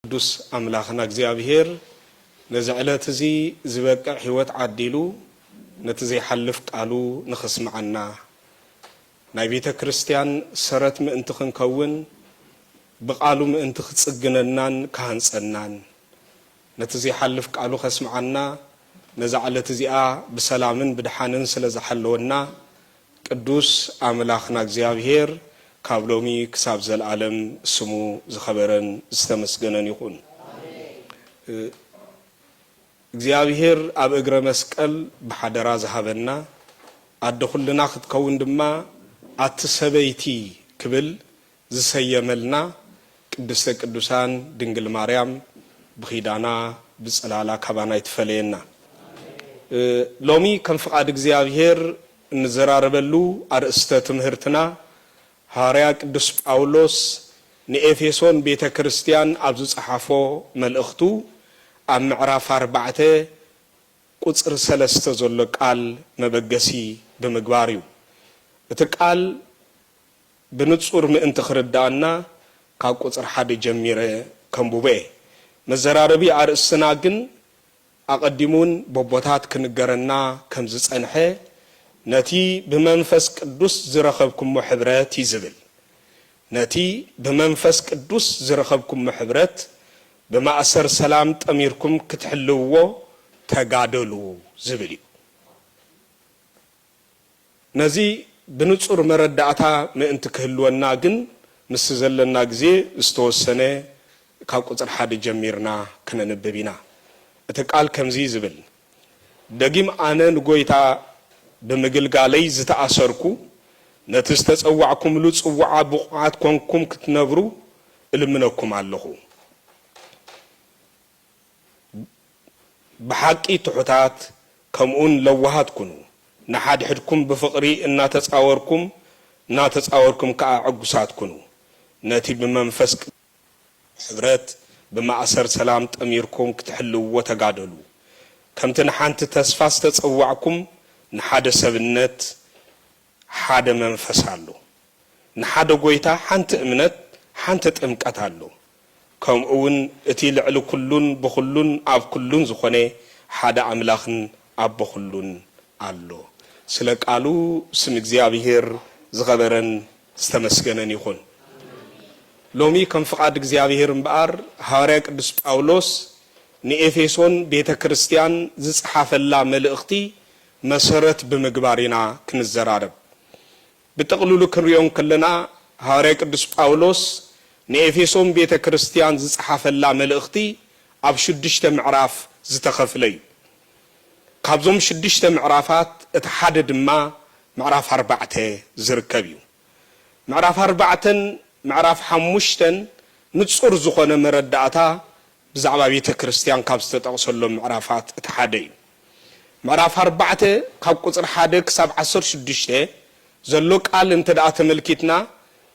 ቅዱስ አምላኽና እግዚአብሔር ነዝዕለት እዚ ዝበቅዕ ህይወት ዓዲሉ ነቲ ዘይሐልፍ ቃሉ ንኽስምዓና ናይ ቤተ ክርስቲያን ሰረት ምእንቲ ክንከውን ብቃሉ ምእንቲ ክጽግነናን ካህንጸናን ነቲ ዘይሐልፍ ቃሉ ከስምዓና ነዝዕለት እዚኣ ብሰላምን ብድሓንን ስለዝሐለወና ቅዱስ አምላኽና እግዚአብሔር ካብ ሎሚ ክሳብ ዘለዓለም ስሙ ዝኸበረን ዝተመስገነን ይኹን። እግዚአብሔር ኣብ እግረ መስቀል ብሓደራ ዝሃበና ኣደ ኩልና ክትከውን ድማ ኣትሰበይቲ ክብል ዝሰየመልና ቅድስተ ቅዱሳን ድንግል ማርያም ብኺዳና ብጽላላ ካባና ይትፈለየና። ሎሚ ከም ፍቃድ እግዚአብሔር እንዘራረበሉ አርእስተ ትምህርትና ሐዋርያ ቅዱስ ጳውሎስ ንኤፌሶን ቤተ ክርስቲያን ኣብ ዝጸሓፎ መልእኽቱ ኣብ ምዕራፍ 4 ቁጽር 3 ዘሎ ቃል መበገሲ ብምግባር እዩ። እቲ ቃል ብንጹር ምእንቲ ክርዳእና ካብ ቁጽር 1 ጀሚረ ከምቡበ መዘራረቢ አርእስትና ግን ኣቀዲሙን ቦቦታት ክንገረና ከም ዝጸንሐ ነቲ ብመንፈስ ቅዱስ ዝረኸብኩም ሕብረት ይዝብል ነቲ ብመንፈስ ቅዱስ ዝረኸብኩም ሕብረት በማእሰር ሰላም ጠሚርኩም ክትሕልውዎ ተጋደሉ ዝብል እዩ። ነዚ ብንጹር መረዳእታ ምእንቲ ክህልወና ግን ምስ ዘለና ግዜ ዝተወሰነ ካብ ቁጽር 1 ጀሚርና ክነንብብ ኢና። እቲ ቃል ከምዚ ዝብል ደጊም ኣነ ንጎይታ ብምግልጋለይ ዝተኣሰርኩ ነቲ ዝተጸዋዕኩምሉ ጽዋዓ ብቑዓት ኮንኩም ክትነብሩ እልምነኩም ኣለኹ። ብሓቂ ትሑታት ከምኡን ለዋሃት ኩኑ ንሓድሕድኩም ብፍቕሪ እናተጻወርኩም ከዓ ዕጉሳት ኩኑ ነቲ ብመንፈስ ሕብረት ብማእሰር ሰላም ጠሚርኩም ክትሕልውዎ ተጋደሉ ከምቲ ንሓንቲ ተስፋ ዝተጸዋዕኩም ንሓደ ሰብነት ሓደ መንፈስ ኣሎ ንሓደ ጎይታ ሓንቲ እምነት ሓንቲ ጥምቀት ኣሎ ከምኡውን እቲ ልዕሊ ኩሉን ብኩሉን ኣብ ኩሉን ዝኾነ ሓደ አምላኽን ኣብ ኩሉን ኣሎ። ስለ ቃሉ ስም እግዚአብሔር ዝኸበረን ዝተመስገነን ይኹን። ሎሚ ከም ፍቃድ እግዚአብሔር እምበኣር ሐዋርያ ቅዱስ ጳውሎስ ንኤፌሶን ቤተ ክርስቲያን ዝጽሓፈላ መልእኽቲ መሰረት ብምግባሪና ክንዘራረብ ብጥቕልሉ ክንሪኦም ከለና ሐዋርያ ቅዱስ ጳውሎስ ንኤፌሶን ቤተ ክርስቲያን ዝጽሓፈላ መልእኽቲ ኣብ 6 ምዕራፍ ዝተኸፍለ እዩ። ካብዞም 6 ምዕራፋት እቲ ሓደ ድማ ምዕራፍ 4 ዝርከብ እዩ። ምዕራፍ 4 ምዕራፍ 5 ንጹር ዝኾነ መረዳእታ ብዛዕባ ቤተ ክርስቲያን ካብ ዝተጠቕሰሎም ምዕራፋት እቲ ሓደ እዩ። ምዕራፍ 4 ካብ ቁጽር 1 ክሳብ 16 ዘሎ ቃል እንተደኣ ተመልኪትና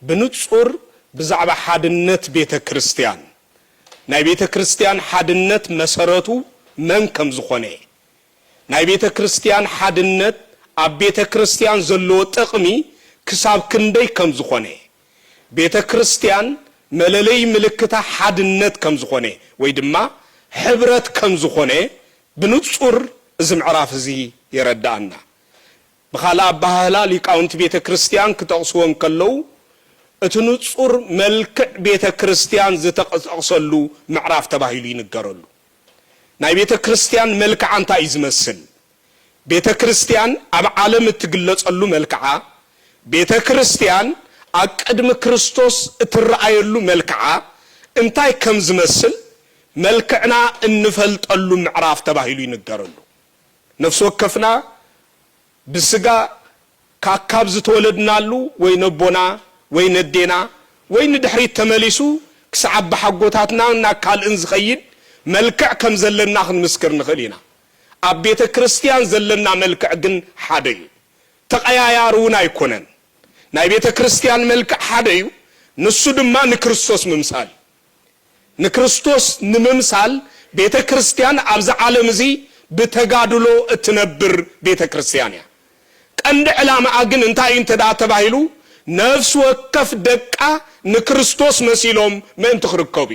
ብንጹር ብዛዕባ ሓድነት ቤተ ክርስቲያን ናይ ቤተ ክርስቲያን ሓድነት መሰረቱ መን ከም ዝኾነ ናይ ቤተ ክርስቲያን ሓድነት ኣብ ቤተ ክርስቲያን ዘለዎ ጥቕሚ ክሳብ ክንደይ ከም ዝኾነ ቤተ ክርስቲያን መለለይ ምልክታ ሓድነት ከም ዝኾነ ወይ ድማ ሕብረት ከም ዝኾነ ብንጹር እዚ ምዕራፍ እዚ ይረዳእና። ብኻልእ ኣባህላ ሊቃውንቲ ቤተ ክርስቲያን ክጠቕስዎን ከለው እቲ ንጹር መልክዕ ቤተ ክርስቲያን ዝተጠቕሰሉ ምዕራፍ ተባሂሉ ይንገረሉ። ናይ ቤተ ክርስቲያን መልክዓ እንታይ እዩ ዝመስል? ቤተ ክርስቲያን ኣብ ዓለም እትግለጸሉ መልክዓ ቤተ ክርስቲያን ኣብ ቅድሚ ክርስቶስ እትረኣየሉ መልክዓ እንታይ ከም ዝመስል መልክዕና እንፈልጠሉ ምዕራፍ ተባሂሉ ይንገረሉ። ነፍስ ወከፍና ብስጋ ካካብ ዝተወለድናሉ ወይ ነቦና ወይ ነዴና ወይ ንድሕሪት ተመሊሱ ክሳብ ብሓጎታትና እና ካልእን ዝኸይድ መልክዕ ከም ዘለና ክንምስክር ንኽእል ኢና። ኣብ ቤተ ክርስቲያን ዘለና መልክዕ ግን ሓደ እዩ። ተቐያያሪ እውን ኣይኮነን። ናይ ቤተ ክርስቲያን መልክዕ ሓደ እዩ። ንሱ ድማ ንክርስቶስ ምምሳል ንክርስቶስ ንምምሳል ቤተ ክርስቲያን ኣብዚ ዓለም እዚ ብተጋድሎ እትነብር ቤተ ክርስቲያን እያ። ቀንዲ ዕላማኣ ግን እንታይ እንተዳ ተባሂሉ ነፍስ ወከፍ ደቃ ንክርስቶስ መሲሎም ምእንቲ ክርከቡ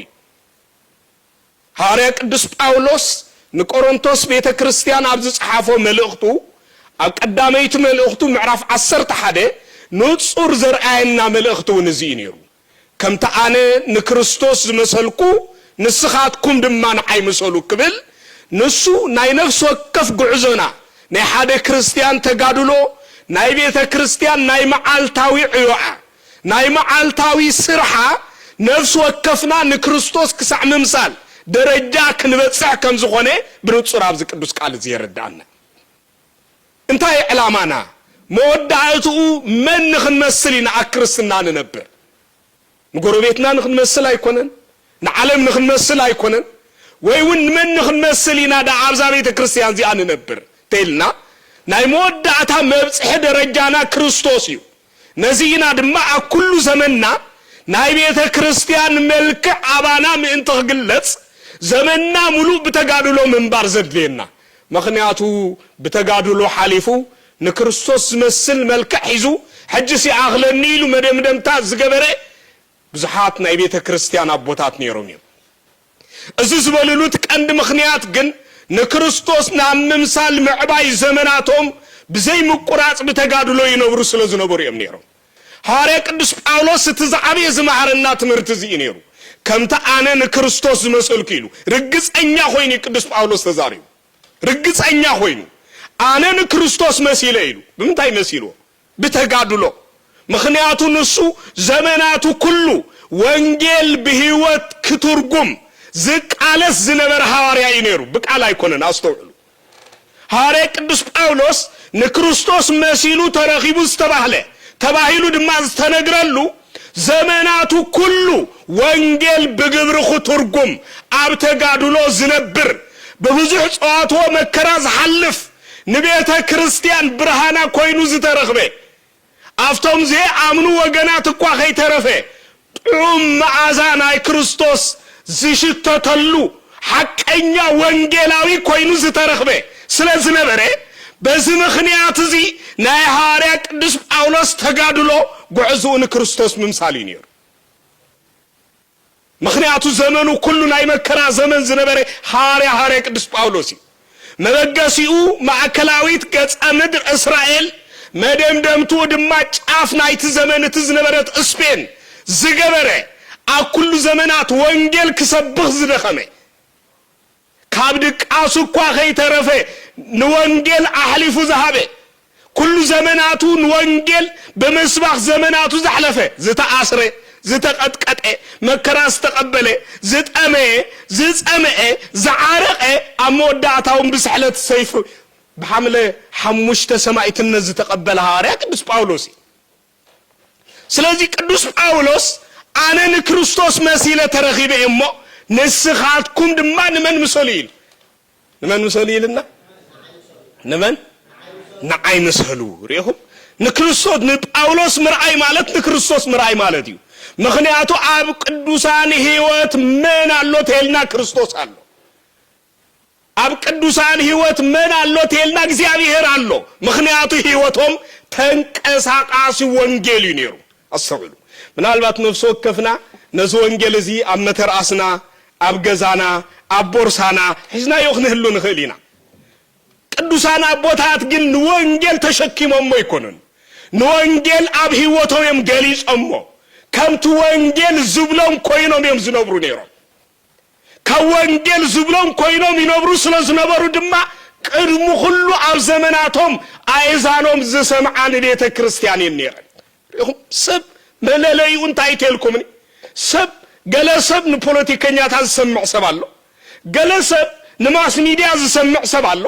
ሐዋርያ ቅዱስ ጳውሎስ ንቆሮንቶስ ቤተክርስቲያን አብዝ ጻሐፎ መልእክቱ አቀዳመይት መልእክቱ ምዕራፍ 11 ንጹር ዘርአይና መልእክቱ ንዚህ ነይሩ ከምታ አነ ንክርስቶስ ዝመሰልኩ ንስኻትኩም ድማ ንዓይመሰሉ ክብል ንሱ ናይ ነፍስ ወከፍ ጉዕዞና ናይ ሓደ ክርስቲያን ተጋድሎ ናይ ቤተ ክርስቲያን ናይ መዓልታዊ ዕዮዓ ናይ መዓልታዊ ስርሓ ነፍስ ወከፍና ንክርስቶስ ክሳዕ ምምሳል ደረጃ ክንበጽሕ ከም ዝኾነ ብንጹር ኣብዚ ቅዱስ ቃል ዝየረዳና እንታይ ዕላማና መወዳእቱ መን ንኽንመስል ኢና ክርስትና ንነብር ንጎረቤትና ንኽንመስል ኣይኮነን ንዓለም ንኽንመስል ኣይኮነን ወይ ውን መን ንኽንመስል ኢና ዳ ኣብዛ ቤተ ክርስቲያን እዚኣ ንነብር ተይልና ናይ መወዳእታ መብጽሒ ደረጃና ክርስቶስ እዩ ነዚህና ድማ ኣብ ኩሉ ዘመንና ናይ ቤተ ክርስቲያን መልክዕ ኣባና ምእንቲ ክግለጽ ዘመንና ሙሉእ ብተጋድሎ ምንባር ዘድልየና ምኽንያቱ ብተጋድሎ ሓሊፉ ንክርስቶስ ዝመስል መልክዕ ሒዙ ሕጂ ሲኣኽለኒ ኢሉ መደምደምታ ዝገበረ ብዙሓት ናይ ቤተ ክርስቲያን ኣቦታት ነይሮም እዮም እዚ ዝበልሉት ቀንዲ ምኽንያት ግን ንክርስቶስ ናብ ምምሳል ምዕባይ ዘመናቶም ብዘይ ምቁራጽ ብተጋድሎ ይነብሩ ስለ ዝነበሩ እዮም ነይሮም ሐዋርያ ቅዱስ ጳውሎስ እቲ ዝዓበየ ዝመሃረና ትምህርቲ እዚ ነይሩ ከምታ ኣነ ንክርስቶስ ዝመሰልኩ ኢሉ ርግጸኛ ኮይኑ ቅዱስ ጳውሎስ ተዛሪቡ ርግጸኛ ኮይኑ ኣነ ንክርስቶስ መሲለ ኢሉ ብምንታይ መሲሎ ብተጋድሎ ምኽንያቱ ንሱ ዘመናቱ ኩሉ ወንጌል ብህይወት ክትርጉም ዝቃለስ ዝነበረ ሐዋርያ ነይሩ ብቃል ኣይኮነን ኣስተውዕሉ ሐዋርያ ቅዱስ ጳውሎስ ንክርስቶስ መሲሉ ተረኺቡ ዝተባህለ ተባሂሉ ድማ ዝተነግረሉ ዘመናቱ ኩሉ ወንጌል ብግብሪ ክትርጉም ኣብ ተጋድሎ ዝነብር በብዙሕ ጸዋትዎ መከራ ዝሓልፍ ንቤተ ክርስቲያን ብርሃና ኮይኑ ዝተረኽበ ኣፍቶም ዘይኣምኑ ወገናት እኳ ከይተረፈ ጥዑም መዓዛ ናይ ክርስቶስ ዝሽተተሉ ሓቀኛ ወንጌላዊ ኮይኑ ዝተረኽበ ስለ ዝነበረ በዚ ምኽንያት እዚ ናይ ሐዋርያ ቅዱስ ጳውሎስ ተጋድሎ ጉዕዞኡ ንክርስቶስ ምምሳል እዩ ነይሩ ምኽንያቱ ዘመኑ ኩሉ ናይ መከራ ዘመን ዝነበረ ሐዋርያ ቅዱስ ጳውሎስ እዩ መበገሲኡ ማዕከላዊት ገጸ ምድር እስራኤል መደምደምቱ ድማ ጫፍ ናይቲ ዘመን እቲ ዝነበረት እስፔን ዝገበረ ኣብ ኩሉ ዘመናት ወንጌል ክሰብኽ ዝደኸመ ካብ ድቃሱ እኳ ከይተረፈ ንወንጌል ኣሕሊፉ ዝሃበ ኩሉ ዘመናቱ ንወንጌል ብምስባኽ ዘመናቱ ዘሕለፈ ዝተኣስረ ዝተቀጥቀጠ መከራ ዝተቀበለ ዝጠመየ ዝጸመየ ዝዓረቀ ኣብ መወዳእታውን ብስሕለት ሰይፍ ብሐምለ ሓሙሽተ ሰማዕትነት ዝተቀበለ ሐዋርያ ቅዱስ ጳውሎስ ስለዚህ ቅዱስ ጳውሎስ ኣነ ንክርስቶስ መሲለ ተረኺበ እሞ ንስኻትኩም ድማ ንመን ምሰሉ ኢሉ ንመን ምሰሉ ኢልና ንመን ንዓይ ምሰሉ ሪኢኹም ንክርስቶስ ንጳውሎስ ምርአይ ማለት ንክርስቶስ ምርአይ ማለት እዩ ምኽንያቱ ኣብ ቅዱሳን ህይወት ምን ኣሎ ተልና ክርስቶስ ኣሎ ኣብ ቅዱሳን ህይወት ምን ኣሎ ተልና እግዚአብሔር ኣሎ ምኽንያቱ ህይወቶም ተንቀሳቃሲ ወንጌል እዩ ነይሩ አስተውሉ ምናልባት ነፍስ ወከፍና ነዚ ወንጌል እዚ ኣብ መተራስና ኣብ ገዛና ኣብ ቦርሳና ሒዝና ይኽንህሉ ንኽእል ኢና ቅዱሳን አቦታት ግን ወንጌል ተሸኪሞም ይኮኑን ንወንጌል ኣብ ህይወቶም ገሊጾሞ ከምቲ ወንጌል ዝብሎም ኮይኖም እዮም ዝነብሩ ነይሮም ከወንጌል ዝብሎም ኮይኖም ይነብሩ ስለ ዝነበሩ ድማ ቅድሙ ሁሉ ኣብ ዘመናቶም ኣይዛኖም ዝሰምዓን ቤተ ክርስቲያን ነይረን ይኹም ሰብ መለለዩ እንታይ ተልኩምኒ ሰብ ገለሰብ ንፖለቲከኛታት ዝሰምዕ ሰብ ኣሎ ገለሰብ ንማስ ሚዲያ ዝሰምዕ ሰብ ኣሎ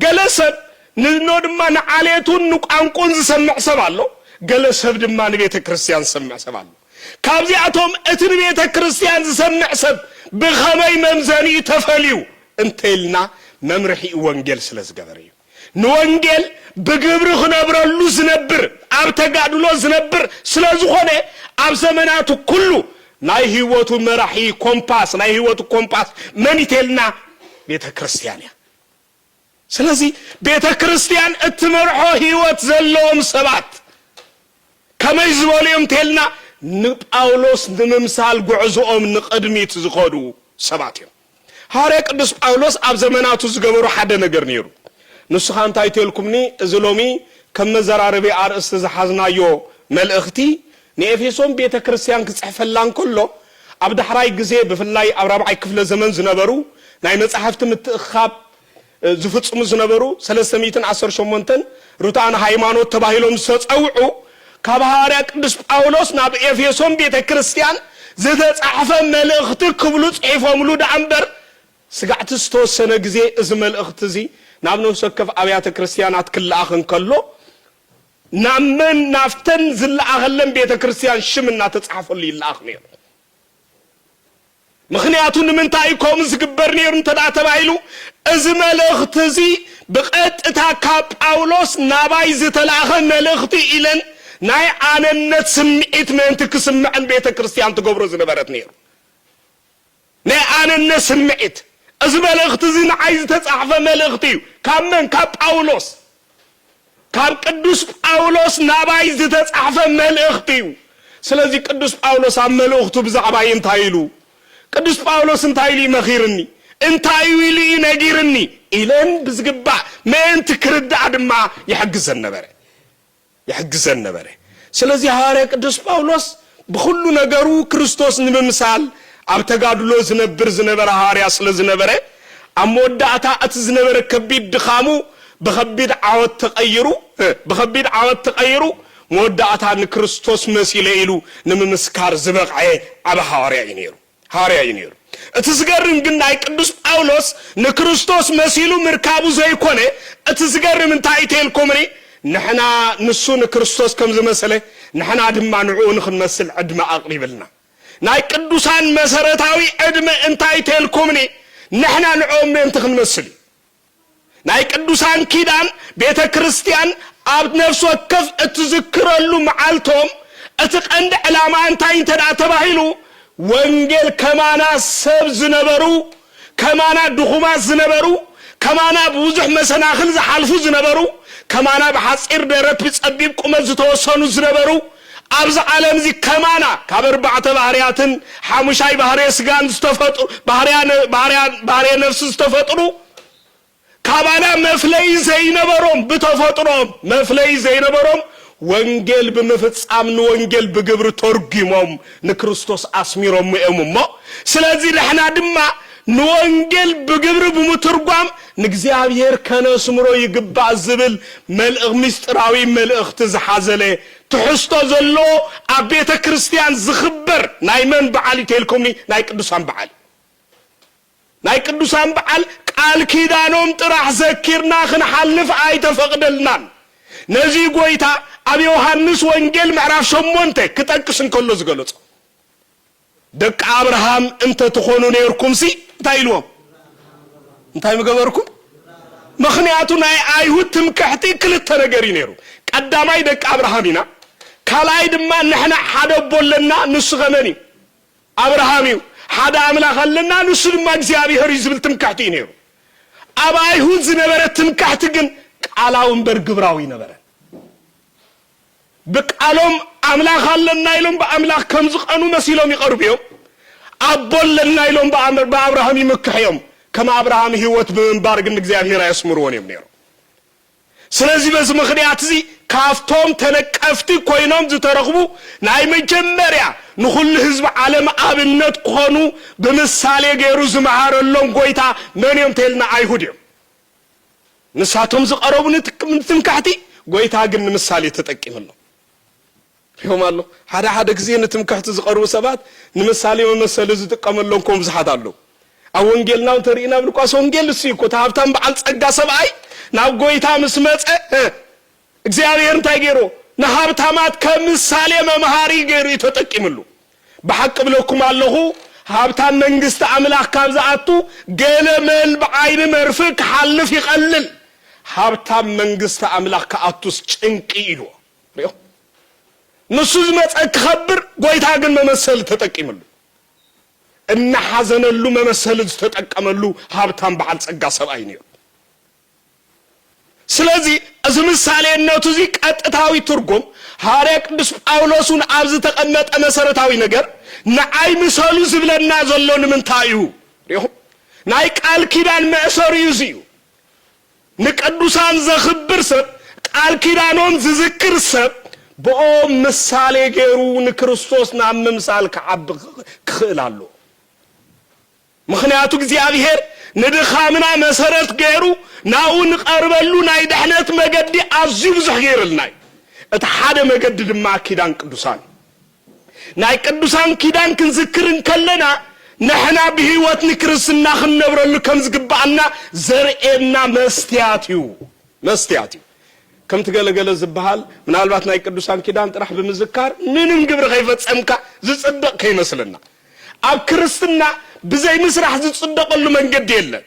ገለሰብ ንኖድማ ንዓሌቱን ንቋንቁን ዝሰምዕ ሰብ ኣሎ ገለሰብ ድማ ንቤተ ክርስቲያን ዝሰምዕ ሰብ ኣሎ ካብዚኣቶም እቲ ንቤተ ክርስቲያን ዝሰምዕ ሰብ ብኸመይ መምዘኒ ተፈልዩ እንተልና መምርሒ ወንጌል ስለ ዝገበረ እዩ ንወንጌል ብግብሪ ክነብረሉ ዝነብር ኣብ ተጋድሎ ዝነብር ስለ ዝኾነ ኣብ ዘመናቱ ኩሉ ናይ ህይወቱ መራሒ ኮምፓስ ናይ ህይወቱ ኮምፓስ መንቴልና ቤተ ክርስቲያን እያ ስለዚህ ቤተ ክርስቲያን እትመርሖ ህይወት ዘለዎም ሰባት ከመይ ዝበልዮም ተልና ንጳውሎስ ንምምሳል ጉዕዞኦም ንቅድሚት ዝኸዱ ሰባት እዮም ሐዋርያ ቅዱስ ጳውሎስ ኣብ ዘመናቱ ዝገበሩ ሓደ ነገር ነይሩ ንስኻን ታይቴልኩምኒ እዝሎሚ ከመዘራረቢ አርእስተ ዝሓዝናዮ መልእኽቲ ንኤፌሶን ቤተክርስቲያን ክጽሕፈላን ከሎ ኣብ ዳሕራይ ግዜ ብፍላይ ኣብ 4ይ ክፍለ ዘመን ዝነበሩ ናይ መጽሐፍቲ ምትእኻብ ዝፍጽሙ ዝነበሩ 318 ሩታን ሃይማኖት ተባሂሎም ዝተጸውዑ ካብ ሐዋርያ ቅዱስ ጳውሎስ ናብ ኤፌሶን ቤተክርስቲያን ዝተጻሕፈ መልእኽቲ ክብሉ ጽሒፎምሉ ዳንበር ስጋዕቲ ዝተወሰነ ግዜ እዚ መልእኽቲ እዚ ናብ ነፍሲ ወከፍ ኣብያተ ክርስቲያናት ክለኣኽን ከሎ ናመን ናፍተን ዝለኣኸለን ቤተክርስቲያን ሽምና ተጻሕፈሉ ይለኣኽ ነይሩ ምኽንያቱ ንምንታይ ኮም ዝግበር ነይሩ ተባሂሉ እዚ መልእኽቲ እዚ ብቐጥታ ካብ ጳውሎስ ናባይ ዝተላኸ መልእኽቲ ኢለን ናይ ኣነነት ስምዒት ምእንቲ ክስምዕን ቤተክርስቲያን ትገብሮ ዝነበረት ነይሩ ናይ ኣነነት ስምዒት እዚ መልእኽቲ እዚ ንዓይ ዝተጻሕፈ መልእኽቲ እዩ ካብ መን ካብ ጳውሎስ ካብ ቅዱስ ጳውሎስ ናባይ ዝተጻሕፈ መልእኽቲ እዩ ስለዚህ ቅዱስ ጳውሎስ ኣብ መልእኽቱ ብዛዕባ እንታይ ኢሉ ቅዱስ ጳውሎስ እንታይ ኢሉ መኺርኒ እንታይ ኢሉ ይነጊርኒ ኢለን ብዝግባእ ምእንቲ ክርዳእ ድማ ይሕግዘን ነበረ ስለዚህ ሐዋርያ ቅዱስ ጳውሎስ ብኩሉ ነገሩ ክርስቶስ ንምምሳል ኣብ ተጋድሎ ዝነበረ ሐዋርያ ስለ ዝነበረ ኣብ መወዳእታ እቲ ዝነበረ ከቢድ ድኻሙ بخبيد عوض تغيرو مودعتا نكريستوس مسيل إلو نمسكار زبقعي على حواريا ينيرو اتزغرم ግን ናይ ቅዱስ ጳውሎስ ንክርስቶስ መሲሉ ምርካቡ ዘይኮነ اتزغرم እንታይ ተልኮምኒ ንሕና ንሱ ንክርስቶስ ከም ዝመሰለ ንሕና ድማ ንዑ ንክንመስል ዕድመ አቅሪብልና ናይ ቅዱሳን መሰረታዊ ዕድመ እንታይ ተልኮምኒ ንሕና ንዑም እንት ክንመስል ናይ ቅዱሳን ኪዳን ቤተ ክርስቲያን ኣብ ነፍስ ወከፍ እትዝክረሉ መዓልቶም እትቀንድ ዕላማ እንታይ ተባሂሉ ወንጌል ከማና ሰብ ዝነበሩ ከማና ድኹማ ዝነበሩ ከማና ብዙሕ መሰናኽል ዝሓልፉ ዝነበሩ ከማና በሐፂር ደረት ቢጸቢብ ቁመት ዝተወሰኑ ዝነበሩ ኣብዚ ዓለም እዚ ከማና ካብ 4 ባህርያትን ሓሙሻይ ባህርያ ስጋን ዝተፈጥሩ ባህርያ ነፍስ ዝተፈጥሩ ካባና መፍለይ ዘይነበሮም ብተፈጥሮም መፍለይ ዘይነበሮም ወንጌል በመፍጻም ወንጌል በግብር ተርጉሞም ንክርስቶስ አስሚሮም እሙሞ ስለዚህ ለحنا ድማ ንወንጌል በግብር በመተርጓም ንእግዚአብሔር ከነስምሮ ይግባ ዝብል መልእኽት ምስጥራዊ መልእኽት ዝሓዘለ ትሕስቶ ዘሎ ኣብ ቤተ ክርስቲያን ዝኽበር ናይ መን በዓል ይተልኩምኒ ናይ ቅዱሳን በዓል ቃል ኪዳኖም ጥራሕ ዘኪርና ክንሐልፍ አይተፈቅደልናን ነዚ ጎይታ ኣብ ዮሐንስ ወንጌል ምዕራፍ 8 ክጠቅስን ከሎ ዝገለጾ ደቂ አብርሃም እንተ ተኾኑ ነርኩምሲ ታይልዎም እንታይ መገበርኩም ምኽንያቱ ናይ አይሁድ ትምክሕቲ ክልተ ነገር ይነሩ ቀዳማይ ደቂ አብርሃም ኢና ካላይ ድማ ንሕና ሓደ ቦለና ንሱ ገመኒ አብርሃም እዩ ሓደ አምላኽ አለና ንሱ ድማ እግዚአብሔር ይዝብል ትምክሕቲ ይነሩ ኣብ አይሁድ ዝነበረ ትምክሕቲ ግን ቃላውን በርግብራዊ ነበረ بقالهم أملاك الله نايلهم بأملاك كم زقانو مسيلهم يقربيهم أبول نايلهم بأبراهام يمكحيهم كما أبراهام هوت بمبارك النجزيان هنا يسمرون يمنيرو سلازي بس مخديات زي كافتهم تنكفتي كوينهم زترغبو ناي مجمريا نخل حزب عالم آبنات قانو بمثالي غيرو زمهار اللهم قويتا من يوم تلنا أيهوديهم نساتهم زقارو نتمكحتي قويتا قن مثالي تتكيم الله يوم الله هذا كزين نتمكحت زقارو سبات نمثالي ومثالي زتقام اللهم كوم زحادالو أونجيلنا وترينا بالقاس أونجيل سيكو تهافتان بعل تقع سبعي ناو قويتا مسمت እግዚአብሔር ታይገሮ ነሃብታማት ከምሳሌ መምሃሪ ገሪ ተጠቅምሉ በሐቅ ብለኩም አለሁ ሀብታም መንግስት አምላክ ካብዛአቱ ገለመል በአይን መርፍቅ ሐልፍ ይቀልል ሀብታም መንግስት አምላክ ከአቱስ ጭንቅ ይሉ ንሱዝ መጽክ خبر ጎይታ ግን መመሰል ተጠቅምሉ እና ሐዘነሉ መመሰል ተጠቅመሉ ሀብታም በዓል ጸጋ ሰብአይ ነው ስለዚህ አዝምሳሌነቱ እዚ ቀጥታዊ ትርጉም ሐዋርያ ቅዱስ ጳውሎስን አብዝ ተቀመጠ መሰረታዊ ነገር ንአይ ምሳሉ ዝብለና ዘሎን ምንታዩ ናይ ቃል ኪዳን መእሰር ይዝዩ ንቅዱሳን ዘኽብር ሰብ ቃል ኪዳኖም ዝዝክር ሰብ በኦም ምሳሌ ገይሩ ንክርስቶስ ናብ ምምሳል ከዓብ ክኽእል ኣሎ ምኽንያቱ እግዚአብሔር ንድኻምና መሰረት ገይሩ ናኡ ንቀርበሉ ናይ ድሕነት መገዲ ኣዝዩ ብዙሕ ገይሩልናይ እቲ ሓደ መገዲ ድማ ኪዳን ቅዱሳን ናይ ቅዱሳን ኪዳን ክንዝክርን ከለና ንሕና ብህይወት ንክርስትና ክንነብረሉ ከም ዝግባአና ዘርኤና መስትያትዩ ከም ትገለገለ ዝበሃል ምናልባት ናይ ቅዱሳን ኪዳን ጥራሕ ብምዝካር ምንም ግብሪ ከይፈጸምካ ዝጽድቕ ከይመስልና ኣብ ክርስትና ብዘይ ምስራሕ ዝጽድቐሉ መንገዲ የለን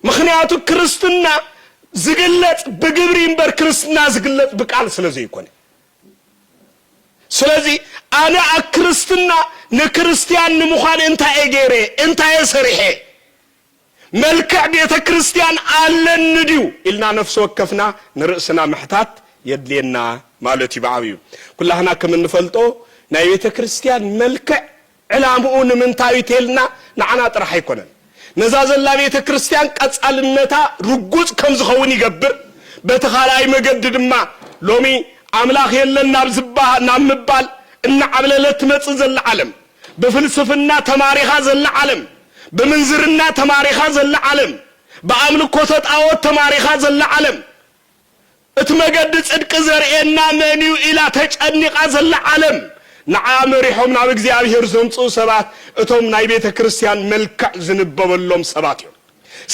ምኽንያቱ ክርስትና ዝግለጽ ብግብሪ እምበር ክርስትና ዝግለጽ ብቃል ስለዘይኮነ ስለዚ ኣነ ኣብ ክርስትና ንክርስቲያን ንምዃን እንታይ ገይረ እንታይ ሰሪሐ መልክዕ ቤተ ክርስቲያን ኣለን ድዩ ኢልና ነፍስ ወከፍና ንርእስና ምሕታት የድልየና ማለት ይባዕዩ ኩላህና ከም እንፈልጦ ናይ ቤተ ክርስቲያን መልክዕ ዕላምኡ ንምንታይ ተልና ንዓና ጥራሕ ኣይኮነን ነዛ ዘላ ቤተ ክርስቲያን ቀጻልነታ ርጉጽ ከም ዝኸውን ይገብር በተኻላይ መገድ ድማ ሎሚ አምላክ የለና ዝባህ ናምባል እና ዓብለለት መጽ ዘላ ዓለም በፍልስፍና ተማሪኻ ዘላ ዓለም በመንዝርና ተማሪኻ ዘላ ዓለም በአምልኮ ተጣዖት ተማሪኻ ዘላ ዓለም እትመገድ ጽድቅ ዘርኤና መንዩ ኢላ ተጨንቃ ዘላ ዓለም ንዓመሪሖም ናብ እግዚአብሔር ዘምጹ ሰባት እቶም ናይ ቤተ ክርስቲያን መልክዕ ዝንበበሎም ሰባት እዮም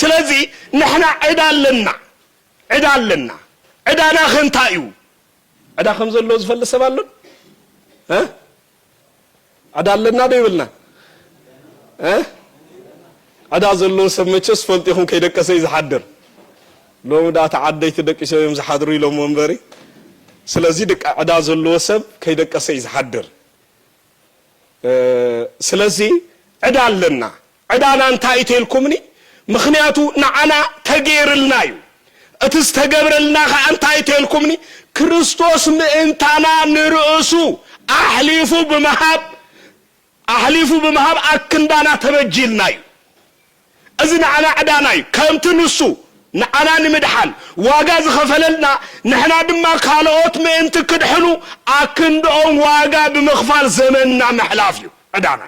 ስለዚህ ንሕና ዕዳለና ዕዳና ኸንታዩ ዕዳ ከም ዘሎ ዝፈልሰብ ኣሎ ዕዳለና ደይብልና ዕዳ ዘሎ ሰብ መቸስ ፈልጢኹም ከይደቀሰ ይዝሓድር ሎሚ ዳ ተዓደይቲ ደቂሶም ዝሓድሩ ኢሎም ወንበሪ ስለዚህ ዕዳ ዘሎ ሰብ ከይደቀሰ ይዝሓድር ስለዚህ ዕዳለና ዕዳና እንታይ ተልኩምኒ ምኽንያቱ ንዓና ተገይርልናዩ እትስ ተገብረልና እንታይ ተልኩምኒ ክርስቶስ ምእንታና ንርእሱ አህሊፉ በመሃብ አክንዳና ተበጅልናዩ እዝና ዓና ዕዳናዩ ከምቲ ንሱ ንዓና ንምድሓን ዋጋ ዝኸፈለልና ንሕና ድማ ካልኦት ምእንቲ ክድሕኑ አክንዶም ዋጋ ብምኽፋል ዘመንና መሕላፍ እዩ ዕዳና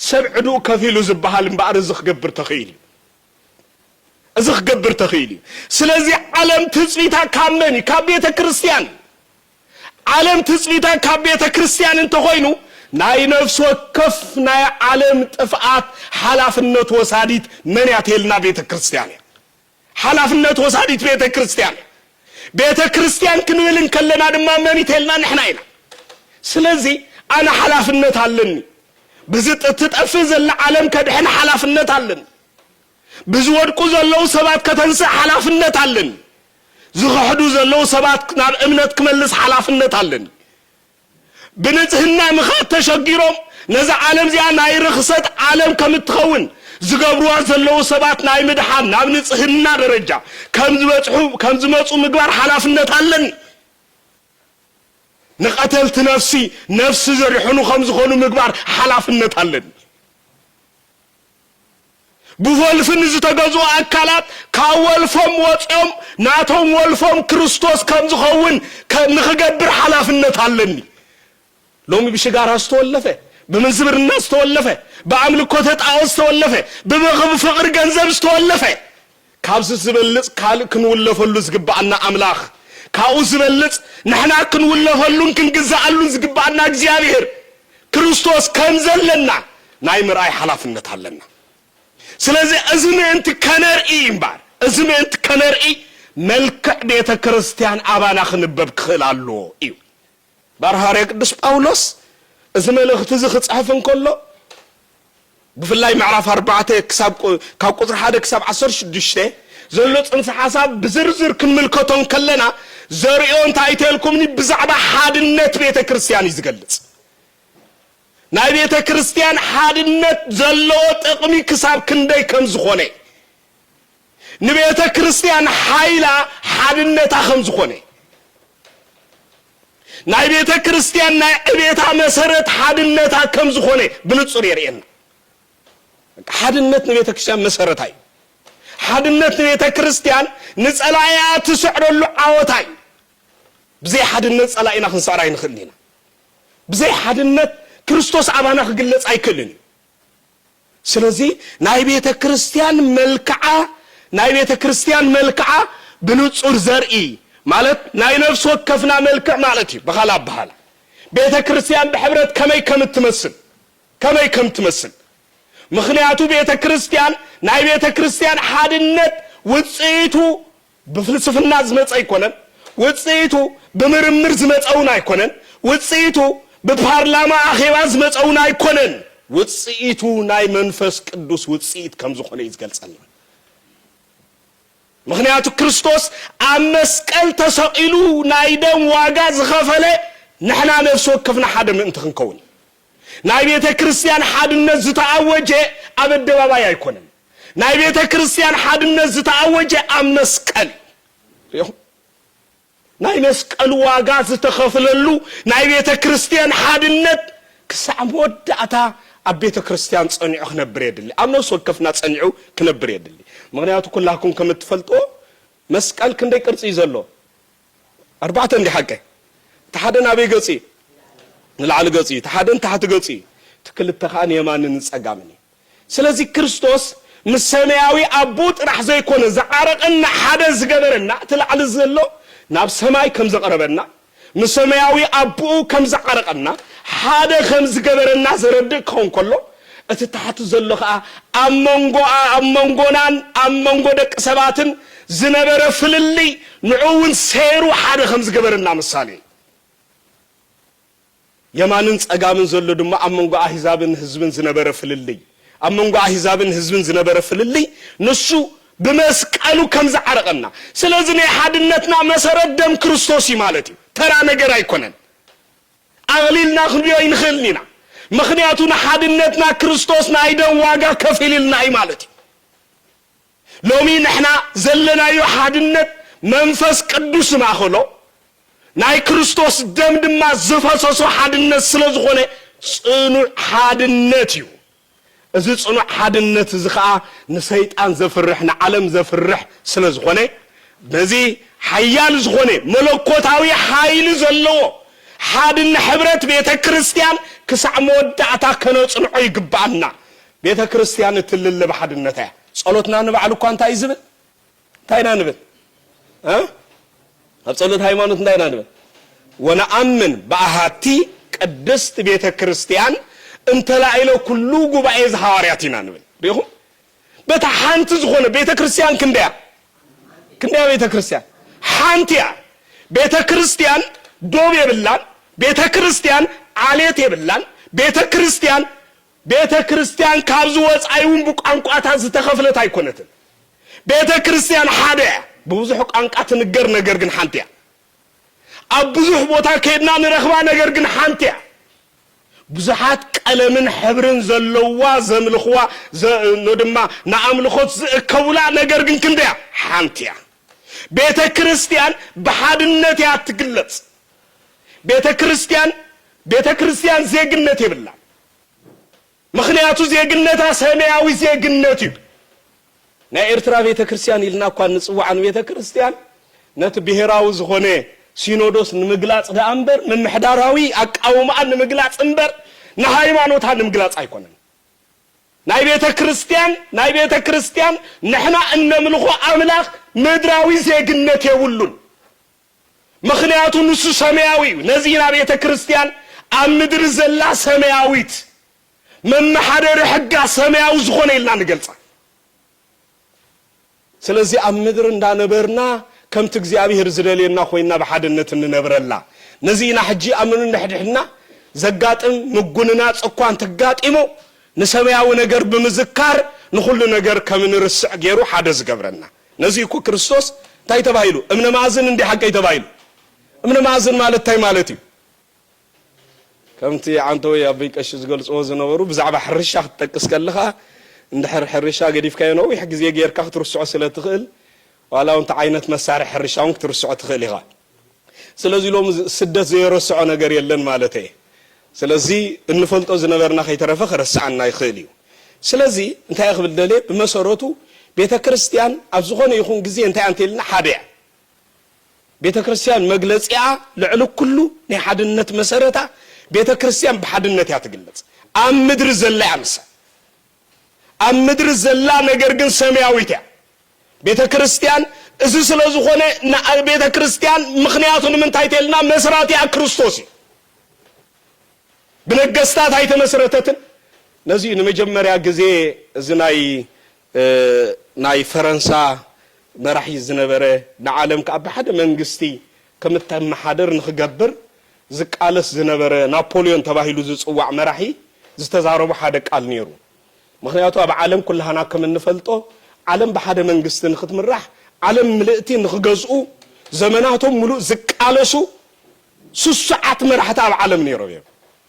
ሰብዕዱ ከፊሉ ዝበሃል እምበኣር ዝኽገብር ተኽኢል ስለዚህ ዓለም ትጽቢታ ካመኒ ካብ ቤተ ክርስቲያን ዓለም ትጽቢታ ካብ ቤተ ክርስቲያን እንተኾይኑ ናይ ነፍስ ወከፍ ናይ ዓለም ጥፍአት ሓላፍነት ወሳዲት መን ያተልና ቤተ ክርስቲያን ሓላፍነት ወሳዲት ቤተ ክርስቲያን ክንብልን ከለና ድማ መን ይተልና ንሕና ኢና ስለዚህ ኣነ ሓላፍነት ኣለኒ ብዝጥፍእ ዘላ ዓለም ከድሕን ሓላፍነት ኣለኒ ብዝወድቁ ዘለው ሰባት ከተንስእ ሓላፍነት ኣለኒ ዝኽሕዱ ዘለው ሰባት ናብ እምነት ክመልስ ሓላፍነት ኣለኒ ብንጽህና ምኻት ተሸጊሮም ነዛ ዓለም ዚኣ ናይ ርኽሰት ዓለም ከም ትኸውን ዝገብሩዋ ዘለው ሰባት ናይ ምድሓን ናብ ንጽህና ደረጃ ከም ዝመጹ ምግባር ሓላፍነት ኣለኒ ንቀተልቲ ነፍሲ ዘሪሑኑ ከም ዝኾኑ ምግባር ሓላፍነት ኣለኒ ብወልፍን ዝተገዙ አካላት ካወልፎም ወጽኦም ናቶም ወልፎም ክርስቶስ ከም ዝኸውን ንኽገብር ሓላፍነት ኣለኒ ሎሚ ብሽጋራ ዝተወለፈ በመንዝብርና ዝተወለፈ በአምልኮተ ጣዖት ዝተወለፈ በመኽብ ፍቅር ገንዘብ ዝተወለፈ ካብዚ ዝበልጽ ካልእ ክንውለፈሉ ዝግባአና አምላኽ ካኡ ዝበልጽ ንሕና ክንውለፈሉን ክንግዛአሉን ዝግባአና እግዚአብሔር ክርስቶስ ከም ዘለና ናይ ምርአይ ሓላፍነት ኣለና ስለዚህ እዝምእንቲ ከነርኢ መልክዕ ቤተ ክርስቲያን አባና ክንበብ ክኽእል ኣሎ እዩ ባርሃርያ ቅዱስ ጳውሎስ እዚ መልእኽቲ ዝጽሕፍ እንከሎ ብፍላይ ምዕራፍ 4 ካብ ቁጥሪ 1 ክሳብ 16 ዘሎ ጽንሰ ሓሳብ ብዝርዝር ክንምልከቶም ከለና ዘርዮ እንታይ ተልኩምኒ ብዛዕባ ሓድነት ቤተ ክርስቲያን ይዝገልጽ ናይ ቤተ ክርስቲያን ሓድነት ዘለዎ ጥቕሚ ክሳብ ክንደይ ከም ዝኾነ ንቤተ ክርስቲያን ሓይላ ሓድነታ ከም ዝኾነ ናይ ቤተ ክርስቲያን ናይ ዕቤታ መሰረት ሓድነታ ከም ዝኾነ ብንጹር የርእየና حادنت نبيت كريستيان مسرتاي حادنت نبيت كريستيان نصلايا تسعرلو عوتاي بزي حادنت صلاينا خنصراي نخلينا بزي حادنت ክርስቶስ አባና ግለጽ አይከልን ስለዚህ ናይ ቤተ ክርስቲያን መልክዓ ብንጹር ዘርኢ ማለት ናይ ነፍስ ወከፍና መልክዕ ማለት እዩ በኋላ ቤተ ክርስቲያን በህብረት ከመይ ከምትመስል ምክንያቱ ቤተ ክርስቲያን ናይ ቤተ ክርስቲያን ሓድነት ውጽኢቱ በፍልስፍና ዝመጽ አይኮነን ውጽኢቱ በምርምር ዝመጽውን አይኮነን ውጽኢቱ በፓርላማ አኺባ ዝመጽውን አይኮነን ውጽኢቱ ናይ መንፈስ ቅዱስ ውጽኢት ከም ዝኾነ ይገልጻል ምክንያቱ ክርስቶስ አመስቀል ተሰቂሉ ናይ ደም ዋጋ ዝኸፈለ ንሕና ነፍስ ወከፍና ሓደ ምእንቲ ክንከውን ናይ ቤተ ክርስቲያን ሓድነት ዝተአወጀ ኣብ ኣደባባይ አይኮነን ናይ ቤተ ክርስቲያን ሓድነት ዝተአወጀ ኣብ መስቀል ናይ መስቀል ዋጋ ዝተኸፈለሉ ናይ ቤተ ክርስቲያን ሓድነት ክሳዕ መወዳእታ ኣብ ቤተ ክርስቲያን ጸኒዑ ክነብር የድሊ ኣብ ነፍስ ወከፍና ጸኒዑ ክነብር የድሊ ምክንያቱ ኩላኩም ከም ትፈልጦ መስቀል ክንደይ ቅርጽ ይዘሎ ኣርባዕተ እንዲ ሓቀ ተሓደን ኣበይ ገጽ ንላዕሊ ገጽ ተሓደን ታሕቲ ገጽ ትክልተ ኻን የማንን ጸጋምን ስለዚ ክርስቶስ ምሰማያዊ አቦ ጥራሕ ዘይኮነ ዘዓረቀና ሓደ ዝገበረና ትላዕሊ ዘሎ ናብ ሰማይ ከም ዘቀረበና ምሰማያዊ አቦ ከም ዘዓረቀና ሓደ ከም ዝገበረና ዘረድእ ኮን ኮሎ እቲ ታሕቲ ዘሎ ኸ ኣመንጎናን ኣመንጎ ደቂ ሰባትን ዝነበረ ፍልሊ ንዑውን ሰይሩ ሓደ ከም ዝገበረና ምሳሌ የማንን ጸጋምን ዘሎ ድማ ኣመንጎ አሕዛብን ህዝብን ዝነበረ ፍልሊ ኣመንጎ አሕዛብን ህዝብን ዝነበረ ፍልሊ ንሱ በመስቀሉ ከም ዘዓረቀና ስለዚህ ነው ሓድነትና መሰረት ደም ክርስቶስ ማለት እዩ ተራ ነገር አይኮነን አግሊልና ክንዮ ይንኽልኒና ምክንያቱ ሓድነትና ክርስቶስ ናይ ደም ዋጋ ከፊልና እዩ ማለት እዩ ሎሚ ንሕና ዘለናዮ ሓድነት መንፈስ ቅዱስ ማኸሎ ናይ ክርስቶስ ደም ድማ ዝፈሰሶ ሓድነት ስለዝኾነ ጽኑዕ ሓድነት እዩ እዚ ጽኑዕ ሓድነት እዚ ኸኣ ንሰይጣን ዘፍርሕ ንዓለም ዘፍርሕ ስለዝኾነ በዚ ሓያል ዝኾነ መለኮታዊ ሓይል ዘለዎ ሓድን ሕብረት ቤተ ክርስቲያን ክሳዕ መወዳእታ ከነጽንዖ ይግባአና ቤተ ክርስቲያን እትልል በሓድነታ ጸሎትና ንባዕሉ እኳ እንታይ ይዝብል ታይና ንብል ኣብ ጸሎት ሃይማኖት እንዳይና ንብል ወነአምን በአሃቲ ቅድስት ቤተ ክርስቲያን እንተላይለ ኩሉ ጉባኤ ዘሐዋርያቲና ንብል ሪኹም በታሓንቲ ዝኾነ ቤተ ክርስቲያን ክንደያ ቤተ ክርስቲያን ሓንቲያ ቤተ ክርስቲያን ዶብ የብላን ቤተ ክርስቲያን ዓሌት የብላን ቤተ ክርስቲያን ካብዝ ወጻይውን ብቋንቋታት ዝተኸፍለት አይኮነትን ቤተ ክርስቲያን ሓደ ብዙሕ ቋንቋ ትንገር ነገር ግን ሓንቲያ ኣብ ብዙሕ ቦታ ከድና ንረኽባ ነገር ግን ሓንቲያ ብዙሓት ቀለምን ሕብርን ዘለዋ ዘምልኽዋ ነድማ ንኣምልኾት ዝእከቡላ ነገር ግን ክንደያ ሓንቲያ ቤተ ክርስቲያን በሓድነት ያትግለጽ ቤተ ክርስቲያን ዜግነት ይብላ ምክንያቱ ዜግነታ ሰማያዊ ዜግነት እዩ ናይ ኤርትራ ቤተ ክርስቲያን ኢልና እኳ ንጽዋዕን ቤተ ክርስቲያን ነቲ ብሔራዊ ዝኾነ ሲኖዶስ ንምግላጽ ዳእምበር ምምሕዳራዊ አቃውማን ንምግላጽ እምበር ንሃይማኖታ ንምግላጽ አይኮነን ናይ ቤተ ክርስቲያን ንሕና እንምልኾ አምላኽ ምድራዊ ዜግነት የውሉን ምክንያቱ ንሱ ሰማያዊ ነዚህና ቤተ ክርስቲያን ኣብ ምድር ዘላ ሰማያዊት መመሓደር ሕጋ ሰማያዊ ዝኾነ ኢልና ንገልጻ ስለዚህ ኣብ ምድር እንዳነበርና ከምቲ እግዚአብሔር ዝደልየና ኮይና በሓድነት እንነብረላ ነዚህና ሕጂ ኣምኑ ንሕድሕና ዘጋጥም ምጉንና ጽኳን ተጋጢሞ ንሰማያዊ ነገር ብምዝካር ንኹሉ ነገር ከም ንርስዕ ገይሩ ሓደ ዝገብረና ነዚህ እኮ ክርስቶስ ታይ ተባሂሉ እምነ ማዕዘን እንዲ ሓቀይ ተባሂሉ እምነ ማዕዘን ማለት ታይ ማለት እዩ ከምቲ አንተ ወይ አበይ ቀሽ ዝገልጾ ዝነበሩ ብዛዕባ ሕርሻ ክትጠቅስ ከለኻ እንደ ሕርሻ ገዲፍካዮ ነው ይሕ ግዜ ጌርካ ክትርስዖ ስለትኽእል ዋላው እንተ ዓይነት መሳርሒ ሕርሻውን ክትርስዖ ትኽእል ኢኻ ስለዚህ ሎም ስደት ዘይረስዖ ነገር የለን ማለት እዩ ስለዚህ እንፈልጦ ዝነበርና ከይተረፈ ክረስዓና ይኽእል እዩ ስለዚህ እንታይ ይኽብል ደለ በመሰረቱ ቤተክርስቲያን ኣብ ዝኾነ ይኹን ግዜ እንታይ አንተልና ሓደ ቤተክርስቲያን መግለጽያ ልዕል ኩሉ ናይ ሓድነት መሰረታ ቤተክርስቲያን በሓድነት ያትግለጽ ኣብ ምድር ዘላ ያምሳ ኣብ ምድር ዘላ ነገር ግን ሰማያዊት ያ ቤተክርስቲያን እዚ ስለዝኾነ ቤተክርስቲያን ምኽንያቱ ንምንታይ ተልና መስራትያ ክርስቶስ ብነገስታት አይተመሰረተትን ነዚ ንመጀመሪያ ግዜ እዚ ናይ ፈረንሳ መራሒ ዝነበረ ንዓለም ካብ ሓደ መንግስቲ ከምተመሓደር ንኽገብር ዝቃለስ ዝነበረ ናፖሊዮን ተባሂሉ ዝጽዋዕ መራሒ ዝተዛረቡ ሓደ ቃል ነይሩ ምኽንያቱ ኣብ ዓለም ኩላሃና ከም እንፈልጦ ዓለም በሓደ መንግስቲ ንኽትምራሕ ዓለም ምልእቲ ንኽገዝኡ ዘመናቶም ሙሉእ ዝቃለሱ ሱስዓት መራሕቲ ኣብ ዓለም ነይሮም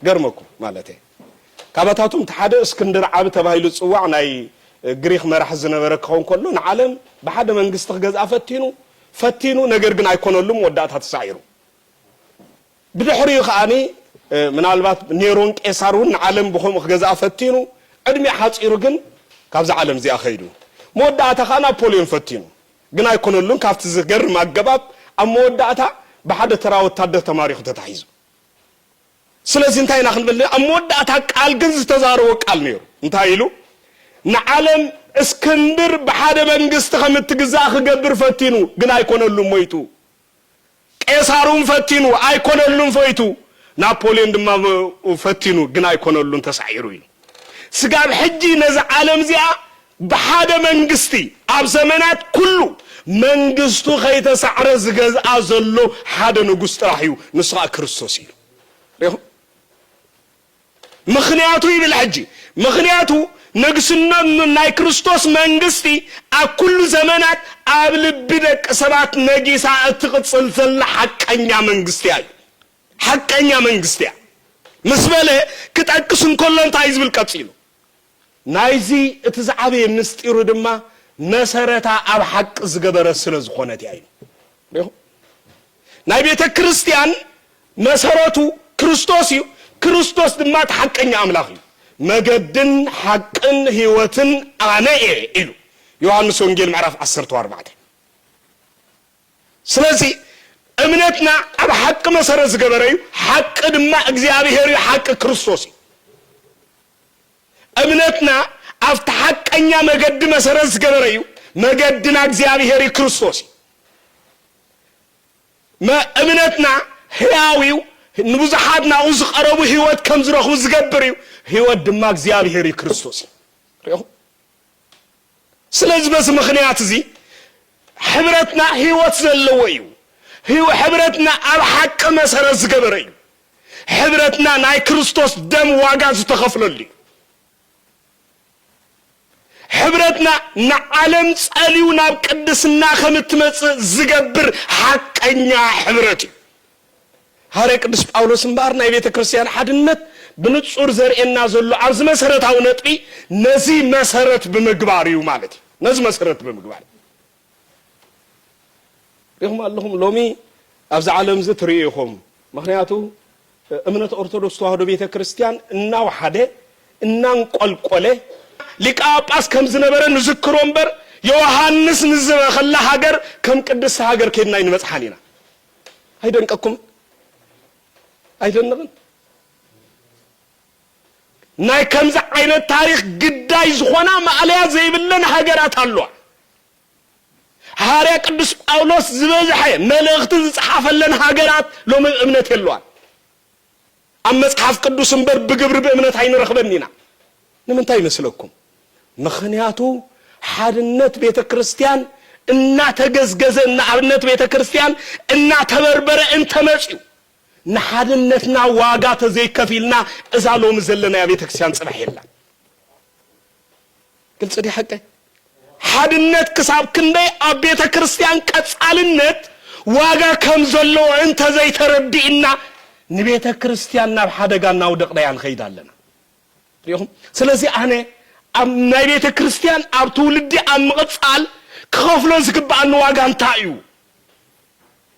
ገርመኩም ማለት ካብታቶም ተሓደ እስክንድር ዓብ ተባሂሉ ዝጽዋዕ ናይ ግሪክ መራሒ ዝነበረ ከውን ከሎ ንዓለም በሓደ መንግስቲ ክገዝኣ ፈቲኑ ነገር ግን ኣይኮነሉም ወዳእታ ተሳዒሩ ብድሕሪኡ ኸኣኒ ምናልባት ኔሮን ቄሳሩን ንዓለም ብኸምኡ ክገዝኣ ፈቲኑ ዕድሜ ሓፂሩ ግን ካብዚ ዓለም እዚኣ ኸይዱ መወዳእታ ኸኣ ናፖሊዮን ፈቲኑ ግን ኣይኮነሉን ካብቲ ዝገርም ኣገባብ ኣብ መወዳእታ በሓደ ተራ ወታደር ተማሪኹ ተታሒዙ ስለዚህ እንታይ ኢና ክንብል ኣብ መወዳእታ ቃል ግን ዝተዛረቦ ቃል ነይሩ እንታይ ኢሉ ንዓለም እስክንድር በሓደ መንግስቲ ከምትግዛእ ክገብር ፈቲኑ ግን ኣይኮነሉን ሞይቱ ቄሳሩን ፈቲኑ ኣይኮነሉን ፈይቱ ናፖሊዮን ድማ ፈቲኑ ግን ኣይኮነሉን ተሳዒሩ ኢሉ ስጋብ ሕጂ ነዚ ዓለም እዚኣ በሓደ መንግስቲ ኣብ ዘመናት ኩሉ መንግስቱ ከይተሳዕረ ዝገዝኣ ዘሎ ሓደ ንጉስ ጥራሕ እዩ ንሱ ክርስቶስ እዩ ሪኹም ምኽንያቱ ይብል ሕጂ ምኽንያቱ ንግስነት ናይ ክርስቶስ መንግስቲ ኣብ ኩሉ ዘመናት ኣብ ልቢ ደቂ ሰባት ነጊሳ እትቕፅል ዘላ ሓቀኛ መንግስቲ እዩ ሓቀኛ መንግስቲ እያ ምስ በለ ክጠቅስ እንከሎ እንታይ ዝብል ቀፂሉ ናይዚ እቲ ዝዓበየ ምስጢሩ ድማ መሰረታ ኣብ ሓቂ ዝገበረ ስለ ዝኾነት እያ እዩ ናይ ቤተ ክርስቲያን መሰረቱ ክርስቶስ እዩ ክርስቶስ ድማ ሓቀኛ ኣምላኽ እዩ መገድን ሓቅን ህይወትን ኣነ ኢሉ ዮሐንስ ወንጌል ምዕራፍ 14 ስለዚህ እምነትና ኣብ ሓቂ መሰረት ዝገበረ እዩ ሓቂ ድማ እግዚአብሔር እዩ ሓቂ ክርስቶስ እዩ እምነትና ኣብ ተሓቀኛ መገድ መሰረት ዝገበረ እዩ መገድና እግዚአብሔር እዩ ክርስቶስ እምነትና ህያዊው ንብዙሓት ናብኡ ዝቐረቡ ህይወት ከም ዝረኽቡ ዝገብር እዩ ህይወት ድማ እግዚአብሔር እዩ ክርስቶስ እዩ ስለዚህ በዚ ምኽንያት እዚ ሕብረትና ህይወት ዘለዎ እዩ ሕብረትና ኣብ ሓቂ መሰረት ዝገበረ እዩ ሕብረትና ናይ ክርስቶስ ደም ዋጋ ዝተኸፍለሉ እዩ ሕብረትና ንዓለም ጸልዩ ናብ ቅድስና ከምትመጽእ ዝገብር ሓቀኛ ሕብረት እዩ ሃርያ ቅዱስ ጳውሎስ እምበር ናይ ቤተ ክርስቲያን ሓድነት ብንጹር ዘርኤና ዘሎ ኣብዚ መሰረታዊ ነጥቢ ነዚ መሰረት ብምግባር እዩ ማለት እዩ ነዚ መሰረት ብምግባር ይኹም ኣለኹም ሎሚ ኣብዚ ዓለም እዚ ትርእዩ ኢኹም ምኽንያቱ እምነት ኦርቶዶክስ ተዋህዶ ቤተ ክርስቲያን እናወሓደ እናንቆልቆለ ሊቀ ጳጳስ ከም ዝነበረ ንዝክሮ እምበር ዮሐንስ ንዝበኸላ ሃገር ከም ቅድስቲ ሃገር ከድና ይንበጽሓን ኢና ኣይደንቀኩም ኣይደንቅን ናይ ከምዚ ዓይነት ታሪክ ግዳይ ዝኾና ማዕለያ ዘይብለን ሃገራት ኣለዋ ሃርያ ቅዱስ ጳውሎስ ዝበዝሐ መልእኽቲ ዝጽሓፈለን ሃገራት ሎሚ እምነት የለዋን ኣብ መጽሓፍ ቅዱስ እምበር ብግብሪ ብእምነት ኣይንረኽበን ኢና ንምንታይ ይመስለኩም ምኽንያቱ ሓድነት ቤተ ክርስቲያን እናተገዝገዘ ኣብነት ቤተ ክርስቲያን እናተበርበረ እንተመጽኡ ንሓድነትና ዋጋ ተዘይከፊልና እዛ ሎሚ ዘለና ቤተ ክርስቲያን ጽባሕ የላ ግልጽ ዲ ሓቀ ሓድነት ክሳብ ክንደይ ኣብ ቤተ ክርስቲያን ቀጻልነት ዋጋ ከም ዘለዎ እንተዘይተረዲእና ንቤተ ክርስቲያን ናብ ሓደጋ እናውደቕና ንኸይድ ኣለና ሪኹም ስለዚህ ኣነ ኣብ ናይ ቤተ ክርስቲያን ኣብ ትውልዲ ኣብ ምቕጻል ክኸፍሎ ዝግባአኒ ዋጋ እንታይ እዩ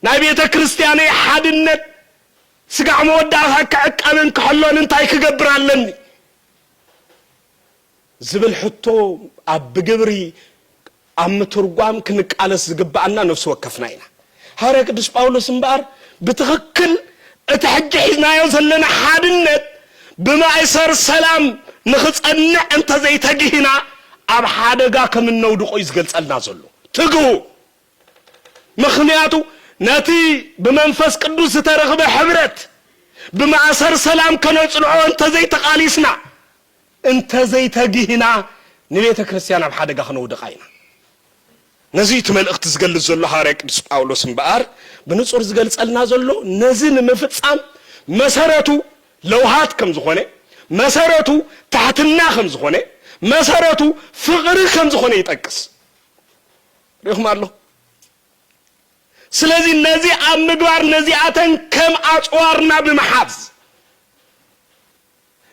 ናይ ቤተ ክርስቲያን ሓድነት ስጋዕ መወዳእታ ክዕቀብን ክሕሎን እንታይ ክገብር ኣለኒ ዝብል ሕቶ ኣብ ግብሪ ኣብ ምትርጓም ክንቃለስ ዝግባአና ነፍስ ወከፍና ኢና ሐዋርያ ቅዱስ ጳውሎስ እምበር ብትኽክል እቲ ሕጂ ሒዝናዮ ዘለና ሓድነት ብማእሰር ሰላም ንኽጸንዕ እንተ ዘይተግሂና ኣብ ሓደጋ ከም እንውድቆ ይዝገልጸልና ዘሎ ትግሁ ምኽንያቱ ነቲ ብመንፈስ ቅዱስ ዝተረኽበ ሕብረት ብማእሰር ሰላም ከነጽንዖ እንተ ዘይተቃሊስና እንተ ዘይተግሂና ንቤተ ክርስቲያን ኣብ ሓደጋ ክንውድቃ ኢና ነዚ መልእኽቲ ዝገልጽ ዘሎ ሐዋርያ ቅዱስ ጳውሎስ እምበር ብንጹር ዝገልጸልና ዘሎ ነዚ ንምፍጻም መሰረቱ ለውሃት ከም ዝኾነ መሰረቱ ታሕትና ከም ዝኾነ መሰረቱ ፍቕሪ ከም ዝኾነ ይጠቅስ ሪኹም ኣሎ ስለዚህ ነዚ ኣብ ምግባር ነዚኣተን ከም ኣጽዋርና ብምሓዝ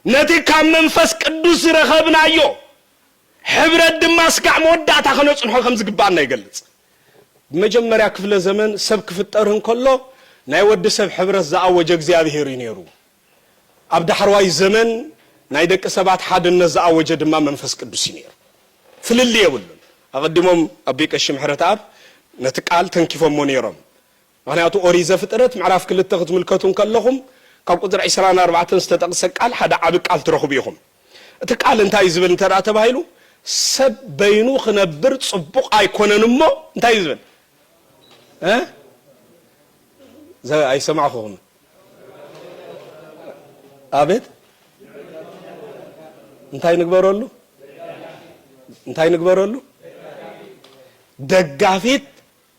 ነቲ ካብ መንፈስ ቅዱስ ረኸብናዮ ሕብረት ድማ ስጋዕ መወዳእታ ከነጽንሖ ከም ዝግባአና ይገልጽ በመጀመርያ ክፍለ ዘመን ሰብ ክፍጠር እንከሎ ናይ ወዲ ሰብ ሕብረት ዝኣወጀ እግዚአብሔር እዩ ነይሩ ኣብ ዳሕርዋይ ዘመን ናይ ደቂ ሰባት ሓድነት ዝኣወጀ ድማ መንፈስ ቅዱስ እዩ ነይሩ ፍልል የብሉን ኣቐዲሞም ኣብ ቤቀሽ ምሕረት ኣብ ነቲ ቃል ተንኪፎሞ ነይሮም ምክንያቱ ኦሪት ዘፍጥረት ምዕራፍ 2 ክትምልከቱ ከለኹም ካብ ቁጥር 24 ዝተጠቕሰ ቃል ሓደ ዓቢ ቃል ትረኽቡ ኢኹም እቲ ቃል እንታይ ዝብል እንተዳ ተባሂሉ ሰብ በይኑ ክነብር ጽቡቕ ኣይኮነን እሞ እንታይ ዝብል ኣይሰማዕኹም አቤት እንታይ ንግበረሉ ደጋፊት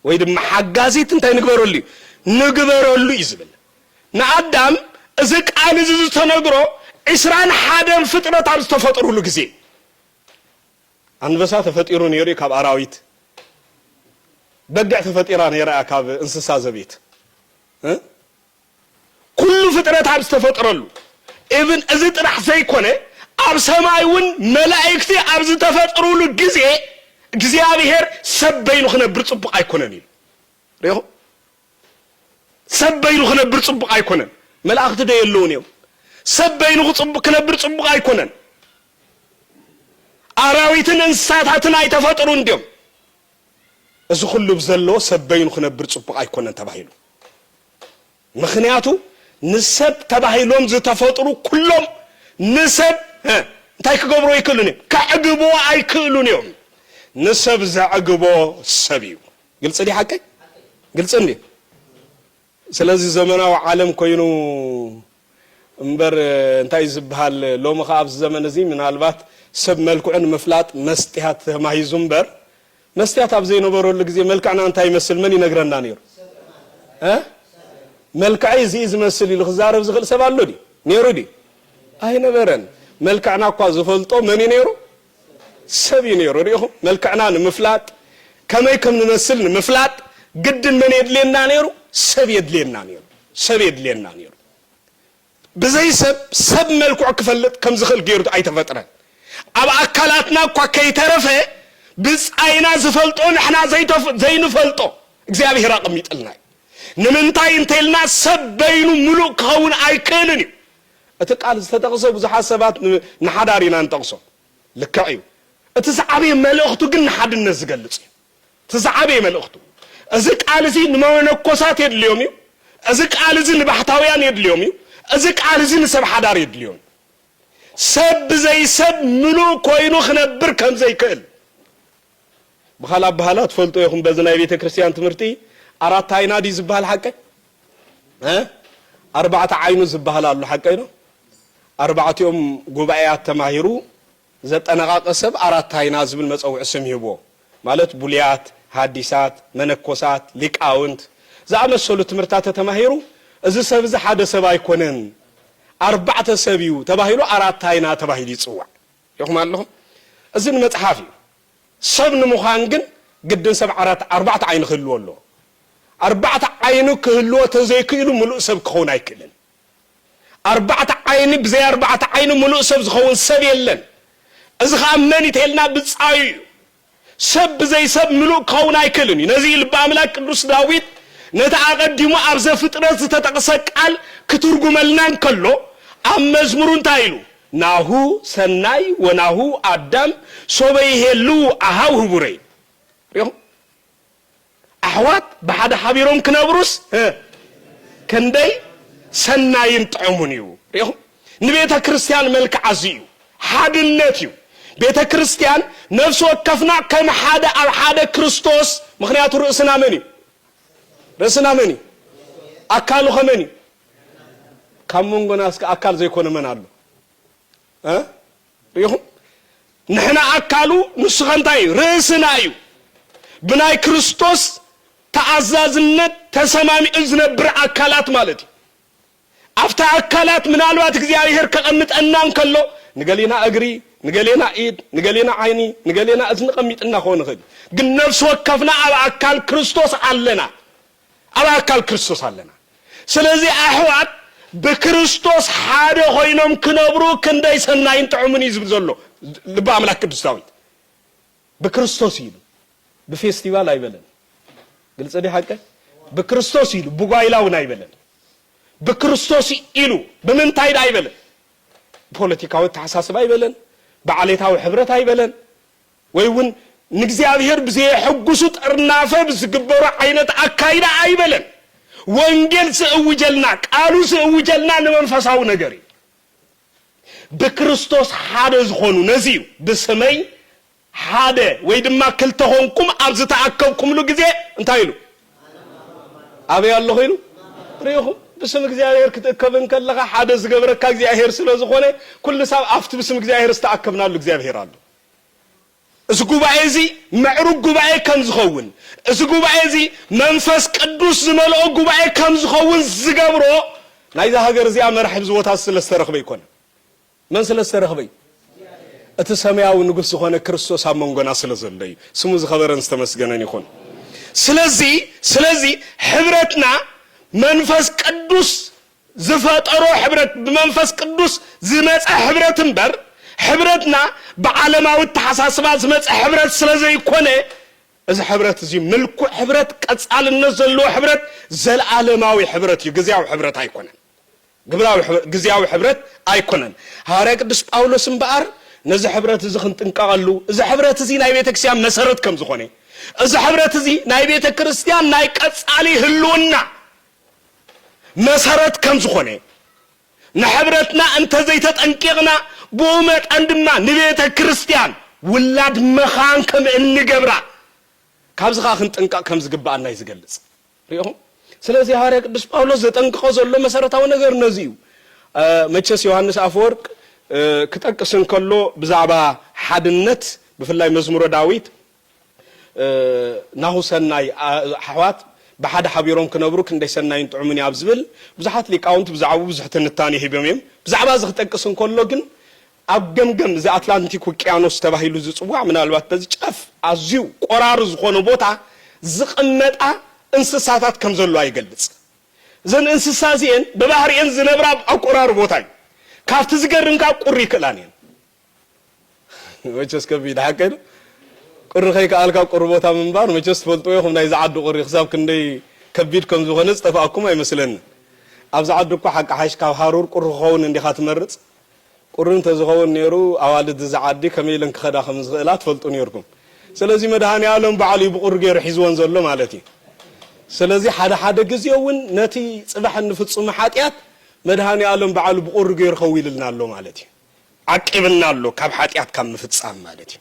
ወይ ድማ ሓጋዚት እንታይ ንግበረሉ ይዝብል ንአዳም እዚ ቃል እዚ ዝተነግሮ 21 ፍጥረት ኣብ ዝተፈጠሩሉ ግዜ አንበሳ ተፈጢሩ ነይሩ ካብ አራዊት በጋዕ ተፈጢራ ነይራ ካብ እንስሳ ዘቤት ኩሉ ፍጥረት ኣብ ዝተፈጠረሉ ኢብን እዚ ጥራሕ ዘይኮነ ኣብ ሰማይውን መላእክቲ ኣብ ዝተፈጠሩሉ ግዜ እግዚአብሔር ሰበይኑ ክነብር ጽቡቕ ኣይኮነን ኢሉ ሪኹ ሰበይኑ ክነብር ጽቡቕ ኣይኮነን መላእክቲ ደየለውን እዮም ሰበይኑ ክነብር ጽቡቕ ኣይኮነን አራዊትን እንስሳታትን ኣይተፈጠሩ እንዲዮም እዚ ኩሉ ብዘሎ ሰበይኑ ክነብር ጽቡቕ ኣይኮነን ተባሂሉ ምክንያቱ ንሰብ ተባሂሎም ዝተፈጠሩ ኩሎም ንሰብ እንታይ ክገብሩ ይክእሉን ከዕግቦ ኣይክእሉን እዮም ንሰብ ዘዕግቦ ሰብ እዩ ግልጽ ዲ ሓቀይ ግልጽ እንዴ ስለዚህ ዘመናዊ ዓለም ኮይኑ እምበር እንታይ ዝብሃል ሎሚ ካብ ዘመን እዚ ምናልባት ሰብ መልክዑን ምፍላጥ መስጢያት ተማሂዙ እምበር መስጢያት ኣብ ዘይነበረሉ ግዜ መልክዕና እንታይ ይመስል ምን ይነግረና ነይሩ መልክዓይ እዚ ዝመስል ኢሉ ክዛረብ ዝኽእል ሰብ ኣሎ ዲ ነይሩ ዲ ኣይነበረን መልክዕና እኳ ዝፈልጦ መን ነይሩ ሰብ ነይሩ ሪኹም መልክዕና ንምፍላጥ ከመይ ከም ንመስል ንምፍላጥ ግድን መን የድልየና ነይሩ ሰብ የድልየና ነይሩ ብዘይ ሰብ መልክዑ ክፈልጥ ከም ዝኽእል ገይሩ ኣይተፈጥረን ኣብ ኣካላትና እኳ ከይተረፈ ብጻይና ዝፈልጦ ንሕና ዘይንፈልጦ እግዚአብሔር ኣቐሚጥልና ንምንታይ እንተልና ሰብ በይኑ ሙሉእ ክኸውን ኣይክእልን እዩ እቲ ቃል ዝተጠቕሶ ብዙሓት ሰባት ንሓዳር ኢና ንጠቕሶ ልክዕ እዩ እቲ ዝዓበየ መልእኽቱ ግን ንሓድነት ዝገልጽ እዩ እቲ ዝዓበየ መልእኽቱ እዚ ቃል እዚ ንመነኮሳት የድልዮም እዩ እዚ ቃል እዚ ንባሕታውያን የድልዮም እዩ እዚ ቃል እዚ ንሰብ ሓዳር የድልዮም ሰብ ብዘይ ሰብ ሙሉእ ኮይኑ ክነብር ከም ዘይክእል ብኻላ ባህላ ትፈልጦ ይኹም በዚ ናይ ቤተ ክርስቲያን ትምህርቲ አራት አይና ዲ ዝባል ሐቀ አርባዕተ አይኑ ዝባል አሉ ሐቀ ነው አርባዕቱም ጉባኤያት ተማሂሩ ዘጠነቃቀሰብ አራት አይና ዝብል መጽውዕ ስም ይቦ ማለት ቡሊያት ሐዲሳት መነኮሳት ሊቃውንት ዘአመሰሉ ትምህርታት ተማሂሩ እዚ ሰብ እዚ ሓደ ሰብ አይኮነን አርባዕተ ሰብዩ ተባሂሉ አራት አይና ተባሂሉ ይጽዋዕ ይኹም አለሁም እዚ መጽሐፍ ሰብ ንምዃን ግን ግድን ሰብ አርባዕተ አይን ክህልዎ ኣሎ አርባዕተ አይኑ ክህልዎ ተዘይክኢሉ ሙሉእ ሰብ ክኸውን ኣይክእልን አርባዕተ አይኒ ብዘይ አርባዕተ አይኑ ሙሉእ ሰብ ዝኸውን ሰብ የለን እዚ ከመን ይተልና ብጻዩ ሰብ ብዘይ ሰብ ሙሉእ ክኸውን ኣይክእልን ነዚ ልበ አምላክ ቅዱስ ዳዊት ነታ አቀዲሙ ኣብ ዘፍጥረት ዝተጠቅሰ ቃል ክትርጉመልና እንከሎ ኣብ መዝሙሩ እንታይ ኢሉ ናሁ ሰናይ ወናሁ አዳም ሶበይሄሉ አሃው ህቡረይ አህዋት በሐደ ሐቢሮም ክነብሩስ ከንደይ ሰናይን ጥዑሙን እዩ ንቤተ ክርስቲያን መልክዕ አዝዩ ሓድነት እዩ ቤተ ክርስቲያን ነፍስ ወከፍና ከም ሓደ ኣብ ሓደ ክርስቶስ ምክንያቱ ርእስና መን እዩ ኣካሉ ከመን እዩ ካብ መንጎና እስከ ኣካል ዘይኮነ መን ኣሎ ሪኹም ንሕና ኣካሉ ንሱ እንታይ እዩ ርእስና እዩ ብናይ ክርስቶስ ተኣዛዝነት ተሰማሚዑ ዝነብር ኣካላት ማለት እዩ ኣፍታ ኣካላት ምናልባት እግዚአብሔር ከቐምጠና እንከሎ ንገሊና እግሪ ንገሊና ኢድ ንገሊና ዓይኒ ንገሊና እዝኒ ቀሚጥና ኾነ ኸል ግን ነፍስ ወከፍና ኣብ ኣካል ክርስቶስ ኣለና ስለዚህ ኣሕዋት በክርስቶስ ሓደ ኾይኖም ክነብሩ ክንደይ ሰናይን ጥዑምን ይዝብ ዘሎ ልብ ኣምላክ ቅዱስ ዳዊት በክርስቶስ ይሉ በፌስቲቫል አይበለን ግልጽ ዲ ሐቀ በክርስቶስ ይሉ ቡጓይላውን አይበለን በክርስቶስ ይሉ በመንታይድ አይበለን ፖለቲካው ተሐሳስብ አይበለን በዓሌታው ሕብረት አይበለን ወይውን ንግዚአብሔር ብዘይ ሕጉሱ ጠርናፈ ብዝግበሩ አይነት አካይዳ አይበለን ወንጌል ዘውጀልና ቃሉ ዘውጀልና ለመንፈሳው ነገር በክርስቶስ ሓደ ዝሆኑ ነዚው በሰማይ ሓደ ወይ ድማ ክልተ ሆንኩም ኣብ ዝተኣከብኩም ሉ ጊዜ እንታይ ኢሉ አበይ ያለው ይሉ ሪኹም بسم እግዚአብሔር ከተከበን ከለኻ ሓደ ዝገብረካ እግዚአብሔር ስለዝኾነ ኩሉ ሰብ አፍት بسم እግዚአብሔር ዝተኣከብና ሉ እግዚአብሔር አሉ እዚ ጉባኤ እዚ ምዕሩግ ጉባኤ ከም ዝኸውን እዚ ጉባኤ እዚ መንፈስ ቅዱስ ዝመልኦ ጉባኤ ከም ዝኸውን ዝገብሮ ናይዛ ሃገር እዚኣ መርሕብ ዝወታ ስለስተረኽበ ይኮነ መን ስለስተረኽበ እቲ ሰማያዊ ንጉስ ዝኾነ ክርስቶስ ኣብ መንጎና ስለዘለዩ ስሙ ዝኸበረን ዝተመስገነን ይኹን ስለዚህ ሕብረትና መንፈስ ቅዱስ ዝፈጠሮ ሕብረት በመንፈስ ቅዱስ ዝመጸ ሕብረት እንበር ሕብረትና በዓለማዊ ተሐሳስባ ዝመጸ ሕብረት ስለዘይኮነ እዚ ሕብረት እዚ መልኩ ሕብረት ቀጻልነት ዘሎ ሕብረት ዘለዓለማዊ ሕብረት እዩ ግዚያዊ ሕብረት አይኮነን ግዚያዊ ሕብረት አይኮነን ሐዋርያ ቅዱስ ጳውሎስ እንበአር ነዚ ሕብረት እዚ ክንጥንቀቀሉ እዚ ሕብረት እዚ ናይ ቤተ ክርስቲያን መሰረት ከም ዝኾነ እዚ ሕብረት እዚ ናይ ቤተ ክርስቲያን ናይ ቀጻሊ ህልውና መሰረት ከም ዝኾነ ንሕብረትና እንተ ዘይተጠንቂቕና ብመጠን ድማ ንቤተ ክርስቲያን ውላድ መኻን ከም እንገብራ ካብዚ ኻ ክንጥንቀቕ ከም ዝግባአና ይዝገልጽ ሪኦም ስለዚህ ሐዋርያ ቅዱስ ጳውሎስ ዘጠንቅቆ ዘሎ መሰረታዊ ነገር ነዚ እዩ መቸስ ዮሐንስ አፈወርቅ ክጠቅስን ከሎ ብዛዕባ ሓድነት ብፍላይ መዝሙረ ዳዊት ናሁ ሰናይ ኣሕዋት بحد حبيرهم كنبروك إن ديسنا ينتعمني أبزبل بزحت لي كاونت بزعبو بزحت النتاني هيبيميم بزعبا زخت أقسم كلوجن أبجم زي أتلانتيك وكيانوس تبعي لوزت وع من الوقت بس شاف عزيو قرار زخون بوتا زقمت إنساسات كم زلوا يقلبس زين إنساسين ببحر ينزل براب أو قرار بوتاي كافت زقرن كاب قري كلانين وجهك بيد حكر قرخيك ألقى قربوتها من بار مجلس فلتويهم نايز عدو قري خساب كندي كبيركم زغنس تفاكم أي مثلاً أبز عدوكوا حق حيش كاو هارور قرخون إندي خات مرت قرن تزغون نيرو أوالد زعدي كميلن كخدا خمس غيلات فلتو نيركم سلازي مدهاني عالم بعلي بقرقير حيزوان زلو مالتي سلازي حدا جزيون نتي صباح النفس محاتيات مدهاني عالم بعلي بقرقير خويل لنا له مالتي عقبنا له كاب حاتيات كم نفتصام مالتي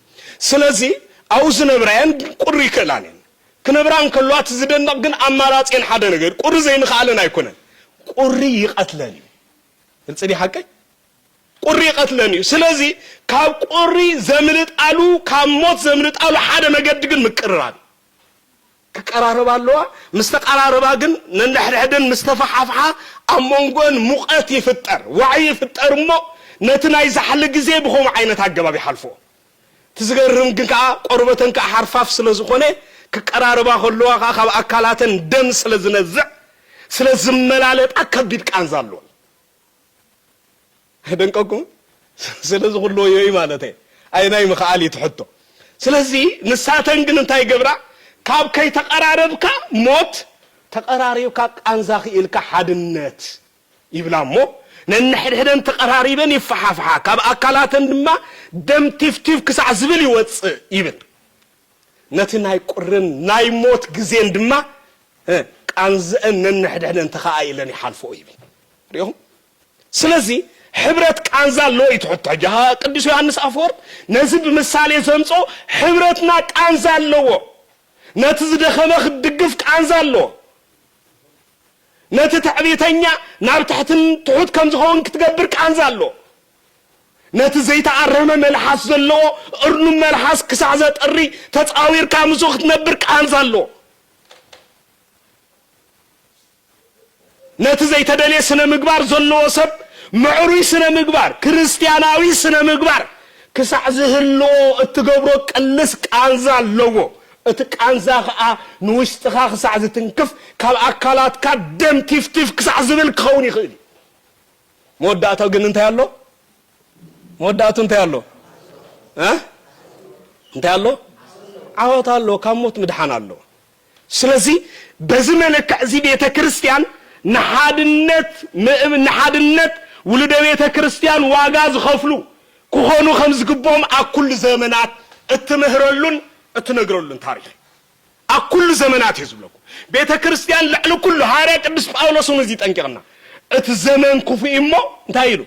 سلازي أوز نبران قري كلانين كنبران كلوات زدنا بجن أمارات إن حدا نقول قري زين خالنا يكونن قري قتلني الصديق حكي قري قتلني سلازي كاب قري زمنت ألو كاب موت زمنت ألو حدا ما قد جن مكرران كقرار بالله مستقرار باجن نحن مستفح فحا أمونجون مقات يفتر وعي يفتر مو نتنايز حل جزء بهم عينة الجباب يحلفوا تزغرم كنكا قربتن كحرفاف سلازخونه كقراربا خلوا خاب اكلاتن دم سلازنزع سلازملالت اكبيد قانزالو هدنقكم سلازخلو يي معناته ايناي مخالي تحطو سلازي نساتن ግን እንታይ ገብራ ካብ ከይ ተቀራረብካ ሞት ተቀራሪብካ ቃንዛኺ ኢልካ ሓድነት ይብላሞ ننحدن تقراريبن يفحافحا كاب أكلاتن دما دم تفتيف كسع زبل يوص يبن نتي ناي قرن ناي موت غزين دما قانزن ننحدن تخايلن يحالفو يبن ريهم سلازي حبرت قانزا لو يتحط جها قديس يوحنس افورد نزب مثالي زمصو حبرتنا قانزا لو نتزدخمه خدقف قانزا لو نتتعبيتنيا ناب تحتن تحوت كم زخون كتقبر قانزا لو نتزيت عرمه ملحاس زلو ارنو ملحاس كسعزه طري تتصاوير كامزو ختنبر قانزا لو نتزيت دلي سنه مغبار زلو سب معروي سنه مغبار كريستياناوي سنه مغبار كسعزهلو اتغبرو قلس قانزا لو اتقانزا نوشتخا خسعز تنكف كاب اكلات كدم تفتف كسعزبل كون يخيل موداتو ግን እንታ ያለው موداتو እንታ ያለው እንታ ያለው አወታለው ከሞት ምድሃናለው ስለዚህ በዘመነከ እዚህ ቤተ ክርስቲያን نحادነት ولد ቤተ ክርስቲያን ዋጋ ዝኸፍሉ ከሆኑ ከምዝግቦም አኩል ዘመናት እትምህረሉን እትነግረሉን ታሪክ አኩል ዘመናት ይዝብለኩ ቤተ ክርስቲያን ለዕል ኩሉ ሐዋርያ ቅዱስ ጳውሎስ ነው እዚህ ጠንቀቅና እት ዘመን ኩፍኢሞ እንታይሉ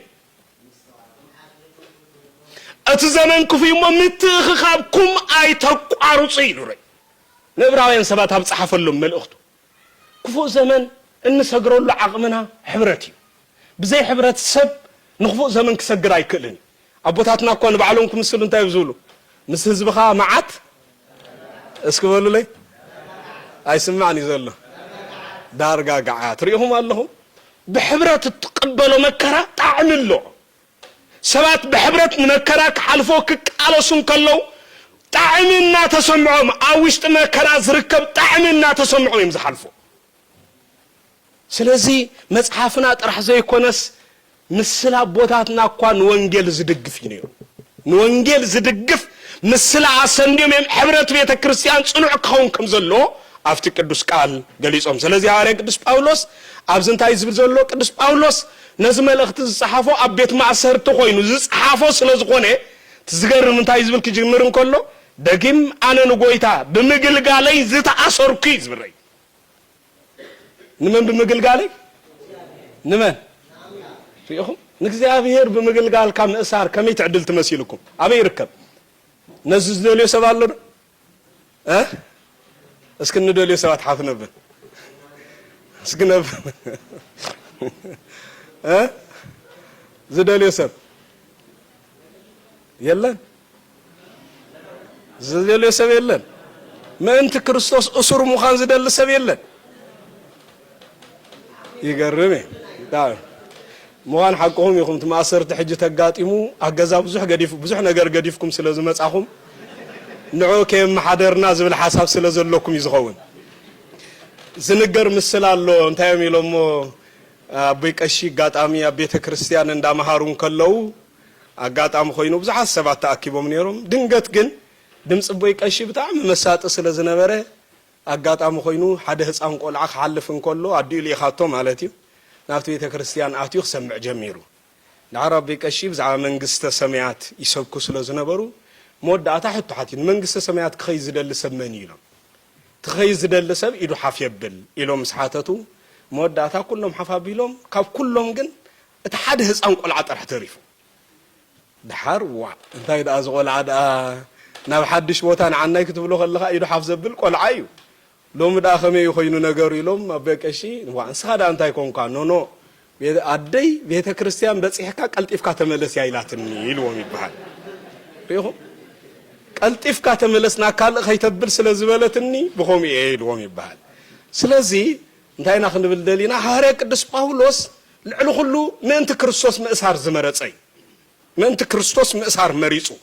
እት ዘመን ኩፍኢሞ ምትኽኻብኩም አይተቋሩጽ ይሉረ ነብራውያን ሰባት አብጽሐፈሉም መልእክቱ ኩፉ ዘመን እንሰግረሉ አቅምና ህብረት بزي حبرت سب نخفو زمن كسجر አይክልን አቦታትና እኮ ንባዕሎምኩም ምስሉ እንታይ ይብዙሉ ምስ ህዝብኻ ማዓት እስከበሉ ላይ አይስማዕኒ ዘሎ ዳርጋ ጋዓት ሪሁም አለሁ بحبرت تقبلوا مكرا طعملو سبات بحبرت مكرا كحلفو كقالسون كلو طعمنا تسمعهم اوشت مكرا زركب طعمنا تسمعهم يمزحلفو ስለዚህ መጽሐፍና ጥራህ ዘይኮነስ ምስላ ቦታትና እንኳን ወንጌል ዝድግፍ ይነው ወንጌል ዝድግፍ ምስላ አሰንደም ህብረት ቤተ ክርስቲያን ጽኑዕ ከሆንኩም ዘሎ አፍቲ ቅዱስ ቃል ገሊጾም ስለዚህ ሐዋርያ ቅዱስ ጳውሎስ አብዝንታይ ዝብል ዘሎ ቅዱስ ጳውሎስ ነዝ መልእክት ዝጻሐፎ አቤት ማእሰርት ኮይኑ ዝጻሐፎ ስለዝኾነ ትዝገርም እንታይ ዝብል ክጅምር እንከሎ ደጊም አነ ንጎይታ ብምግልጋለይ ዝተአሰርኩ ይዝብረይ نمن بمجلجالي نمن فيهم نكذابير بمجلجال كم إسار كم يتعدل تمثيلكم أبي يركب نزل دولي سوالر اسكن دولي سوات حافنا بن اسكن زدولي سب يلا زدولي سب يلا ما أنت كريستوس أسر مخان زدل سب يلا يقرمي تعال موان حقهم يقوم تماثر تحج تقاطمو اغزا بزح ነገር ገዲፍኩም ስለዝመጻኹም ንዑ ከመ ማሐደርና ዝብል ሐሳብ ስለዘለኩም ይዝኸውን ዝንገር ምስላሎ እንታይ የሚሎሞ አበይ ቀሺ ጋጣሚ ቤተ ክርስቲያን እንዳማሃሩን ከለው አጋጣም ኮይኑ ብዙሕ ሰባት ተአኪቦም ነይሮም ድንገት ግን ድምጽ በይ ቀሺ በጣም መሳጥ ስለዝነበረ አጋጣም ኮይኑ ሓደ ህፃን ቆልዓ ሓልፍን ከሎ አዲል ይኻቶ ማለት እዩ ናፍቲ ቤተ ክርስቲያን አትዩ ሰምዕ ጀሚሩ ለዓረብ ቀሺ ብዛዕባ መንግስተ ሰማያት ይሰብኩ ስለዝነበሩ ሞዳታ ሕቱሓት መንግስተ ሰማያት ከይ ዝደል ሰመን ኢሎም ተኸይ ዝደል ሰብ ኢዱ ሓፍ ይብል ኢሎም ስሓተቱ ሞዳታ ኩሎም ሓፋቢሎም ካብ ኩሎም ግን እቲ ሓደ ህፃን ቆልዓ ጥራሕ ተሪፉ ድሓር ዋ እንታይ ዳ ዝቆልዓ ዳ ናብ ሓድሽ ቦታ ንዓናይ ክትብሎ ከለኻ ኢዱ ሓፍ ዘብል ቆልዓ እዩ لوم دا خمي يخينو نغير يلوم ابيكشي وانسا دا انتاي كونكا نونو ادي بيت كريستيان بصيحكا قلطيفكا تملس يايلاتن يلوم يبحال ريهم قلطيفكا تملسنا كال خيتبل سلازبلتني بخوم يلوم يبحال سلازي انتاينا خنبل دلينا حواري قدس باولوس لعلو كله منت كريستوس مأسار زمرصاي منت كريستوس مأسار مريصو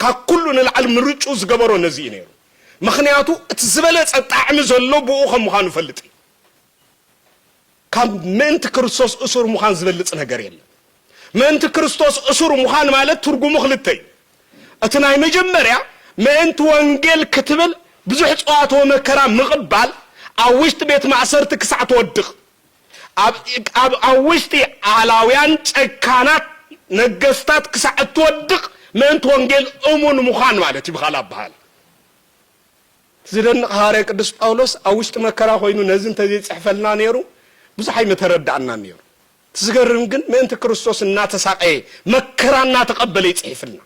ككلن العالم رچو زغبرو نزي نيرو مخنياتو اتزبلت طعم زلو بو خم مخان فلط كم منت كريستوس اسور مخان زبلص ነገር የለም منت كريستوس اسور مخان ማለት ትርጉሙ خلتይ اتناي መጀመሪያ منت ወንጌል ክትብል ብዙ ጾዋቶ መከራ ምቅባል አውሽት ቤት ማዕሰርት ክሳዕ ተወድቅ ኣብ ውሽጢ ዓላውያን ጨካናት ነገስታት ክሳዕ ትወድቕ ምእንቲ ወንጌል እሙን ምዃን ማለት ይብኻል ኣበሃል ዝደንቕ ሐዋርያ ቅዱስ ጳውሎስ ኣብ ውሽጢ መከራ ኮይኑ ነዚ እንተዘይፅሕፈልና ነይሩ ብዙሕ ኣይመተረዳእና ነይሩ ትዝገርም ግን ምእንቲ ክርስቶስ እናተሳቀየ መከራ እናተቐበለ ይፅሕፍልና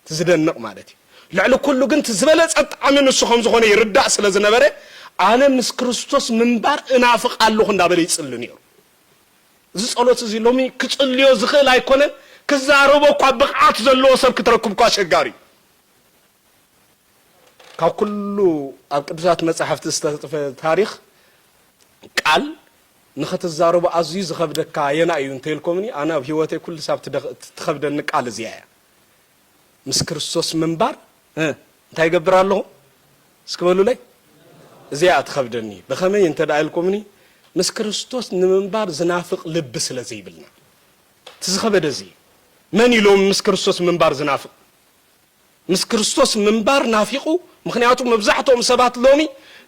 ትዝደንቕ ማለት እዩ ልዕሊ ኩሉ ግን ትዝበለፀ ጣዕሚ ንሱ ከም ዝኾነ ይርዳእ ስለ ዝነበረ ኣነ ምስ ክርስቶስ ምንባር እናፍቕ ኣለኹ እንዳበለ ይጽሊ ነይሩ እዚ ጸሎት እዚ ሎሚ ክጽልዮ ዝኽእል ኣይኮነን ክዛረቦ እኳ ብቕዓት ዘለዎ ሰብ ክትረክብ እኳ ኣሸጋሪ ካብ ኩሉ ኣብ ቅዱሳት መጻሕፍቲ ዝተጻሕፈ ታሪክ ቃል ንኽትዛረቦ ኣዝዩ ዝኸብደካ የና እዩ እንተይልኩምኒ ኣነ ኣብ ህይወተይ ኩሉ ሳብ ትኸብደኒ ቃል እዚኣ እያ ምስ ክርስቶስ ምንባር እንታይ ይገብር ኣለኹ እስክበሉለይ እዚኣ ትኸብደኒ ብኸመይ እንተደኣ ኢልኩምኒ ምስ ክርስቶስ ንምንባር ዝናፍቕ ልቢ ስለ ዘይብልና ትዝኸበደ እዚ መን ኢሎም ምስ ክርስቶስ ምንባር ዝናፍቕ ምስ ክርስቶስ ምንባር ናፊቑ ምክንያቱም መብዛሕትኦም ሰባት ሎሚ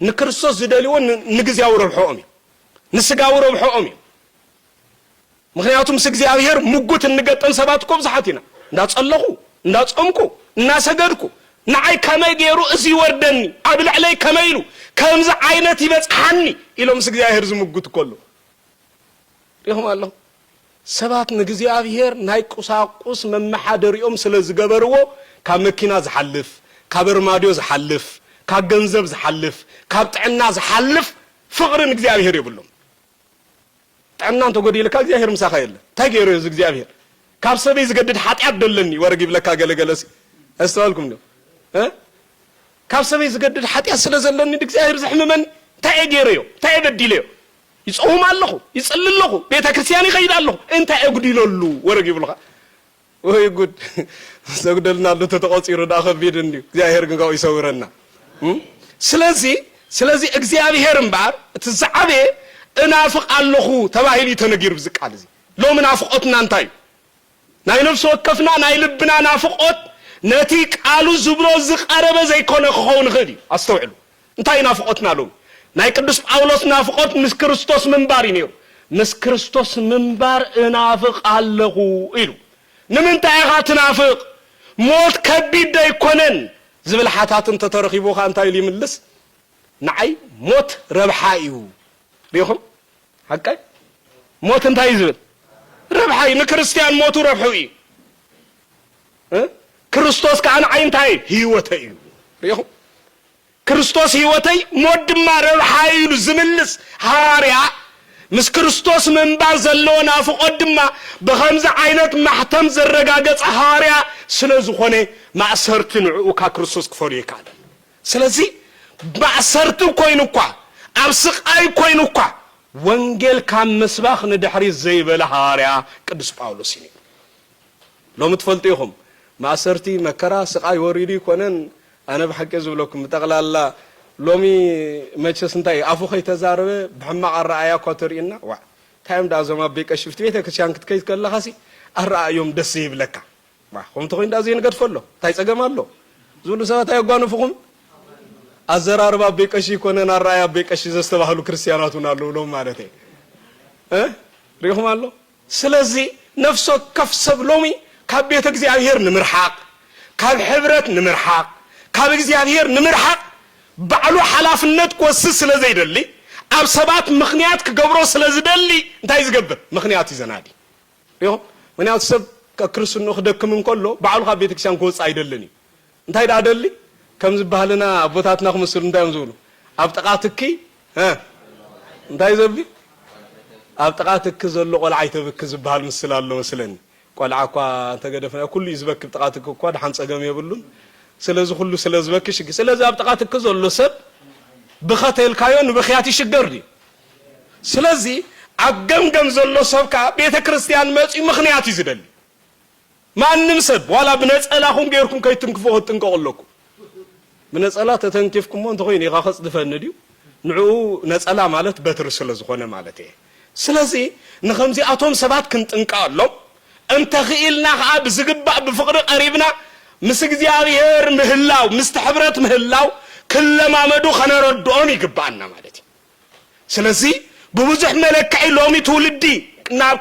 ንክርስቶስ ዝደልይዎ ንግዚያዊ ረብሖኦም እዩ ንስጋዊ ረብሖኦም እዩ ምክንያቱም ምስ እግዚኣብሔር ሙጉት እንገጠም ሰባት እኮ ብዙሓት ኢና እንዳጸለኹ እንዳጾምኩ እናሰገድኩ ንዓይ ከመይ ገይሩ እዚ ይወርደኒ ኣብ ልዕለይ ከመይ ኢሉ ከምዚ ዓይነት ይበጽሓኒ ኢሎም ምስ እግዚኣብሔር ዝሙጉት ከሎ ይኹም ኣለኹ ሰባት ንግዚኣብሔር ናይ ቁሳቁስ መመሓደሪኦም ስለ ዝገበርዎ ካብ መኪና ዝሓልፍ ካብ እርማድዮ ዝሓልፍ ካብ ገንዘብ ዝሓልፍ ካብ ጥዕና ዝሓልፍ ፍቕሪ ንግዚኣብሔር ይብሎም ጥዕና እንተጎዲልካ እግዚኣብሔር ምሳኻ የለ እንታይ ገይሩ እዚ እግዚኣብሔር ካብ ሰበይ ዝገድድ ሓጢኣት ደለኒ ወረግ ይብለካ ገለገለሲ ኣስተዋልኩም ዶ ካብ ሰበይ ዝገድድ ሓጢኣት ስለ ዘለኒ እግዚአብሔር ዝሕምመን እንታይ ገይረዮ እንታይ በዲለዮ ይጾም ኣለኹ ይጽሊ ኣለኹ ቤተ ክርስቲያን ይኸይድ ኣለኹ እንታይ እጉዲለሉ ወረግ ይብለካ ወይ ጉድ ሰግደልና ኣሎ ተተቆፂሩ ዳ ከቢድ እንዲ እግዚአብሔር ግን ጋው ይሰውረና ስለዚህ እግዚአብሔር እምባር ትዛዓበ እናፍቕ ኣለኹ ተባሂሉ ተነጊር ብዝቃል እዚ ሎ ምናፍቆትና እንታይ ናይ ነፍስ ወከፍና ናይ ልብና ናፍቆት ነቲ ቃሉ ዝብሎ ዝቀረበ ዘይኮነ ክኸውን ይኽእል ኣስተውዕሉ እንታይ ናፍቆትና ሎ ናይ ቅዱስ ጳውሎስ ናፍቆት ምስ ክርስቶስ ምንባር እዩ ነይሩ ምስ ክርስቶስ ምንባር እናፍቕ ኣለኹ ኢሉ ንምንታይ ኢኻ ትናፍቕ ሞት ከቢድ ኣይኮነን ዝብል ሓታት እንተተረኺቡኻ እንታይ ይምልስ ንዓይ ሞት ረብሓ እዩ ሪኹም ሓቀይ ሞት እንታይ ዝብል ረብሓ እዩ ንክርስቲያን ሞቱ ረብሑ እዩ ክርስቶስ ከዓ ንዓይ እንታይ ህይወተይ እዩ ሪኹም ክርስቶስ ህይወተይ ሞት ድማ ረብሓ እዩ ዝምልስ ሐዋርያ ምስ ክርስቶስ ምንባር ዘለዎ ናፍቆት ድማ ብኸምዚ ዓይነት ማሕተም ዘረጋገፀ ሐዋርያ ስለ ዝኾነ ማእሰርቲ ንዕኡ ካብ ክርስቶስ ክፈልዮ ይከኣል ስለዚ ማእሰርቲ ኮይኑ እኳ ኣብ ስቃይ ኮይኑ እኳ ወንጌል ካብ ምስባኽ ንድሕሪት ዘይበለ ሐዋርያ ቅዱስ ጳውሎስ እዩ ሎሚ ትፈልጡ ኢኹም ማእሰርቲ መከራ ስቃይ ወሪዱ ይኮነን ኣነ ብሓቂ ዝብለኩም ጠቕላላ ሎሚ መቸስ እንታይ ኣፉ ከይተዛረበ ብሕማቕ ኣረኣያ እኳ ተርእና ዋ ታይም ዳ ዞም ኣብ ቤቀ ሽፍቲ ቤተ ክርስቲያን ክትከይድ ከለኻሲ ኣረኣዮም ደስ ይብለካ ከምቲ ኮይኑ ዳ ዘይንገድፎ ኣሎ እንታይ ፀገም ኣሎ ዝብሉ ሰባት ኣየጓንፉኹም ኣዘራርባ ኣብ ቤቀ ሺ ይኮነን ኣረኣያ ኣብ ቤቀ ሺ ዘስተባህሉ ክርስቲያናት እውን ኣለዉ ሎም ማለት ሪኹም ኣሎ ስለዚ ነፍሶ ከፍ ሰብ ሎሚ ካብ ቤተ እግዚኣብሔር ንምርሓቕ ካብ ሕብረት ንምርሓቕ ካብ እግዚአብሔር ንምርሓቕ ባዕሉ ሓላፍነት ክወስድ ስለ ዘይደሊ ኣብ ሰባት ምኽንያት ክገብሮ ስለ ዝደሊ እንታይ ዝገብር ምኽንያት ይዘናዲ ይኹም ምክንያቱ ሰብ ክርስትንኡ ክደክም እንከሎ ባዕሉ ካብ ቤተ ክርስቲያን ክወፅእ ኣይደልን እዩ እንታይ ዳ ደሊ ከም ዝበሃልና ኣቦታትና ክመስሉ እንታይ እዮም ዝብሉ ኣብ ጥቓ ትኪ እንታይ ዘብሊ ኣብ ጥቓ ትኪ ዘሎ ቆልዓ ይተብኪ ዝበሃል ምስል ኣሎ መስለኒ ቆልዓ እኳ እንተገደፍና ኩሉ እዩ ዝበክብ ጥቓ ትኪ እኳ ድሓን ፀገም የብሉን ስለዚ ኩሉ ስለ ዝበክሽ ስለዚ ኣብ ጥቓ ትኪ ዘሎ ሰብ ብኸተልካዮ ንብኽያት ይሽገር ድዩ ስለዚ ኣብ ገምገም ዘሎ ሰብ ከዓ ቤተ ክርስቲያን መፅኡ ምኽንያት እዩ ዝደሊ ማንም ሰብ ዋላ ብነፀላኹም ገይርኩም ከይትንክፎ ክትጥንቀቑ ኣለኩም ብነፀላ ተተንኪፍኩሞ እንተኮይኑ ኢኻ ከፅድፈኒ ድዩ ንዕኡ ነፀላ ማለት በትሪ ስለ ዝኾነ ማለት እየ ስለዚ ንከምዚኣቶም ሰባት ክንጥንቀቐሎም እንተኽኢልና ከዓ ብዝግባእ ብፍቕሪ ቀሪብና ምስ እግዚአብሔር ምህላው ምስ ሕብረት ምህላው ክለማመዱ ከነረድኦም ይግባአና ማለት እዩ ስለዚ ببزح ملكعي لومي تولدي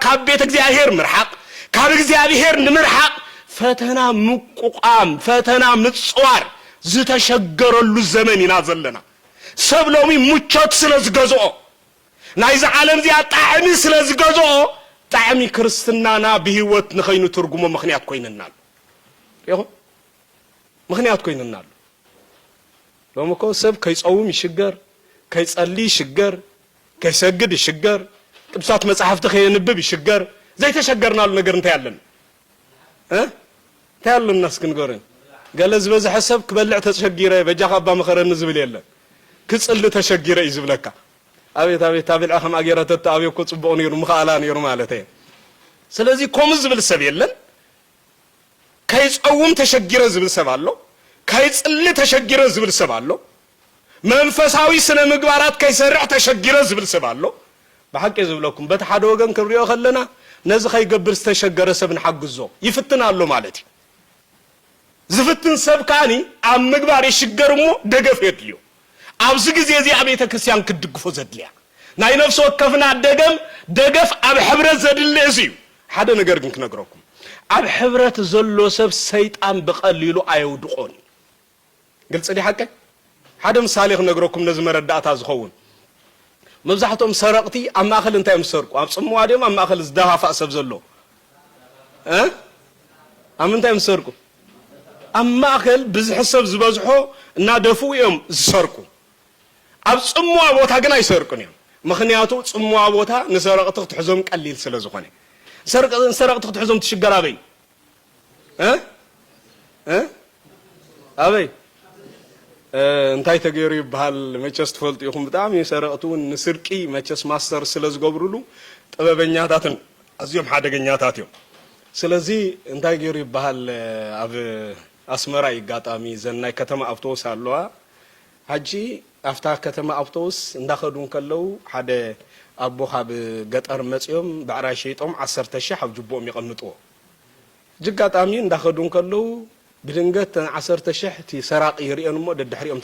ካብ ቤተ እግዚአብሔር ምርሐቅ ካብ እግዚአብሔር ንምርሐቅ ፈተና ምቁቃም ፈተና ምጽዋር ዝተሸገረሉ ዘመን ኢና ዘለና ሰብ ሎሚ ሙቾት ስለዝገዝኦ ናይዚ ዓለም ዚያ ጣዕሚ ስለዝገዝኦ ጣዕሚ ክርስትናና ብህይወት ንኸይኑ ትርጉሙ ምኽንያት ኮይንናል ይኹን ምኽንያት ኮይንናል ሎሚ እኮ ሰብ ከይጸውም ይሽገር ከይጸሊ ይሽገር ከይሰግድ ይሽገር ቅዱሳት መጽሐፍት ከየንብብ ይሽገር ዘይተሸገርናሉ ነገር እንታይ ያለን ታያለን ናስክንገረን ገለዝ በዛ ሐሳብ ክበልዕ ተሸጊረ በጃኻ አባ መኸረን ዝብል የለን ክጽል ተሸጊረ ይዝብለካ አቤት አቤት ታብልዓ ከም አገረተ ታብዮ እኮ ጽቡቕ ነይሩ ምኻላ ነይሩ ማለት እዩ ስለዚህ ኮም ዝብል ሰብ የለን ከይጸውም ተሸጊረ ዝብል ሰብ አሎ ከይጽል ተሸጊረ ዝብል ሰብ አሎ መንፈሳዊ ስነ ምግባራት ከይሰርዕ ተሸጊረ ዝብል ሰብ አሎ بحق يزبلكم بتحد وجن كبريو خلنا نزخي قبر استشجر سبن حق الزو يفتن على مالتي زفتن سب كاني عم مقبار يشجر مو دقف يدليو أبزق زي عبيتك سيان كدقفو زدليا ناي نفسه وكفنا الدقم دقف أب حبرة زدل لزيو حدا نقرقنك نقرأكم أب حبرة زلو سب سيد أم بقليلو أيودقون قلت سدي حكي حدا مصالح نقرأكم نزمر الداتا زخون مبزحتهم سرقتي أما أخل أنت يمسرقوا أبصموا عليهم أما أخل ازدها فأسب زلوا أما أنت يمسرقوا أما أخل بزحسب زبزحو نادفوا يوم سرقوا أبصموا أبوتها قنا يسرقون يوم مخنياتو صموا أبوتها نسرقت تحزم قليل سلازخوني سرقت تحزم تشجر أبي أبي እንታይ ተገይሩ ይባል መቸስ ትፈልጡ ይኹም በጣም የሰረቀቱ ንስርቂ መቸስ ማስተር ስለዝገብሩሉ ጥበበኛታትን አዚዮም ሓደገኛታት እዮም ስለዚህ እንታይ ገይሩ ይባል ኣብ አስመራ ይጋጣሚ ዘናይ ከተማ አውቶቡስ ኣለዋ ሐጂ አፍታ ከተማ አውቶቡስ እንዳኸዱን ከለው ሓደ አቦ ካብ ገጠር መጽዮም ባዕራ ሸይጦም 10000 ኣብ ጅቦም ይቀምጥዎ ጅጋጣሚ እንዳኸዱን ከለው بدنجت 10000 تي سراق يريان مو ددحريهم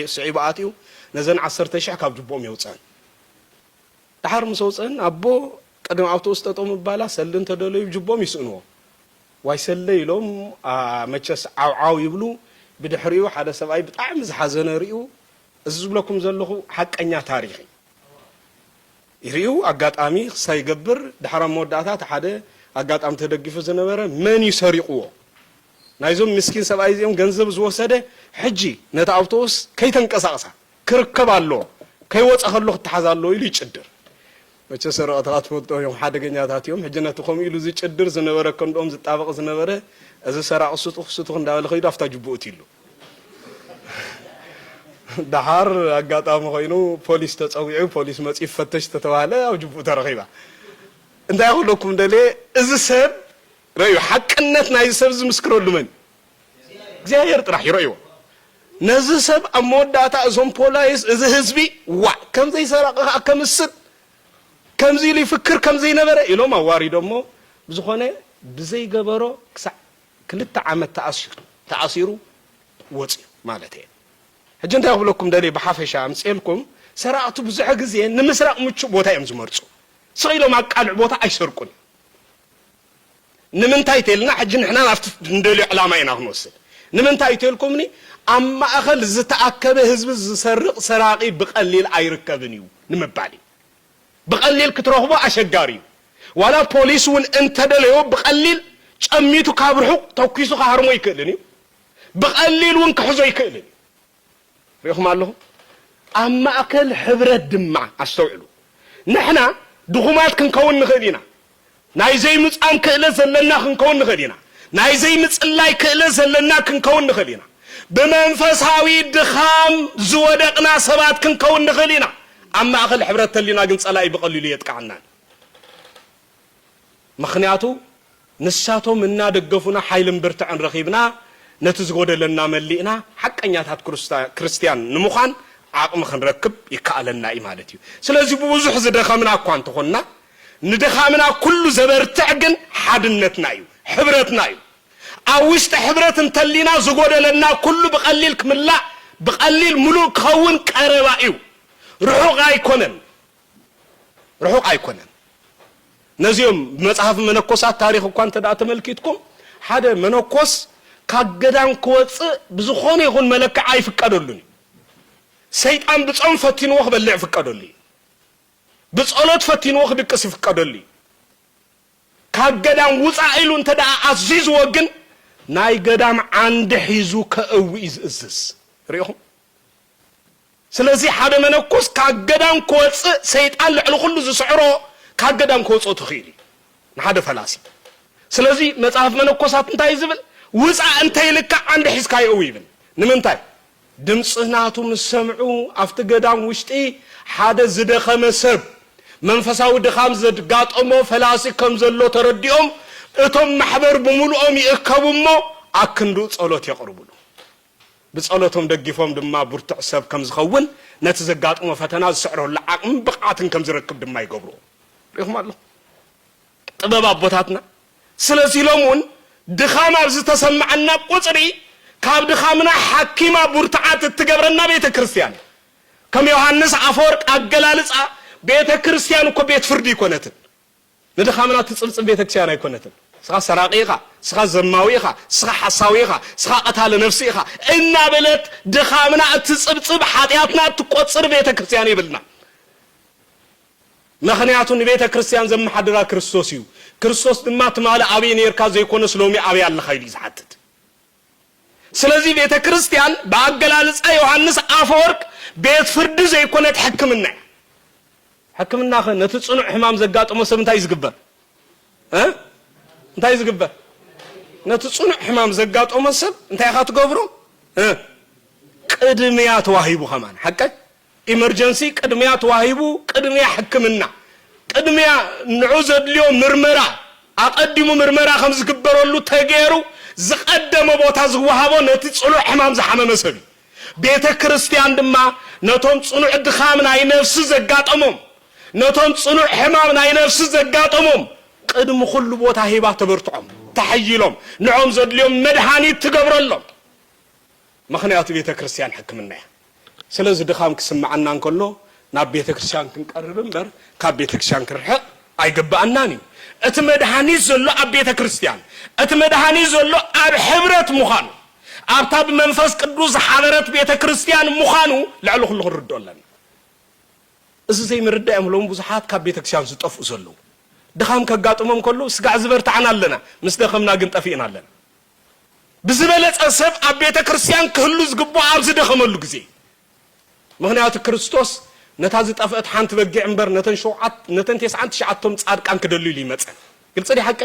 تسعيباتيو نزن 10000 كاب جبوم يوصان دحر مسوصن ابو قدم اوتوس تطوم بالا سلن تدلو جبوم يسنو واي سليلوم مچس عاو يبلو بدحريو حدا سباي بطعم زحزن ريو ازبلكم زلخو حقኛ تاريخي يريو اغاطامي سايغبر دحر موداتا حدا اغاطام تدغف زنبره من يسرقو نايزوم مسكين سبعي زيهم جنزب زوسده حجي نتا أوتوس كي تنقصاصا كركب الله كي وصخ الله تحزال له يلي يشدر مچ سرقات فوتو يوم حدغنياتات يوم حجنتكم يلو زي يشدر زنبره كندوم زطابق زنبره از سرق سطخ እንዳበለ ኸይዱ አፍታ ጅቦት ይሉ دحر አጋጣሚ ሆይኑ ፖሊስ ተጸውዒው ፖሊስ መጽ ይፈተሽ ተተባለ አው ጅቦ ተረኺባ እንታይ ይሁንኩም እንደለ እዚ ሰብ رأيو حقنت نايز سبز مسكرول من እግዚአብሔር ጥራህ ይረዩ ነዚህ ሰብ አሞዳታ እዞም ፖላይስ እዚ ህዝቢ ዋ ከምዘ ይሰራቀ ከምስጥ ከምዚ ሊፍክር ከምዚ ነበረ ኢሎም አዋሪ ደሞ ብዙኾነ ብዘይ ገበሮ ክልተ ዓመት ተአሲሩ ወጽ ማለት እዩ ሕጂ እንታይ ይብለኩም ደሊ በሐፈሻ አምጽልኩም ሰራዕቱ ብዙሕ ግዜ ንምስራቅ ምቹ ቦታ እዮም ዝመርጹ ሰይሎም አቃልዕ ቦታ አይሰርቁን نمنتاي تلنا حج نحنا نفت ندلي علامة يناغنوسل نمنتاي تلكمني أما أخل زتأكبه حزب سرق سراقي بقليل أيركبنيو نمبالي بقليل كتروحبا أشجاري ولا بوليس ون انت دليو بقليل شميتو كابرحو توكيسو كهرمو يكلني بقليل ون كحزو يكلني ريخم الله أما أكل حبرة دمع أستوعلو نحنا دخومات كنكون نخدينا ناي زي مصان كله زلنا كنكون نخدينا ناي زي مصلاي كله زلنا كنكون نخدينا بمنفساوي دخام زودقنا سبات كنكون نخدينا اما اخل حبرت لينا كن صلاي بقليل يتقعنا مخنياتو نساتو منا دغفونا حيلن برتعن رخيبنا نتزغودلنا ملينا حقኛታት ክርስቲያን نمخان عقم خنركب يكالنا اي مالتي ስለዚህ ብዙ ዝደኸምና እኮ አንተሆና ندخامنا كل زبرتعجن حادنتنا يو حبرتنا يو أوست حبرت انتلينا زقود لنا كل بقليل كملا بقليل ملوك خون كربائيو روحو غاي كونن رحوق أيكونن نزيهم مصحف منكوسات تاريخ وكان تدعى تملكيتكم حدا منكوس كاجدان كوص بزخون يكون ملك عاي فقدولني سيطان بصوم فتينوخ بلع فقدولي بصلوت فتينوخ دقس فقدولي كاجدان وصا ايلو انت دا عزيز وغن ناي غدام عند حيزو كأوي ازز ريهم ስለዚህ ሓደ መነኮስ ካገዳም ኮጽ ሰይጣን ለዕሉ ሁሉ ዝስዕሮ ካገዳም ኮጽ ተኺሊ ንሓደ ፈላሲ ስለዚህ መጽሐፍ መነኮሳት እንታይ ዝብል ውጻ እንታይ ልካ አንድ ሒስካይ ኦ ይብል ንምንታይ ድምጽናቱ ምሰምዑ አፍተ ገዳም ውሽጢ ሓደ ዝደኸመ ሰብ መንፈሳዊ ድኻም ዘድጋጠሞ ፈላሲ ከም ዘሎ ተረዲኦም እቶም ማሕበር በሙሉኦም ይእከቡሞ አክንዱ ጸሎት ያቀርቡሉ بصلاتهم دغيفهم دما برتع سب كم زخون نتزغاطمو فتنا زسعرو لعقم بقاتن كم زركب دما يغبرو ريهم الله طباب ابوتاتنا سلازي لومون دخام ابز تسمعنا قصري كاب دخامنا حكيما برتعات تغبرنا بيت كريستيان كم يوحنس افورق اغلالصا بيت كريستيان كو بيت فردي يكونتن ندخامنا تصلص بيت كريستيان يكونتن سخا سراقيخا سخا زماويخا سخا حساويخا سخا قتال نفسيخا إنا بلت دخامنا تصبصب حاتياتنا تقصر بيت كريستيان يبلنا مخنياتو بيت كريستيان زم حدرا كريستوسيو كريستوس دما تمال ابي نيركا زيكون سلومي ابي الله خير يزحتت ስለዚህ ቤተ ክርስቲያን ባገላለጻ ዮሐንስ አፈወርቅ ቤት ፍርድ ዘይኮነት ሕክምና ነትጽኑዕ ሕማም ዘጋጥሞ ሰብ እንታይ ይዝግበር እንታይ ይዝግበር ነትጽኑዕ ሕማም ዘጋጥሞ ሰብ እንታይ ኻትገብሮ ቅድሚያ ተዋሂቡ ኸማን ሐቀ ኢመርጀንሲ ቅድሚያ ተዋሂቡ ቅድሚያ ሕክምና ቅድሚያ ንዑዘድልዮ ምርመራ አቀድሙ ምርመራ ከም ዝግበረሉ ተገይሩ ዝቀደመ ቦታ ዝወሃቦ ነቲ ጽኑዕ ሕማም ዝሐመመ ሰብ ቤተ ክርስቲያን ድማ ነቶም ጽኑዕ ድኻም ናይ ነፍሲ ዘጋጠሞም ነቶም ጽኑዕ ሕማም ናይ ነፍሲ ዘጋጠሞም ቅድሙ ኩሉ ቦታ ሂባ ተበርትዖም ተሐይሎም ንዖም ዘድልዮም መድሃኒት ትገብረሎም ምኽንያቱ ቤተ ክርስቲያን ሕክምና እያ ስለዚህ ድኻም ክስማዓና እንከሎ ናብ ቤተ ክርስቲያን ክንቀርብ እምበር ካብ ቤተ ክርስቲያን ክርሕቕ ኣይግባአናን እዩ እቲ መድሃኒት ዘሎ ኣብ ቤተ ክርስቲያን እቲ መድሃኒት ዘሎ ኣብ ሕብረት ምዃኑ ኣብታ ብመንፈስ ቅዱስ ሓበረት ቤተ ክርስቲያን ምዃኑ ልዕሊ ኩሉ ክንርድኦ ኣለና እዚ ዘይምርዳእ እምሎም ብዙሓት ካብ ቤተ ክርስቲያን ዝጠፍኡ ዘለዉ ድኻም ከጋጥሞም ከሎ ስጋዕ ዝበርትዓና ኣለና ምስ ደኸምና ግን ጠፊእና ኣለና ብዝበለፀ ሰብ ኣብ ቤተ ክርስቲያን ክህሉ ዝግባእ ኣብ ዝደኸመሉ ግዜ ምኽንያቱ ክርስቶስ ነታ ዝጠፍአት ሓንቲ በጊዕ እምበር ነተን 99 ጻድቃን ክደልሉ ይመጽ ግልጽ ዲ ሐቀ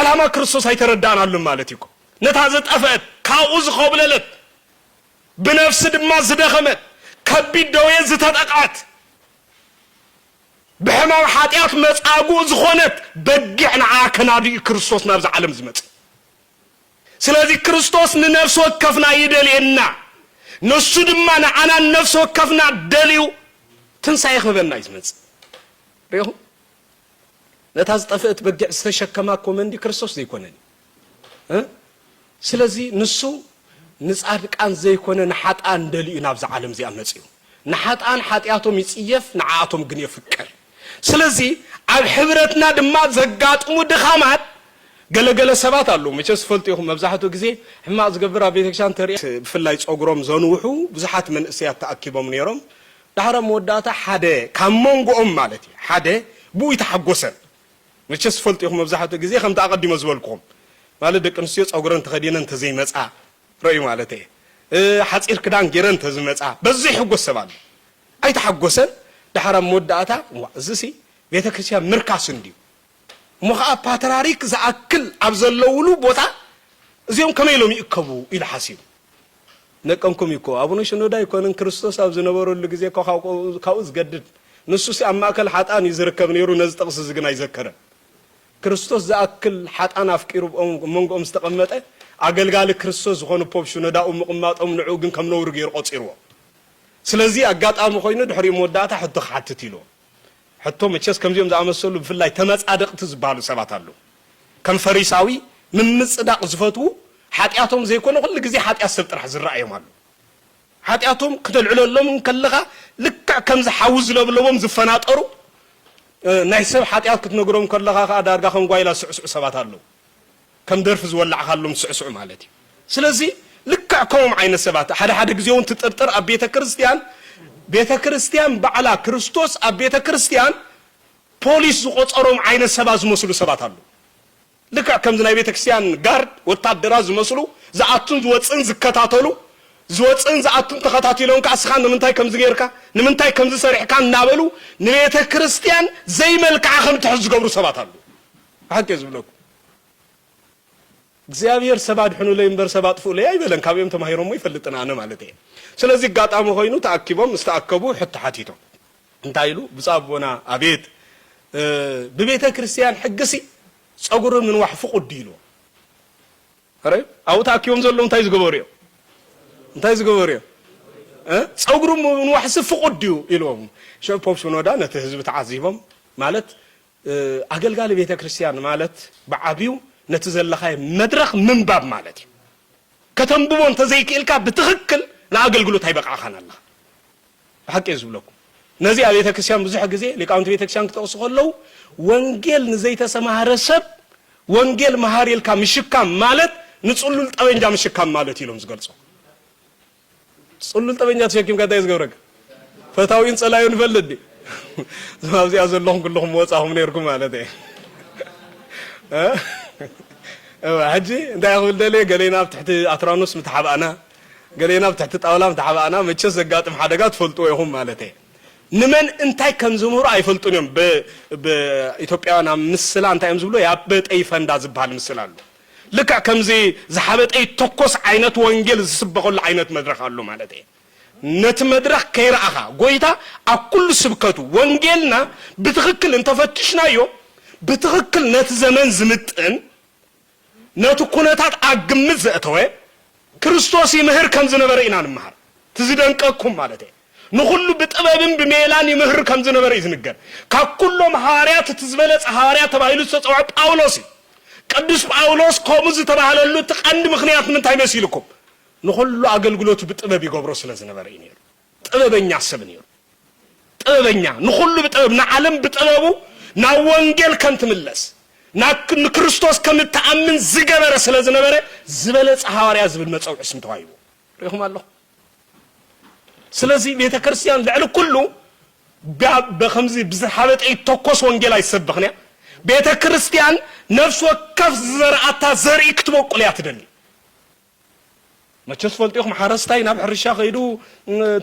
ዓላማ ክርስቶስ አይተረዳናሉ ማለት ይኮ ነታ ዝጠፍአት ካኡ ዝኸብለለት ብነፍስ ድማ ዝደኸመት ከቢድ ደዌ ዝተጠቃት بحمام حاتيات مصاغو زخونت بغعنا كنادي كريستوس نابز عالم زمت سلازي كريستوس ننفس وكفنا يدلينا نسو دما انا نفس وكفنا دليو تنسايخ بنا يزمت ريو نتاز طفت بغع استشكما كومندي كريستوس يكونني سلازي نسو نصادقان زيكون نحطان دليو نابز عالم زي امصيو نحطان حاتياتهم يصيف نعاتهم ግን يفكر ስለዚህ ኣብ ሕብረትና ድማ ዘጋጥሙ ድኻማት ገለገለ ሰባት አሉ መቸስ ፈልጥ ይኹም መብዛሕቱ ግዜ ሕማቅ ዝገብራ ቤተክርስቲያን ተርኢ ብፍላይ ጾግሮም ዘንውሑ ብዙሓት መንእስያት ተኣኪቦም ነይሮም ዳሕረ መወዳእታ ሓደ ካብ መንጎኦም ማለት እዩ ሓደ ብኡ ይተሓጎሰን መቸስ ፈልጥ ይኹም መብዛሕቱ ግዜ ከምቲ ኣቀዲሞ ዝበልኩም ማለት ደቂ ኣንስትዮ ጾግረን ተኸዲነን ተዘይመጻ ረእዩ ማለት እዩ ሓፂር ክዳን ገይረን ተዝመጻ በዚ ይሕጎስ ሰብ አለ ኣይተሓጎሰን دحرا موداتا وزسي بيت كريستيان مركاس انديو مخا باتراريك زاكل ابزلولو بوتا زيوم كميلوم يكبو الى حسيب نقمكم يكو ابونو شنودا يكونن كريستوس ابزنبرو لغزي كاوز قدد نسوسي اماكل حطان يزركب نيرو نز طقس زغنا يذكر كريستوس زاكل حطان افقيرو منغوم استقمطه اغلغال كريستوس زخونو بوب شنودا مقماطم نعو ግን ከምነውር ገይር ቆጽይርዎ ስለዚህ አጋጣሚ ኮይኑ ድሕሪ መወዳእታ ሕቶ ሓትት ኢሎ ሕቶ መቸስ ከምዚኦም ዝኣመሰሉ ብፍላይ ተመጻድቕቲ ዝባሉ ሰባት አሉ ከም ፈሪሳዊ ምምጽዳቕ ዝፈቱ ሓጢያቶም ዘይኮነ ኩሉ ግዜ ሓጢያት ሰብ ጥራሕ ዝራእዮም አሉ ሓጢያቶም ክተልዕለሎም ከለኻ ልክዕ ከም ዝሓውዝ ለብለዎም ዝፈናጠሩ نايسب حاتيات كتنقرهم كلها دارجا خم قايلا سعسع سبات الله كم درف زولع خلهم سعسع مالتي سلازي لكعكم عين السبات حدا جزيون تطرطر أبيت كريستيان بيت كريستيان بعلا كريستوس أبيت كريستيان بوليس قطرهم عين السبات مسلو سبات الله لكع كم زنا بيت كريستيان جارد وتادراز مسلو زعتون زوتسن زكتاتلو زوتسن زعتون تخاتاتيلون كاسخان نمنتاي كم زغيركا نمنتاي كم زسريحكا نابلو نبيت كريستيان زي ملك عخم تحز قبرو سبات الله حق يزبلكم እግዚአብሔር ሰባድ ሆኖ ለይምበር ሰባጥ ፉ ለይ አይበለን ካብየም ተማሂሮም ይፈልጥና አነ ማለት ነው ስለዚህ ጋጣሙ ሆይኑ ተአክቦም استአከቡ حتحቲቶ እንታይሉ ብጻቦና አቤት በቤተ ክርስቲያን ሕግሲ ጸጉሩ ምን ዋሕፉ ቁዲሉ አረ አው ተአክቦም ዘሎ እንታይ ዝገበሪዮ ጸጉሩ ምን ዋሕስ ፍቁዲዩ ኢሎም ሸፖፕ ሹኖዳ ነተ ህዝብ ተዓዚቦም ማለት አገልጋሊ ቤተ ክርስቲያን ማለት በዓቢው نتزلخاي مدرخ منباب مالتي كتنبون تزيكيلكا بتخكل ناقلقلو تايبقى خان الله حق يزبلكم نزي على كريستيان بزح غزي ليقاونت بيت كريستيان تقصخلو وانجيل نزي تسمع رسب وانجيل مهاريلكا مشكام مالت نصلل طبنجا مشكام مالت يلوم زغلصو صلل طبنجا تشكيم كدا يزغرك فتاوين صلايون فلدي زابزي ازلهم كلهم وصاهم نيركم مالتي حجي انت يقول لي قالينا تحت اطرانوس متحبقنا قالينا تحت طاوله متحبقنا مچس زغاطم حدغات فلطو يهم مالتي نمن انتي كم زمور ايفلطونم بኢትዮጵያና ምስላ አንተ አይም ዝብሎ ያበጠይ ፈንዳ ዝባል ምስላሉ ልካ ከምዚ ዝሐበጠይ ተኮስ አይነት ወንጌል ዝስበخل አይነት መድረክ አሉ ማለቴ ነት መድረክ ከይራኻ ጎይታ አኩል ስብከቱ ወንጌልና በትክክል እንተፈትሽናዮ በትክክል ነት ዘመን ዝምጥን ነቱ ኩነታት አግምት ዘእተወ ክርስቶስ ይምህር ከም ዝነበረ ኢና ንመሃር ትዝደንቀኩም ማለቴ ንኹሉ በጥበብን በሜላን ይምህር ከም ዝነበረ ይዝንገር ካኩሎም ሐዋርያት ትዝበለጽ ሐዋርያት ተባይሉ ተጸዋዕ ጳውሎስ ቅዱስ ጳውሎስ ኮሙዝ ተባሃለሉ ተቀንድ ምክንያት ምን ታይመስልኩም ንኹሉ አገልግሎቱ በጥበብ ይገብሮ ስለዝነበረ ይኔ ጥበበኛ ሰብን ይሩ ጥበበኛ ንኹሉ በጥበብ ዓለም በጥበቡ ና ወንጌል ከንትምለስ ና ክርስቶስ ከምትአምን ዝገበረ ስለዝነበረ ዝበለጽ ሐዋርያ ዝብል መጽውዕ ስም ተዋይቡ ረሁም አላህ ስለዚህ ቤተ ክርስቲያን ለዕል ኩሉ በኸምዚ ብዝሐበጠ ተኮስ ወንጌል አይሰበኽንያ ቤተ ክርስቲያን ነፍስ ወከፍ ዘርአታ ዘርኢ ክትበቁል ያትደሊ መቸስ ፈልጥኩም ሓረስታይ ናብ ሕርሻ ኸይዱ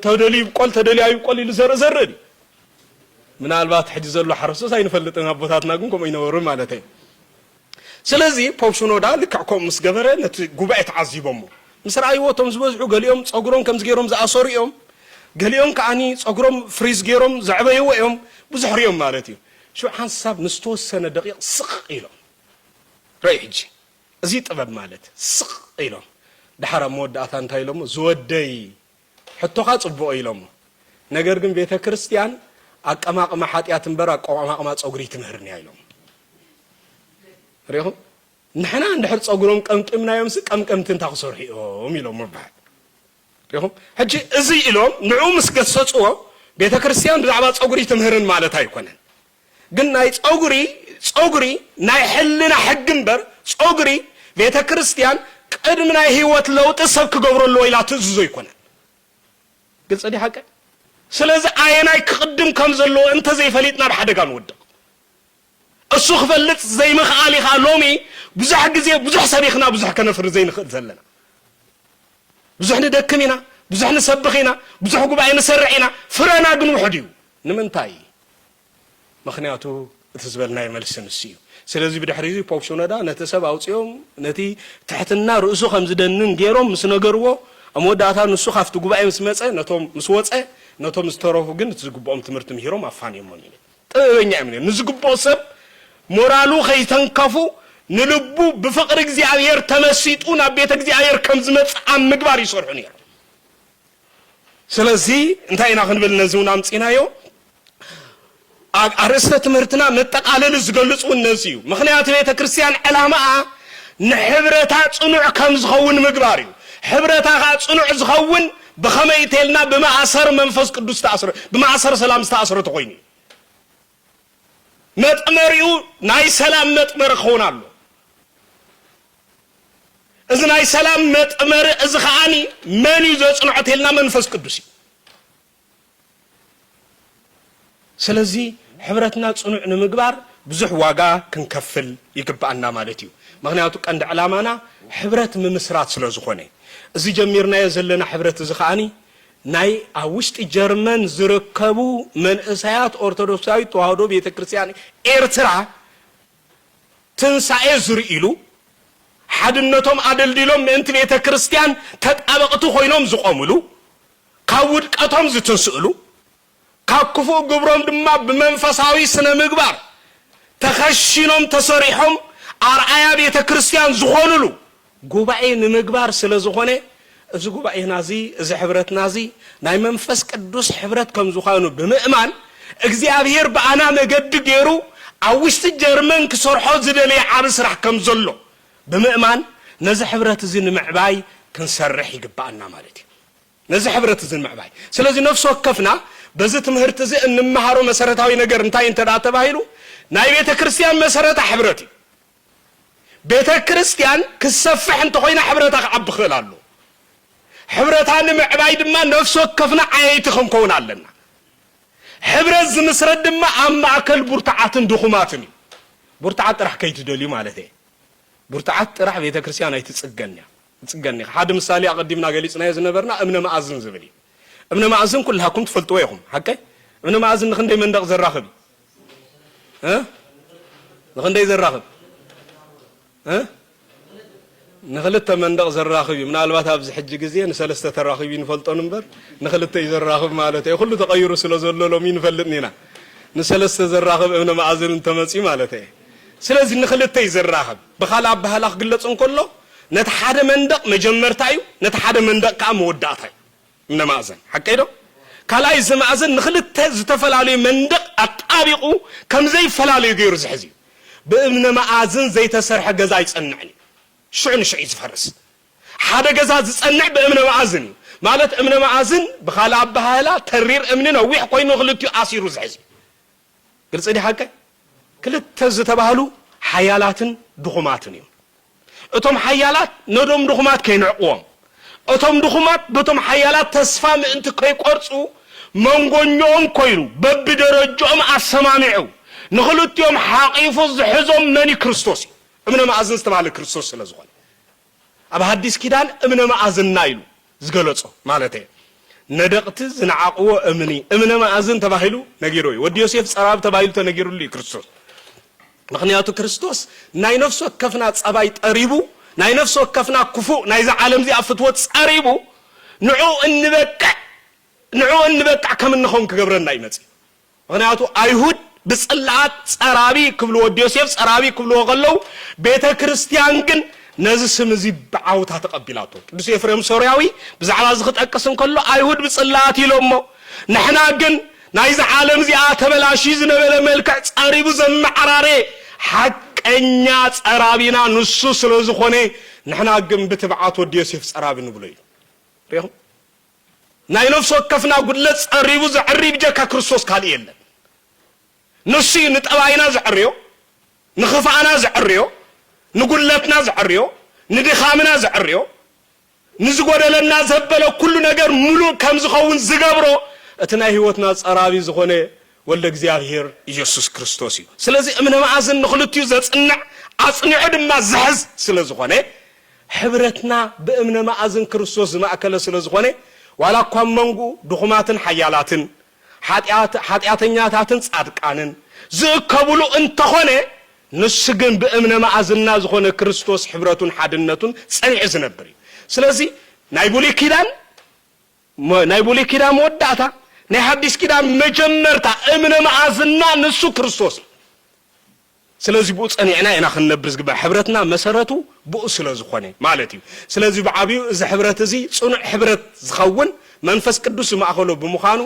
ተደሊ ቆል ተደሊያዩ ቆል ኢሉ ዘርዘርዲ ምናልባት ሕጂ ዘሎ ሓረስቶስ አይንፈልጥና ቦታትና ግን ቆም ይነበሩ ማለት እዩ ስለዚህ ፖፕሽኖዳ ልክዕኮም ምስገበረ ነቲ ጉባኤ ተዓዚቦም ምስራይዎቶም ዝበዝሑ ገሊኦም ጸጉሮም ከም ዝገሮም ዝኣሰሩዮም ገሊኦም ከአኒ ጸጉሮም ፍሪዝ ገሮም ዘዕበይዎ እዮም ብዙሕ ሪዮም ማለት እዩ شو حساب مستوسنه دقيق سق إلهم ريج زي طبب مالت سق إلهم دحرا مودات انت إلهم زودي حتى خاصبو إلهم ነገር ግን ቤተ ክርስቲያን አቀማቅማ ኃጢያትን በራ አቀማቅማ ጸጉሪ ትምህርኒ አይሎም ረሁ ንሕና እንድሕር ጸጉሮም ቀምቅምና የምስ ቀምቀምትን ታخسرሂኦም ኢሎም መባል ረሁ ሕጂ እዚ ኢሎም ንዑ ምስገሰጽዎ ቤተ ክርስቲያን ብዛዕባ ጸጉሪ ትምህርን ማለት አይኮነን ግን ናይ ጸጉሪ ናይ ሕልና ሕግንበር ጸጉሪ ቤተ ክርስቲያን ቅድም ናይ ህይወት ለውጥ ሰብ ክገብረሎ ኢላ ትእዝዞ ይኮነን ግልጽ ዲ ሐቀ ስለዚህ አይናይ ክቅድም ከም ዘሎ እንተ ዘይፈሊጥና በሐደጋ ንወድቅ እሱ ክፈልጥ ዘይምኽአል ኢኻ ሎሚ ብዙሕ ግዜ ብዙሕ ሰሪኽና ብዙሕ ከነፍር ዘይንኽእል ዘለና ብዙሕ ንደክም ኢና ብዙሕ ንሰብኽ ኢና ብዙሕ ጉባኤ ንሰርዕ ኢና ፍረና ግን ውሕድ እዩ ንምንታይ ምክንያቱ እትዝበልናይ መልሲ ንስዩ ስለዚህ ብድሕሪዚ ፖፕሽኖዳ ነቲ ሰብ አውጽዮም ነቲ ትሕትና ርእሱ ከም ዝደንን ገይሮም ምስ ነገርዎ አሞዳታ ንሱ ካፍቲ ጉባኤ ምስ መጸ ነቶም ምስ ወጸ ነቶም ዝተረፉ ግን ዝግቦም ትምህርት ምሂሮም አፋንዮም ማለት ጥበበኛ እምነ ንዝግቦ ሰብ ሞራሉ ኸይተንከፉ ንልቡ በፍቅር እግዚአብሔር ተመሲጡና ቤተ እግዚአብሔር ከም ዝመጽ ምግባር ይሰርሑ ነይሩ ስለዚህ እንታይና ክንብል ነዚውና አምጺናዮ አርስተ ትምህርትና መጠቃለል ዝገልጹ እነዚሁ ምክንያቱ ቤተ ክርስቲያን ዓላማ ንሕብረታ ጽኑዕ ከም ዝኸውን ምግባር እዩ ሕብረታ ጽኑዕ ዝኸውን بخميتلنا بمعصر منفس قدوس تأثر بمعصر سلام تأثر تقويني መጥመሪው ናይ ሰላም መጥመር ኾናሉ እዚ ናይ ሰላም መጥመር እዚ ኸዓኒ መን እዩ ዘጽንዖተልና መንፈስ ቅዱስ እዩ ስለዚ ሕብረትና ጽኑዕ ንምግባር ብዙሕ ዋጋ ክንከፍል ይግባአና ማለት እዩ ምክንያቱ ቀንዲ ዕላማና ሕብረት ምምስራት ስለ ዝኾነ እዚ ጀሚርናዮ ዘለና ሕብረት እዚ ኸዓኒ ናይ ኣብ ውሽጢ ጀርመን ዝርከቡ መንእሰያት ኦርቶዶክሳዊት ተዋህዶ ቤተክርስቲያን ኤርትራ ትንሳኤ ዝርኢሉ ሓድነቶም ኣደልዲሎም ምእንቲ ቤተክርስቲያን ተጣበቕቲ ኮይኖም ዝቆምሉ ካብ ውድቀቶም ዝትንስእሉ ካብ ክፉእ ግብሮም ድማ ብመንፈሳዊ ስነ ምግባር ተኸሺኖም ተሰሪሖም ኣርአያ ቤተክርስቲያን ዝኾኑሉ ጉባኤ ንምግባር ስለ ዝኾነ እዚ ጉባኤና እዚ እዚ ሕብረትና እዚ ናይ መንፈስ ቅዱስ ሕብረት ከም ዝኾኑ ብምእማን እግዚአብሔር በአና መገድ ገይሩ ኣብ ውሽጢ ጀርመን ክሰርሖ ዝደለየ ዓብ ስራሕ ከም ዘሎ ብምእማን ነዚ ሕብረት እዚ ንምዕባይ ክንሰርሕ ይግባአና ማለት እዩ ነዚ ሕብረት እዚ ንምዕባይ ስለዚ ነፍስ ወከፍና በዚ ትምህርት እዚ እንመሃሮ መሰረታዊ ነገር እንታይ እንተዳ ተባሂሉ ናይ ቤተክርስቲያን መሰረታ ሕብረት እዩ ቤተክርስቲያን ክሰፍሕ እንተኾይና ሕብረታ ክዓቢ ክእል ኣሎ ሕብረታን ምዕባይ ድማ ነፍስ ወከፍና ዓየይቲ ክንከውን ኣለና ሕብረት ዝምስረት ድማ ኣብ ማእከል ቡርትዓትን ድኹማትን እዩ ቡርትዓት ጥራሕ ከይትደልዩ ማለት እዩ ቡርትዓት ጥራሕ ቤተክርስቲያን ኣይትጽገን እያ ሓደ ምሳሌ ኣቀዲምና ገሊጽናዮ ዝነበርና እምነ ማእዝን ዝብል እዩ እምነ ማእዝን ኩልሃኩም ትፈልጥዎ ኢኹም ሓቀይ እምነ ማእዝን ንኽንደይ መንደቕ ዘራኽብ ንኽንደይ ዘራኽብ ንኽልተ መንደቕ ዘራኽብ እዩ ምናልባት ኣብዚ ሕጂ ግዜ ንሰለስተ ተራኽብ ይንፈልጦ እምበር ንኽልተ እዩ ዘራኽብ ማለት እዩ ኩሉ ተቐይሩ ስለ ዘሎ ሎሚ ንፈልጥኒ ኢና ንሰለስተ ዘራኽብ እምነ ማእዝን እንተመፂ ማለት እዩ ስለዚ ንኽልተ እዩ ዘራኽብ ብኻልእ ኣባህላ ክግለጽ እንከሎ ነቲ ሓደ መንደቕ መጀመርታ እዩ ነቲ ሓደ መንደቕ ከዓ መወዳእታ እዩ እምነ ማእዝን ሓቀይ ዶ ካልኣይ እዚ ማእዝን ንኽልተ ዝተፈላለዩ መንደቕ ኣጣቢቑ ከም ዘይፈላለዩ ገይሩ ዝሕዝ እዩ ብእምነ ማእዝን ዘይተሰርሐ ገዛ ይጸንዕን እዩ ሽዑ ንሽዑ ዝፈርስ ሓደ ገዛ ዝጸንዕ ብእምነ ማእዝን እዩ ማለት እምነ ማእዝን ብኻልእ ኣባህላ ተሪር እምኒ ነዊሕ ኮይኑ ክልቲኡ ኣሲሩ ዝሕዝ እዩ ግልጽ ዲ ሓቀይ ክልተ ዝተባህሉ ሓያላትን ድኹማትን እዮም እቶም ሓያላት ነዶም ድኹማት ከይንዕቅዎም እቶም ድኹማት በቶም ሓያላት ተስፋ ምእንቲ ከይቆርጹ መንጎኞኦም ኮይኑ በብደረጆኦም ኣሰማሚዑ ንኽልቲኦም ሓቂፉ ዝሕዞም መኒ ክርስቶስ እዩ እምነ ማእዝን ዝተባህለ ክርስቶስ ስለ ዝኾነ ኣብ ሓዲስ ኪዳን እምነ ማእዝንና ኢሉ ዝገለጾ ማለት እዩ ነደቕቲ ዝነዓቕዎ እምነ ማእዝን ተባሂሉ ነጊሩ እዩ ወዲ ዮሴፍ ጸራብ ተባሂሉ ተነጊሩሉ እዩ ክርስቶስ ምክንያቱ ክርስቶስ ናይ ነፍስ ወከፍና ጸባይ ጠሪቡ ናይ ነፍስ ወከፍና ክፉእ ናይዚ ዓለም እዚ ኣብ ፍትወት ጸሪቡ ንዑ እንበቃዕ ከም እንኸውን ክገብረና ይመጽ ምክንያቱ ኣይሁድ ብጽላኣት ጸራቢ ክብሉ ወዲ ዮሴፍ ጸራቢ ክብልዎ ከለው ቤተ ክርስቲያን ግን ነዚ ስም እዚ ብዓውታ ተቐቢላቶ ቅዱስ ኤፍሬም ሶርያዊ ብዛዕባ እዚ ክጠቅስ እንከሎ ኣይሁድ ብጽላኣት ኢሎሞ ንሕና ግን ናይዚ ዓለም እዚኣ ተበላሺ ዝነበረ መልክዕ ጸሪቡ ዘመዓራሬ ሓቀኛ ጸራቢና ንሱ ስለ ዝኾነ ንሕና ግን ብትብዓት ወዲ ዮሴፍ ጸራቢ ንብሎ እዩ ሪኢኹም ናይ ነፍስ ወከፍና ጉድለት ጸሪቡ ዘዕሪብ ጀካ ክርስቶስ ካልእ የለን ንሱ ንጠባይና ዝዕርዮ ንኽፋእና ዝዕርዮ ንጉድለትና ዝዕርዮ ንድኻምና ዝዕርዮ ንዝጎደለና ዘበለ ኩሉ ነገር ሙሉእ ከም ዝኸውን ዝገብሮ እቲ ናይ ህይወትና ጸራቢ ዝኾነ ወልደ እግዚአብሔር ኢየሱስ ክርስቶስ እዩ ስለዚ እምነ ማእዝን ንኽልቲኡ ዘጽንዕ ኣጽኒዑ ድማ ዝሕዝ ስለ ዝኾነ ሕብረትና ብእምነ ማእዝን ክርስቶስ ዝማእከለ ስለ ዝኾነ ዋላ እኳ መንጉ ድኹማትን ሓያላትን ኃጢአተኛታትን ጻድቃንን ዝእከብሉ እንተኾነ ንሱ ግን ብእምነ ማእዝንና ዝኾነ ክርስቶስ ሕብረቱን ሓድነቱን ጸኒዑ ዝነብር እዩ ስለዚ ናይ ብሉይ ኪዳን መወዳእታ ናይ ሓዲስ ኪዳን መጀመርታ እምነ ማእዝንና ንሱ ክርስቶስ ስለዚ ብኡ ጸኒዕና ኢና ክንነብር ዝግባእ ሕብረትና መሰረቱ ብኡ ስለ ዝኾነ ማለት እዩ ስለዚ ብዓብዩ እዚ ሕብረት እዚ ጽኑዕ ሕብረት ዝኸውን መንፈስ ቅዱስ ማእኸሉ ብምዃኑ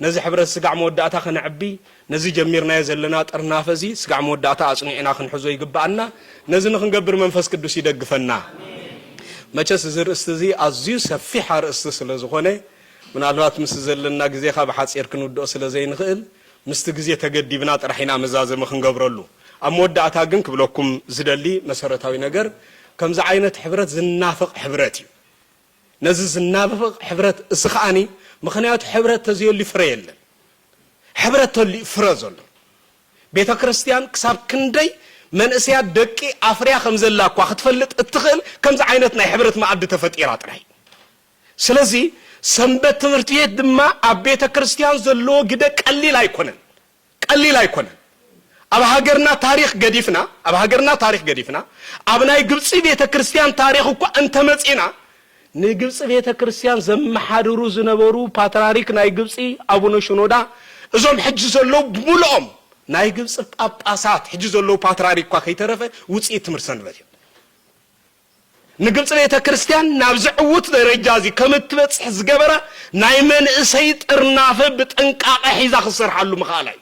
ነዚ ሕብረት ስጋዕ መወዳእታ ክንዕቢ ነዚ ጀሚርናዮ ዘለና ጠርናፈ እዚ ስጋዕ መወዳእታ ኣጽኒዕና ክንሕዞ ይግባአና ነዚ ንክንገብር መንፈስ ቅዱስ ይደግፈና መቸስ እዚ ርእስቲ እዚ ኣዝዩ ሰፊሕ ርእስቲ ስለ ዝኾነ ምናልባት ምስ ዘለና ግዜ ካብ ሓጺር ክንውድኦ ስለ ዘይንኽእል ምስቲ ግዜ ተገዲብና ጥራሒና መዛዘመ ክንገብረሉ ኣብ መወዳእታ ግን ክብለኩም ዝደሊ መሰረታዊ ነገር ከምዚ ዓይነት ሕብረት ዝናፍቕ ሕብረት እዩ ነዚ ዝናፍቕ ሕብረት እስኻኒ ምኽንያቱ ሕብረት ተዘየሉ ፍረ የለን ሕብረት ተሊ ፍረ ዘሎ ቤተ ክርስቲያን ክሳብ ክንደይ መንእስያት ደቂ ኣፍርያ ከም ዘላ እኳ ክትፈልጥ እትኽእል ከምዚ ዓይነት ናይ ሕብረት ማዕዲ ተፈጢራ ጥራይ ስለዚ ሰንበት ትምህርቲ ቤት ድማ ኣብ ቤተ ክርስቲያን ዘለዎ ግደ ቀሊል ኣይኮነን ኣብ ሃገርና ታሪኽ ገዲፍና ኣብ ናይ ግብፂ ቤተ ክርስቲያን ታሪኽ እኳ እንተመፂና ንግብፂ ቤተ ክርስቲያን ዘመሓድሩ ዝነበሩ ፓትርያርክ ናይ ግብፂ አቡነ ሽኖዳ እዞም ሕጂ ዘለው ብሙሉኦም ናይ ግብፂ ጳጳሳት ሕጂ ዘለው ፓትርያርክ እኳ ከይተረፈ ውፅኢት ትምህርቲ ሰንበት እዩ ንግብፂ ቤተ ክርስቲያን ናብ ዝዕውት ደረጃ እዚ ከም እትበፅሕ ዝገበረ ናይ መንእሰይ ጥርናፈ ብጥንቃቐ ሒዛ ክሰርሓሉ ምኽኣላ እዩ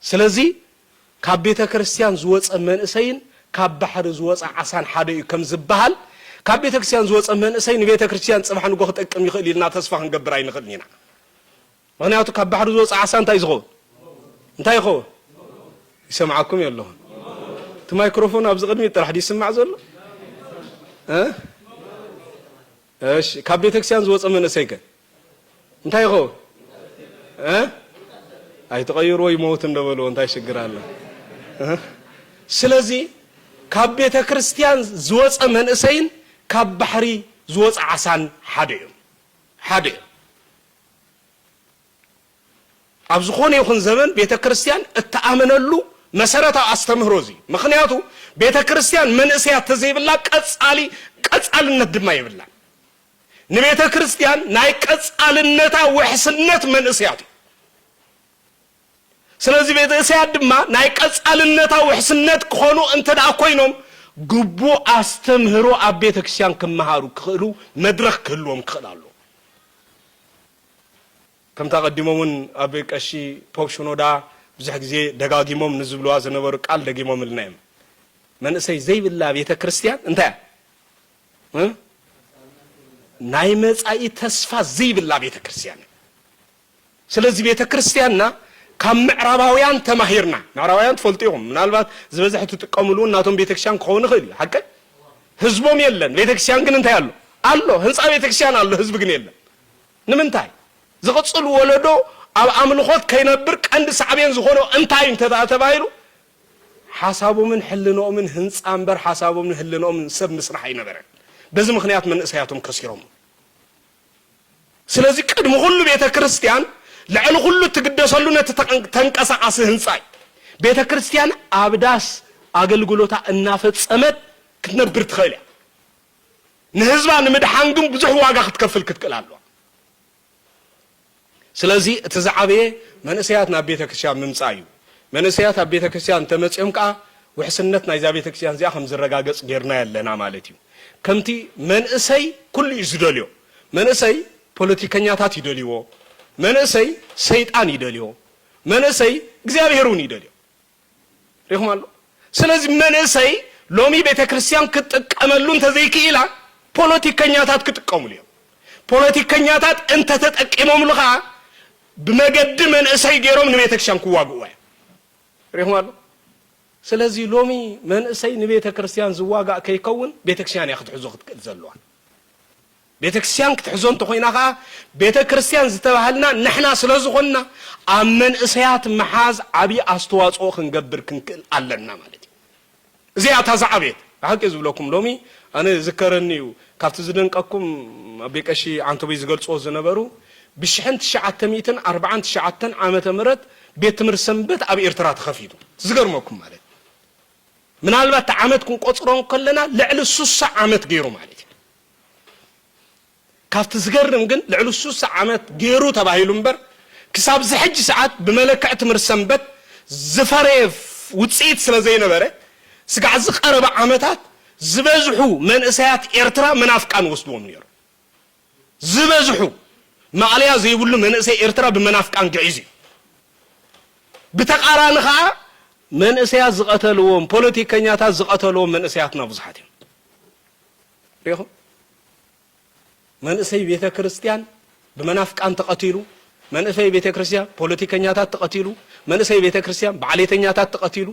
ስለዚ ካብ ቤተ ክርስቲያን ዝወፀ መንእሰይን ካብ ባሕሪ ዝወፀ ዓሳን ሓደ እዩ ከም ዝበሃል ካብ ቤተ ክርስቲያን ዝወፀ መንእሰይ ንቤተ ክርስቲያን ፅባሕ ንጎ ክጠቅም ይኽእል ኢልና ተስፋ ክንገብር ኣይንኽእልን ኢና ምክንያቱ ካብ ባሕሪ ዝወፀ ዓሳ እንታይ ይኸውን ይሰምዓኩም የለኹን እቲ ማይክሮፎን ኣብዚ ቅድሚት ጥራሕ ይስማዕ ዘሎ እሺ ካብ ቤተ ክርስቲያን ዝወፀ መንእሰይ ከ እንታይ ይኸውን ኣይተቀይሮ ይሞት እንደበለው እንታይ ሽግር አለ ስለዚ ካብ ቤተ ክርስቲያን ዝወፀ መንእሰይን ካብ ባሕሪ ዝወፀ ዓሳን ሓደ እዩ ኣብ ዝኾነ ይኹን ዘመን ቤተ ክርስቲያን እተኣመነሉ መሰረታዊ ኣስተምህሮ እዚ ምክንያቱ ቤተ ክርስቲያን መንእሰያት ተዘይብላ ቀጻልነት ድማ ይብላ ንቤተ ክርስቲያን ናይ ቀጻልነታ ውሕስነት መንእሰያት ስለዚህ ቤተ ክርስቲያን ድማ ናይ ቀጻልነታ ውሕስነት ክኾኑ እንተዳ ኮይኖም ግቡ ኣስተምህሮ ኣብ ቤተ ክርስቲያን ክመሃሩ ክኽእሉ መድረኽ ክህልዎም ክኽእላሉ ከም ተቀዲሞውን ኣብ ቀሺ ፖፕ ሽኖዳ ብዙሕ ግዜ ደጋጊሞም ንዝብልዋ ዝነበሩ ቃል ደጊሞም ልናዮም መንእሰይ ዘይብላ ቤተ ክርስቲያን እንታይ ናይ መጻኢ ተስፋ ዘይብላ ቤተ ክርስቲያን ስለዚህ ቤተ ክርስቲያንና ካብ ምዕራባውያን ተማሂርና ምዕራባውያን ትፈልጡዎም ምናልባት ዝበዝሕ ትጥቀምሉ እናቶም ቤተ ክርስቲያን ክኾኑ ይኽእል ሓቀ ህዝቦም የለን ቤተ ክርስቲያን ግን እንታይ ኣሎ ህንፃ ቤተ ክርስቲያን ኣሎ ህዝብ ግን የለን ንምንታይ ዝቕፅሉ ወለዶ ኣብ ኣምልኾት ከይነብር ቀንዲ ሳዕቤን ዝኾነ እንታይ ተባሂሉ ሓሳቦምን ሕልንኦምን ህንፃ እምበር ሓሳቦምን ሕልንኦምን ሰብ ምስራሕ ኣይነበረን በዚ ምክንያት መንእሰያቶም ከሲሮም ስለዚ ቅድሚ ኩሉ ቤተ ክርስቲያን ልዕሊ ኩሉ ትግደሰሉ ነቲ ተንቀሳቃሲ ህንፃ ቤተ ክርስቲያን ኣብዳስ ኣገልግሎታ እናፈጸመት ክትነብር ትኽእል እያ ንህዝባ ንምድሓን ግን ብዙሕ ዋጋ ክትከፍል ክትክእል ኣለዋ ስለዚ እቲ ዝዓበየ መንእሰያት ናብ ቤተ ክርስቲያን ምምፃእ እዩ መንእሰያት ኣብ ቤተ ክርስቲያን ተመፅኦም ከዓ ውሕስነት ናይዛ ቤተ ክርስቲያን እዚኣ ከም ዝረጋገፅ ጌርና ያለና ማለት እዩ ከምቲ መንእሰይ ኩሉ እዩ ዝደልዮ መንእሰይ ፖለቲከኛታት ይደልይዎ መንእሰይ ሰይጣን ይደልዮ መንእሰይ እግዚአብሔርን ይደልዮ ሪኹም ኣሎ ስለዚ መንእሰይ ሎሚ ቤተ ክርስቲያን ክትጥቀመሉ እንተዘይክኢላ ፖለቲከኛታት ክጥቀሙሉ እዮም ፖለቲከኛታት እንተ ተጠቂሞምሉ ከዓ ብመገዲ መንእሰይ ገይሮም ንቤተ ክርስቲያን ክዋግኡ እዮም ሪኹም ኣሎ ስለዚ ሎሚ መንእሰይ ንቤተ ክርስቲያን ዝዋጋእ ከይከውን ቤተ ክርስቲያን እያ ክትሕዞ ክትክእል ዘለዋ ቤተ ክርስቲያን ክትሕዞ እንተኮይና ከዓ ቤተ ክርስቲያን ዝተባሃልና ንሕና ስለ ዝኾንና ኣብ መንእሰያት መሓዝ ዓብዪ ኣስተዋፅኦ ክንገብር ክንክእል ኣለና ማለት እዩ እዚኣ እታ ዝዓበየት ሓቂ ዝብለኩም ሎሚ ኣነ ዝከረኒ እዩ ካብቲ ዝደንቀኩም ኣቤ ቀሺ ዓንቶበይ ዝገልፅዎ ዝነበሩ ብ1949 ዓመተ ምህረት ቤት ትምህርቲ ሰንበት ኣብ ኤርትራ ተኸፊቱ ዝገርመኩም ማለት ምናልባት ዓመት ክንቆፅሮን ከለና ልዕሊ 60 ዓመት ገይሩ ማለት ካብቲ ዝገርም ግን ልዕሊ 60 ዓመት ገይሩ ተባሂሉ እምበር ክሳብ ዝሕጂ ሰዓት ብመለክዕ ትምህርቲ ሰንበት ዝፈረየ ውፅኢት ስለ ዘይነበረ ስጋዕ ዝቐረበ ዓመታት ዝበዝሑ መንእሰያት ኤርትራ መናፍቃን ወስድዎም ነይሩ ዝበዝሑ ማዕልያ ዘይብሉ መንእሰይ ኤርትራ ብመናፍቃን ግዒዝ እዩ ብተቃራኒ ከዓ መንእሰያት ዝቐተልዎም ፖለቲከኛታት ዝቐተልዎም መንእሰያትና ብዙሓት እዮም ሪኹም መንእሰይ ቤተ ክርስቲያን ብመናፍቃን ተቐቲሉ መንእሰይ ቤተ ክርስቲያን ፖለቲከኛታት ተቀቲሉ መንእሰይ ቤተ ክርስቲያን ባዓሌተኛታት ተቀቲሉ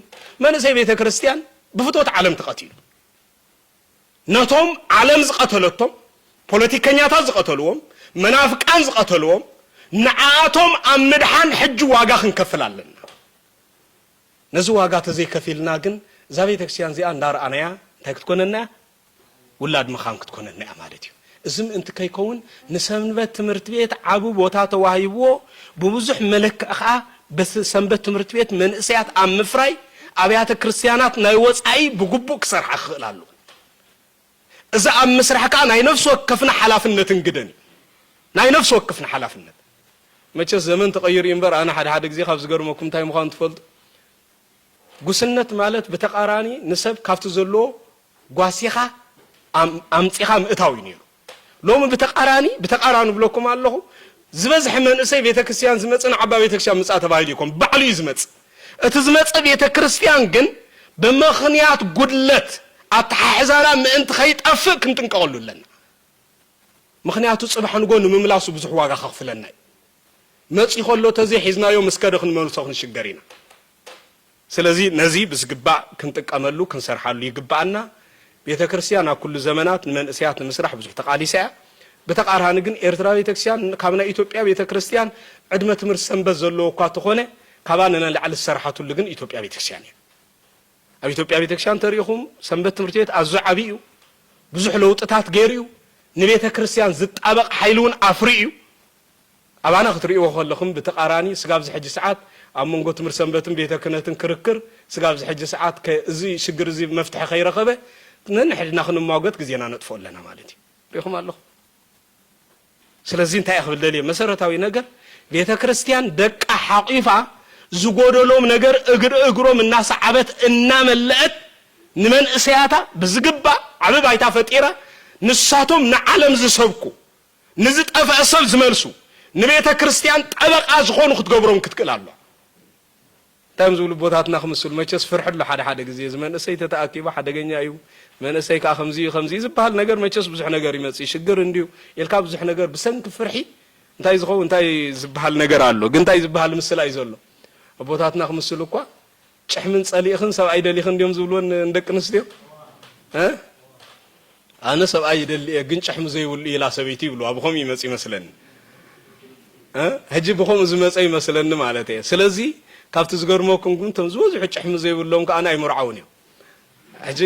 መንእሰይ ቤተ ክርስቲያን ብፍቶት ዓለም ተቀቲሉ ነቶም ዓለም ዝቀተለቶም ፖለቲከኛታት ዝቀተልዎም መናፍቃን ዝቀተልዎም ንዓቶም አምድሓን ሕጅ ዋጋ ክንከፍላለን ነዚ ዋጋ ተዘይከፊልና ግን እዛ ቤተ ክርስቲያን እዚኣ እንዳርኣናያ እንታይ ክትኮነና ውላድ መኻን ክትኮነና ማለት እዩ እዝም እንት ከይከውን ንሰንበት ትምህርት ቤት ዓቡ ቦታ ተዋሂብዎ ብብዙሕ መልክዕ ኸዓ በሰንበት ትምህርት ቤት መንእሰያት ኣብ ምፍራይ ኣብያተ ክርስቲያናት ናይ ወፃኢ ብግቡእ ክሰርሓ ክኽእል ኣለዎ እዛ ኣብ ምስራሕ ከዓ ናይ ነፍሲ ወከፍና ሓላፍነት እንግደን ናይ ነፍሲ ወከፍና ሓላፍነት መቸስ ዘመን ተቀይር እምበር ኣነ ሓደ ግዜ ካብ ዝገርመኩም እንታይ ምዃኑ ትፈልጡ ጉስነት ማለት በተቃራኒ ንሰብ ካብቱ ዘሎ ጓሲኻ ኣምፂኻ ምእታው እዩ ሎሚ በተቃራኒ ብለኩም ኣለኹ ዝበዝሕ መንእሰይ ቤተ ክርስቲያን ዝመፅን ዓባ ቤተ ክርስቲያን ምፃ ተባሂሉ ይኮን ባዕሉ ዝመፅ እቲ ዝመፀ ቤተ ክርስቲያን ግን በመኽንያት ጉድለት ኣተሓሕዛና ምእንቲ ከይጠፍእ ክንጥንቀቐሉ ኣለና ምኽንያቱ ጽባሕ ንጎ ንምምላሱ ብዙሕ ዋጋ ከኽፍለና መፂ ከሎ ተዘይ ሒዝናዮ መስከደ ክንመልሶ ክንሽገር ኢና ስለዚ ነዚ ብዝግባእ ክንጥቀመሉ ክንሰርሓሉ ይግባአና ቤተ ክርስቲያን ኣብ ኩሉ ዘመናት ንመንእሰያት ንምስራሕ ብዙሕ ተቃሊሳ በተቃራኒ ግን ኤርትራ ቤተ ክርስቲያን ካብ ናይ ኢትዮጵያ ቤተ ክርስቲያን ዕድመ ትምህርት ሰንበት ዘለዎ እኳ ተኾነ ካባን ንላዕሊ ዝሰርሓቱሉ ግን ኢትዮጵያ ቤተ ክርስቲያን እዩ ኣብ ኢትዮጵያ ቤተ ክርስቲያን ተሪኢኹም ሰንበት ትምህርት ቤት ኣዝዩ ዓብይ እዩ ብዙሕ ለውጥታት ገይሩ እዩ ንቤተ ክርስቲያን ዝጣበቕ ሓይሊ እውን ኣፍሪ እዩ ኣባና ክትሪእዎ ከለኹም በተቃራኒ ስጋብ ዝሕጂ ሰዓት ኣብ መንጎ ትምህርት ሰንበትን ቤተ ክህነትን ክርክር ስጋብ ዝሕጂ ሰዓት እዚ ሽግር እዚ መፍትሒ ከይረኸበ ነንሕድና ክንማጎት ግዜና ነጥፎ ኣለና ማለት እዩ ሪኹም ኣለኹ ስለዚ እንታይ ይኽብል ደልየ መሰረታዊ ነገር ቤተ ክርስቲያን ደቃ ሓቂፋ ዝጎደሎም ነገር እግሮም እናሰዓበት እናመለአት ንመንእሰያታ ብዝግባእ ዓብ ባይታ ፈጢራ ንሳቶም ንዓለም ዝሰብኩ ንዝጠፍአ ሰብ ዝመልሱ ንቤተ ክርስቲያን ጠበቃ ዝኾኑ ክትገብሮም ክትክእል ኣሎ ታይም ዝብሉ ቦታትና ክምስሉ መቸስ ፍርሕሎ ሓደ ግዜ ዝመንእሰይ ተተኣኪባ ሓደገኛ እዩ መንእሰይ ከዓ ከምዚ ዝበሃል ነገር መቸስ ብዙሕ ነገር ይመጽእ ሽግር እንዲሁ ኢልካ ብዙሕ ነገር ብሰንኪ ፍርሒ እንታይ ዝኸው እንታይ ዝበሃል ነገር ኣሎ ግን እንታይ ዝበሃል ምስላ እዩ ዘሎ ቦታትና ክምስሉ እኳ ጭሕምን ጸሊእኽን ሰብኣይ ደሊኽን እንዲዮም ዝብልዎን እንደቂ ኣንስትዮ ኣነ ሰብኣይ ደሊእ ግን ጭሕሙ ዘይብሉ ኢላ ሰበይቲ ይብሉ ኣብኹም ይመጽእ ይመስለኒ ሕጂ ብኹም ዝመጸ ይመስለኒ ማለት እየ ስለዚ ካብቲ ዝገርመኩም ግን ቶም ዝበዝሑ ጭሕሙ ዘይብሎም ከዓ ናይ ምርዓውን እዮም ሕጂ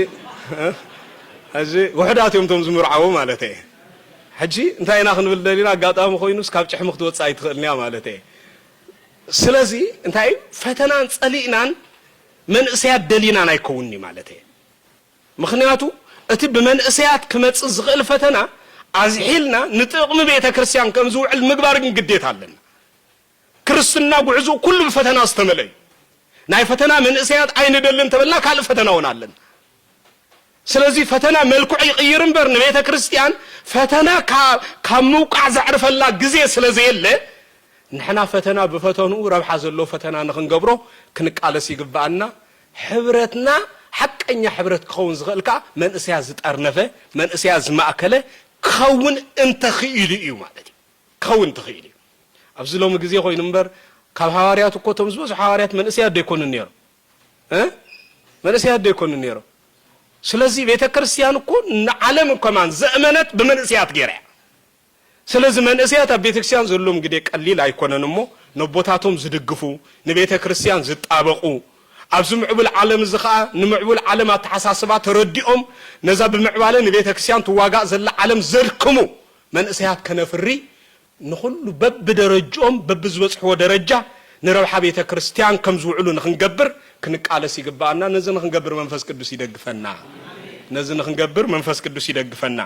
ውሕዳት እዮም ቶም ዝምርዓው ማለት እየ ሕጂ እንታይ ኢና ክንብል ደሊና ኣጋጣሚ ኮይኑስ ካብ ጭሕሙ ክትወፅእ ኣይትኽእልንያ ማለት እየ ስለዚ እንታይ ፈተናን ጸሊእናን መንእሰያት ደሊናን ኣይከውኒ ማለት እየ ምክንያቱ እቲ ብመንእሰያት ክመጽእ ዝኽእል ፈተና ኣዝሒልና ንጥቕሚ ቤተ ክርስቲያን ከም ዝውዕል ምግባር ግን ግዴታ ኣለና ክርስትና ጉዕዞ ኩሉ ፈተና ዝተመለዩ ናይ ፈተና መንእሰያት ኣይንደልን ተበልና ካልእ ፈተና እውን ኣለና ስለዚ ፈተና መልክዑ ይቕይር እምበር ንቤተ ክርስቲያን ፈተና ካብ ምውቃዕ ዘዕርፈላ ግዜ ስለዘየለ ንሕና ፈተና ብፈተንኡ ረብሓ ዘሎ ፈተና ንኽንገብሮ ክንቃለስ ይግባአና ሕብረትና ሓቀኛ ሕብረት ክኸውን ዝኽእልካ መንእሰያት ዝጠርነፈ መንእሰያት ዝማእከለ ክኸውን እንተኽኢሉ እዩ ማለት እዩ ክኸውን እንተኽኢሉ እዩ ኣብዚ ሎሚ ግዜ ኮይኑ እምበር ካብ ሓዋርያት እኮ እቶም ዝበዝሑ ሓዋርያት መንእሰያት ደይኮኑን ነይሮም መንእሰያት ደይኮኑን ነይሮም ስለዚ ቤተ ክርስቲያን እኮ ንዓለም ከማን ዘእመነት ብመንእሰያት ገይራ ስለዚ መንእሰያት ኣብ ቤተ ክርስቲያን ዘሎም ግዜ ቀሊል ኣይኮነን እሞ ነቦታቶም ዝድግፉ ንቤተ ክርስቲያን ዝጣበቁ ኣብዚ ምዕቡል ዓለም እዚ ከዓ ንምዕቡል ዓለም ኣተሓሳስባ ተረዲኦም ነዛ ብምዕባለ ንቤተ ክርስቲያን ትዋጋእ ዘላ ዓለም ዘድክሙ መንእሰያት ከነፍሪ ንኹሉ በብደረጅኦም በብዝበፅሕዎ ደረጃ ንረብሓ ቤተ ክርስቲያን ከም ዝውዕሉ ንኽንገብር ክንቃለስ ይግባአና ነዚ ንኽንገብር መንፈስ ቅዱስ ይደግፈና ነዚ ንኽንገብር መንፈስ ቅዱስ ይደግፈና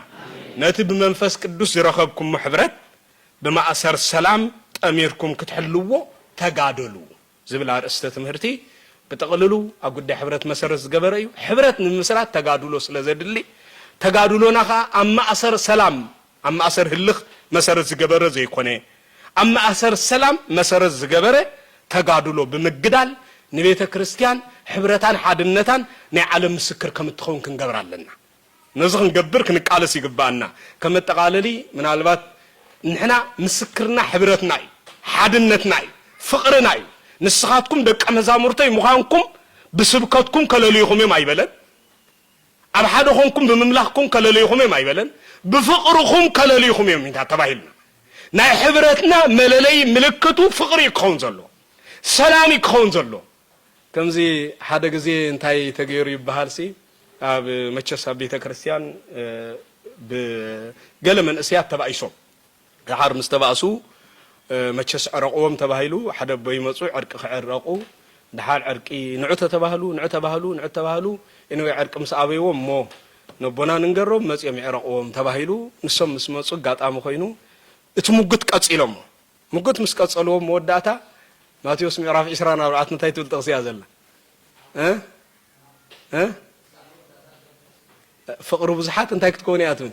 ነቲ ብመንፈስ ቅዱስ ዝረኸብኩም ሕብረት ብማእሰር ሰላም ጠሚርኩም ክትሕልዎ ተጋደሉ ዝብል ኣርእስተ ትምህርቲ ብጠቕልሉ ኣብ ጉዳይ ሕብረት መሰረት ዝገበረ እዩ ሕብረት ንምስራት ተጋድሎ ስለ ዘድሊ ተጋድሎና ከዓ ኣብ ማእሰር ሰላም ኣብ ማእሰር ህልኽ መሰረት ዝገበረ ዘይኮነ ኣብ ማእሰር ሰላም መሰረት ዝገበረ ተጋድሎ ብምግዳል ንቤተ ክርስቲያን ሕብረታን ሓድነታን ናይ ዓለም ምስክር ከም እትኸውን ክንገብር ኣለና ነዚ ክንገብር ክንቃለስ ይግባአና ከም መጠቃለሊ ምናልባት ንሕና ምስክርና ሕብረትና እዩ حادنتنا فقرنا نسخاتكم دق مزامرتي مخانكم بسبكتكم كلليكم ما يبلن أب حدكم بمملككم كلليكم ما يبلن بفقركم كلليكم من تباهلنا ناي حبرتنا مللي ملكتو فقري يكون زلو سلامي يكون زلو كمزي حدا غزي انتاي تغير يبحال سي اب مچس بيت كريستيان بقل من اسيات تبعيسو غار مستباسو مچس عرقوم تباهيلو حدا بيمصو عرق خعرقو دحال عرقي نعته تباهلو انو عرق مسابيو مو نبونا ننገሮም መጽየም ይعرقوم ተባሂሉ ንሶም መስመጹ ጋጣም ኮይኑ እትሙግት ቀጽሎም ሙግት መስቀጸሎም ወዳታ ማቴዎስ ምዕራፍ 24 እንታይ ትብል ጥቅስ ያዘላ ፍቅሩ ብዙሓት እንታይ ክትኮን ያትብል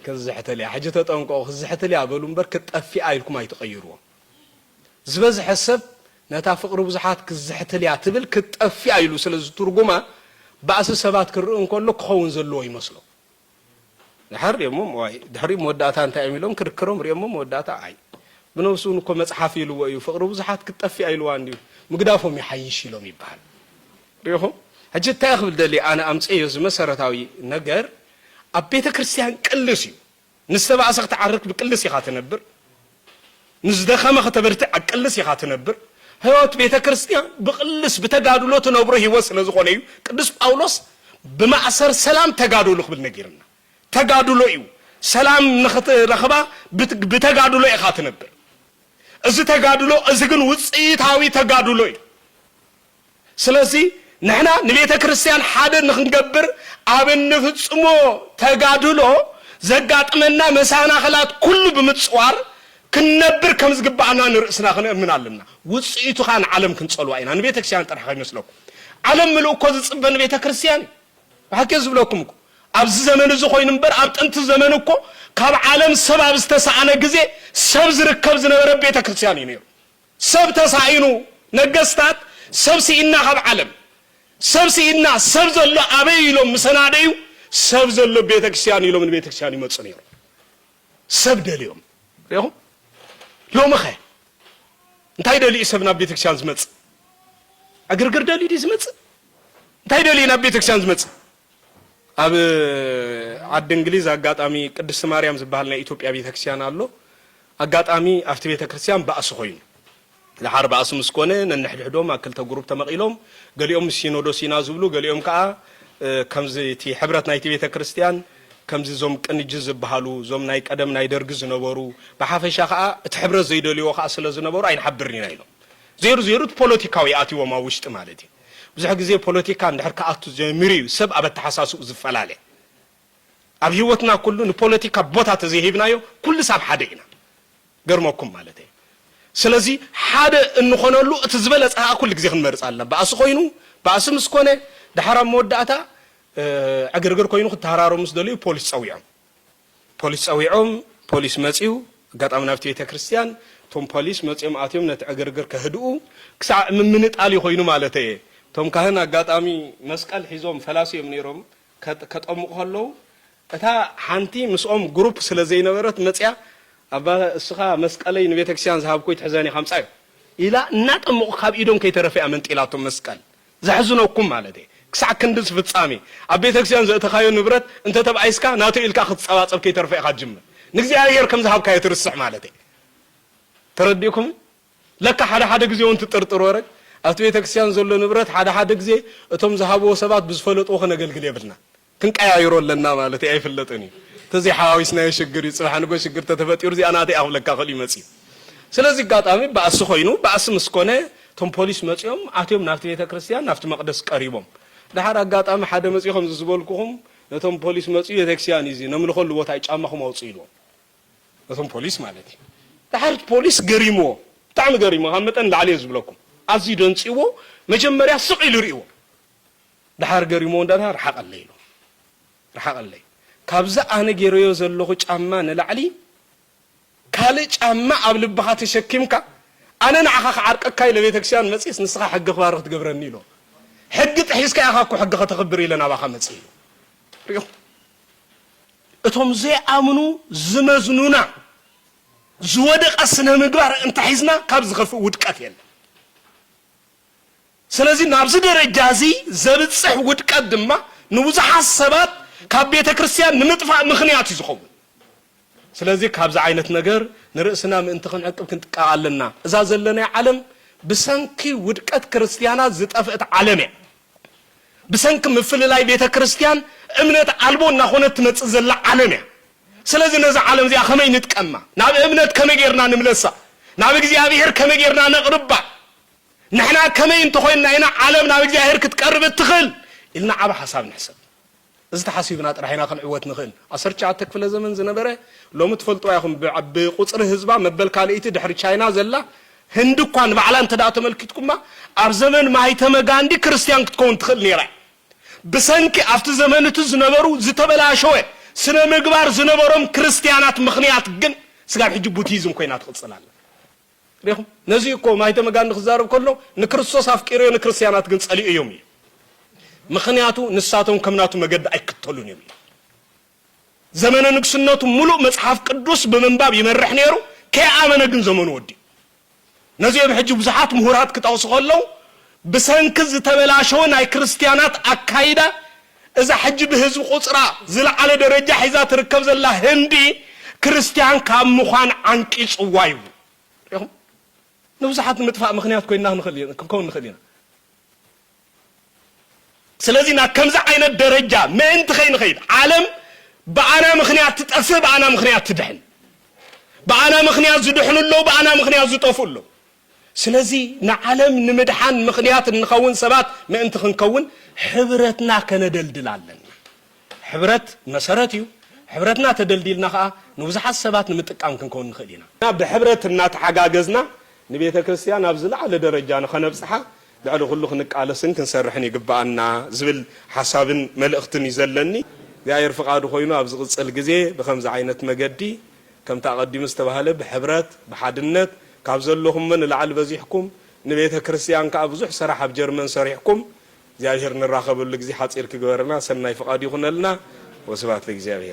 ከዝሕተልያ ሕጂ ተጠንቀቁ ከዝሕተልያ በሉ እምበር ከጠፊ አይልኩም አይተቀይሩዎ ዝበዝሕ ሰብ ነታ ፍቅሩ ብዙሓት ከዝሕተልያ ትብል ከጠፊ አይሉ ስለዚ ትርጉማ ባእስ ሰባት ክርእ እንከሎ ክኸውን ዘለዎ ይመስሎ ድሕሪ እሞም ወይ ድሕሪ መወዳእታ እንታይ የሚሎም ክርክሮም ሪእሞም መወዳእታ አይ ብነብሱን እኮ መጽሐፍ ይልዎ እዩ ፍቅሩ ብዙሓት ክጠፊ አይልዋ እንዲሁ ምግዳፎም ይሐይሽ ኢሎም ይባል ሪእኹም ሕጂ እንታይ ክብል ደሊ ኣነ ኣምፅዮ መሰረታዊ ነገር ኣብ ቤተ ክርስቲያን ቅልስ እዩ ንሰባእሰ ክትዓርክ ብቅልስ ኢኻ ትነብር ንዝደኸመ ከተበርትዕ ቅልስ ኢኻ ትነብር ህይወት ቤተ ክርስቲያን بقلس بتجادሎ ተነብሮ ህይወት ስለዝኾነ እዩ ቅዱስ ጳውሎስ በማዕሰር ሰላም ተጋድሎ ክብል ነጊርና ተጋድሎ እዩ ሰላም ንኽትረኽባ بتجادሎ ኢኻ ትነብር እዚ ተጋድሎ እዚ ግን ውጽኢታዊ ተጋድሎ እዩ ስለዚ ንሕና ንቤተ ክርስቲያን ሓደ ንኽንገብር ኣብ ንፍጽሞ ተጋድሎ ዘጋጥመና መሳናኽላት ኩሉ ብምጽዋር كنبر كم زقبعنا نرأسنا خنا من علمنا وصيتو خان عالم كنصلوا عينا نبيت كريستيان طرح يمسلكم عالم ملو كوز صبن بيت كريستيان هكذا زبلكم ابز زمن زو خوين نبر اب طنت زمن እኮ ካብ ዓለም ሰባብ ዝተሳአነ ጊዜ ሰብ ዝርከብ ዝነበረ ቤተ ክርስቲያን እዩ ሰብ ተሳኢኑ ነገስታት ሰብ ሲኢና ካብ ዓለም ሰብ ሲኢና ሰብ ዘሎ አበይ ኢሎም መሰናደዩ ሰብ ዘሎ ቤተ ክርስቲያን ኢሎም ቤተ ክርስቲያን ይመጽ ነይሩ ሰብ ደልዮም ይኹም لومخ انتي دلي سبنا بيتك شانز مص اغرغر دلي دي سمص انتي دلي نا بيتك شانز مص اب عد انجليز اغاطامي قدس ماريام زبالنا ايثيوبيا بيتك شان الله اغاطامي افت بيتك ክርስቲያን ባእስ ኮይኑ ለሐርብ አስም ስኮነ ነንሕድሕዶም አክልተ ግሩፕ ተመቂሎም ገሊኦም ሲኖዶሲና ዝብሉ ገሊኦም ከዓ ከምዚ ቲ ሕብረት ናይቲ ቤተ ክርስቲያን كمز زوم كنجز زبحالو زوم ناي قدم ناي درغز نبرو بحافشا خا تحبر زيدليو خا سلاز نبرو اين حبرني نايلو زيرو بوليتيكاوي اتيو ما وشت مالتي بزح غزي بوليتيكا ندحر كاتو زميري سب ابا تحساسو زفلالي اب هيوتنا كله بوليتيكا بوتا تزيهبنايو كل ساب حدينا غرمكم مالتي سلازي حدا انخونلو اتزبلص كل غزي خنمرص الله باس خوينو باسم سكونه دحرام موداتا اغرغر ኮይኑ ተሃራሮ ምስደልዩ ፖሊስ ጻዊዖም ፖሊስ መጽዩ ጋጣም ናፍቲ ቤተ ክርስቲያን ቶም ፖሊስ መጽዮም አትዮም ነት አገርገር ከህዱ ክሳዕ ምንጣሊ ኮይኑ ማለት እዩ ቶም ካህን አጋጣሚ መስቀል ሒዞም ፈላሲዮም ነይሮም ከጠምቁ ሆለው እታ ሓንቲ ምስኦም ግሩፕ ስለ ዘይነበረት መጽያ አባ እስኻ መስቀለይ ንቤተ ክርስቲያን ዝሃብኩ ይትሕዘኒ ኸምጻዩ ኢላ እናጠምቁ ካብ ኢዶም ከይተረፈ አመንጤላቶም መስቀል ዘሕዝነኩም ማለት እዩ ክሳዕ ክንድስ ፍጻሜ ኣብ ቤተ ክርስቲያን ዘእተኻዮ ንብረት እንተ ተባይስካ ናቱ ኢልካ ክትጸባጸብ ከይተረፈ ኢኻ ጅምር ንግዚአብሔር ከም ዝሃብካ ይትርስዕ ማለት እዩ ተረዲኩም ለካ ሓደ ግዜ ወንት ጥርጥር ወረግ ኣብ ቤተ ክርስቲያን ዘሎ ንብረት ሓደ ግዜ እቶም ዝሃብዎ ሰባት ብዝፈለጡ ኸነገልግል የብልና ክንቀያይሮለና ማለት እዩ አይፍለጥኒ ተዚ ሓዋዊስና ይሽግር ይጽባሕ ንጎ ሽግር ተተፈጢሩ ዚ ኣናተ ኣኽለካ ኸሊ መጽ ስለዚህ ጋጣሚ ባእስ ኮይኑ ባእስ ምስኮነ ቶም ፖሊስ መጽዮም አትዮም ናፍቲ ቤተ ክርስቲያን ናፍቲ መቅደስ ቀሪቦም دحر አጋጣሚ ሓደ መጽይኹም ዝዝበልኩኹም ነቶም ፖሊስ መጽዩ የቴክሲያን ይዚ ነምልኾሉ ቦታ ይጫማኹም አውጽኢሉ ነቶም ፖሊስ ማለት እዩ دحر ፖሊስ ገሪሞ ጣም ገሪሞ ሃመጠን ላዕሊ ዝብለኩም አዚ ደንጽይዎ መጀመሪያ ስቂሉ ሪእዎ دحر ገሪሞ እንዳታ ረሐቀለይ ካብዛ አነ ገሪዮ ዘለኹ ጫማ ነላዕሊ ካለ ጫማ ኣብ ልብኻ ተሸኪምካ አነ ንዓኻ ዓርቀካይ ለቤተ ክርስቲያን መጽይስ ንስኻ ሕግ ኽባርክ ትገብረኒ ኢሎ ሕግ ጥሒስካ ኢኻ እኮ ሕግ ከተኽብር ኢለና ባኻ መጽዩ ሪኦ እቶም ዘይኣምኑ ዝመዝኑና زودق أسنه مقبار انت حيزنا كابز غفو ودكات يلا سلازي نابز درجازي زبط صح ودكات دما نوزح السبات كاب بيت كريستيان نمطفع مخنيات يزخون سلازي كابز عينت نجر نرأسنا من انتخن عقب كنت قالنا إذا زلنا عالم بسنكي ودكات كريستيانات زت أفقت عالمي بسنك مفل لاي بيت كريستيان امنت عالبون ناخونت تمتزل عالمي سلازي نزع عالم زي خمين نتكما ناب امنت كم غيرنا نملسا ناب እግዚአብሔር كم غيرنا نقربا نحنا كمين تخوينا هنا عالم ناب እግዚአብሔር كتقرب تخل إلنا عبا حساب نحسب إذا تحسبنا طرحنا خنعوت نخل أسرچا تكفل زمن زنبره لو متفلطوا ياخم بقصر حزبا مبل كاليتي دحر تشاينا زلا هند እንኳን ባላን ተዳተ መልክትኩማ አብ ዘመን ማይተመ ጋንዲ ክርስቲያን ክትኮን ትخل ኔራ በሰንኪ አፍተ ዘመንቱ ዝነበሩ ዝተበላሸወ ስነ ምግባር ዝነበሮም ክርስቲያናት ምኽንያት ግን ስጋብ ሕጂ ቡቲዝም ኮይና ትቅጽላለ ረኹም ነዚ እኮ ማይተመ ጋንዲ ክዛረብ ከሎ ንክርስቶስ አፍቂሮ ንክርስቲያናት ግን ጸሊኡ እዮም ምኽንያቱ ንሳቶም ከምናቱ መገድ አይከተሉን እዮም ዘመነ ንግስነቱ ሙሉ መጽሐፍ ቅዱስ በመንባብ ይመርሕ ነሩ ከአመነ ግን ዘመኑ ወዲ نزي بحج بزحات مهورات كتاوس خلو بسنكز تبلاشون اي كريستيانات اكايدا اذا حج بهزب قصرا زل على درجه حيزا تركب زلا هندي كريستيان كام مخان عنقي صوايو يهم نبزحات متفق مخنيات كوينا نخلينا كون نخلينا سلازينا كمزا عين الدرجه ما انت خين خيد عالم بانا مخنيات تطفي بانا مخنيات تدحن بانا مخنيات زدحن له بانا مخنيات زطفوا له سلازي نعلم نمدحان مخنيات نخون سبات ما انت خنكون حبرتنا كندلدلالن حبرت مسارتيو حبرتنا تدلدلنا خا نوزح السبات نمتقام كنكون نخلينا بحبرتنا تحاجاجزنا نبيت كريستيان ابزل على درجه نخنبصحا دعلو كله خنقالسن كنسرحن يغبانا زبل حسابن ملእክትን يزلني ياير فقادو خوينو ابز قصل غزي بخمس عينت مجدي كم تقدم استبهله بحبرت بحدنت كابزلهم من العل بزيحكم نبيت كريستيان كابزح صراحه بجرمن صريحكم زي اجر نراخب لك زي حصير كغورنا سناي فقاد يخونلنا وسبات لك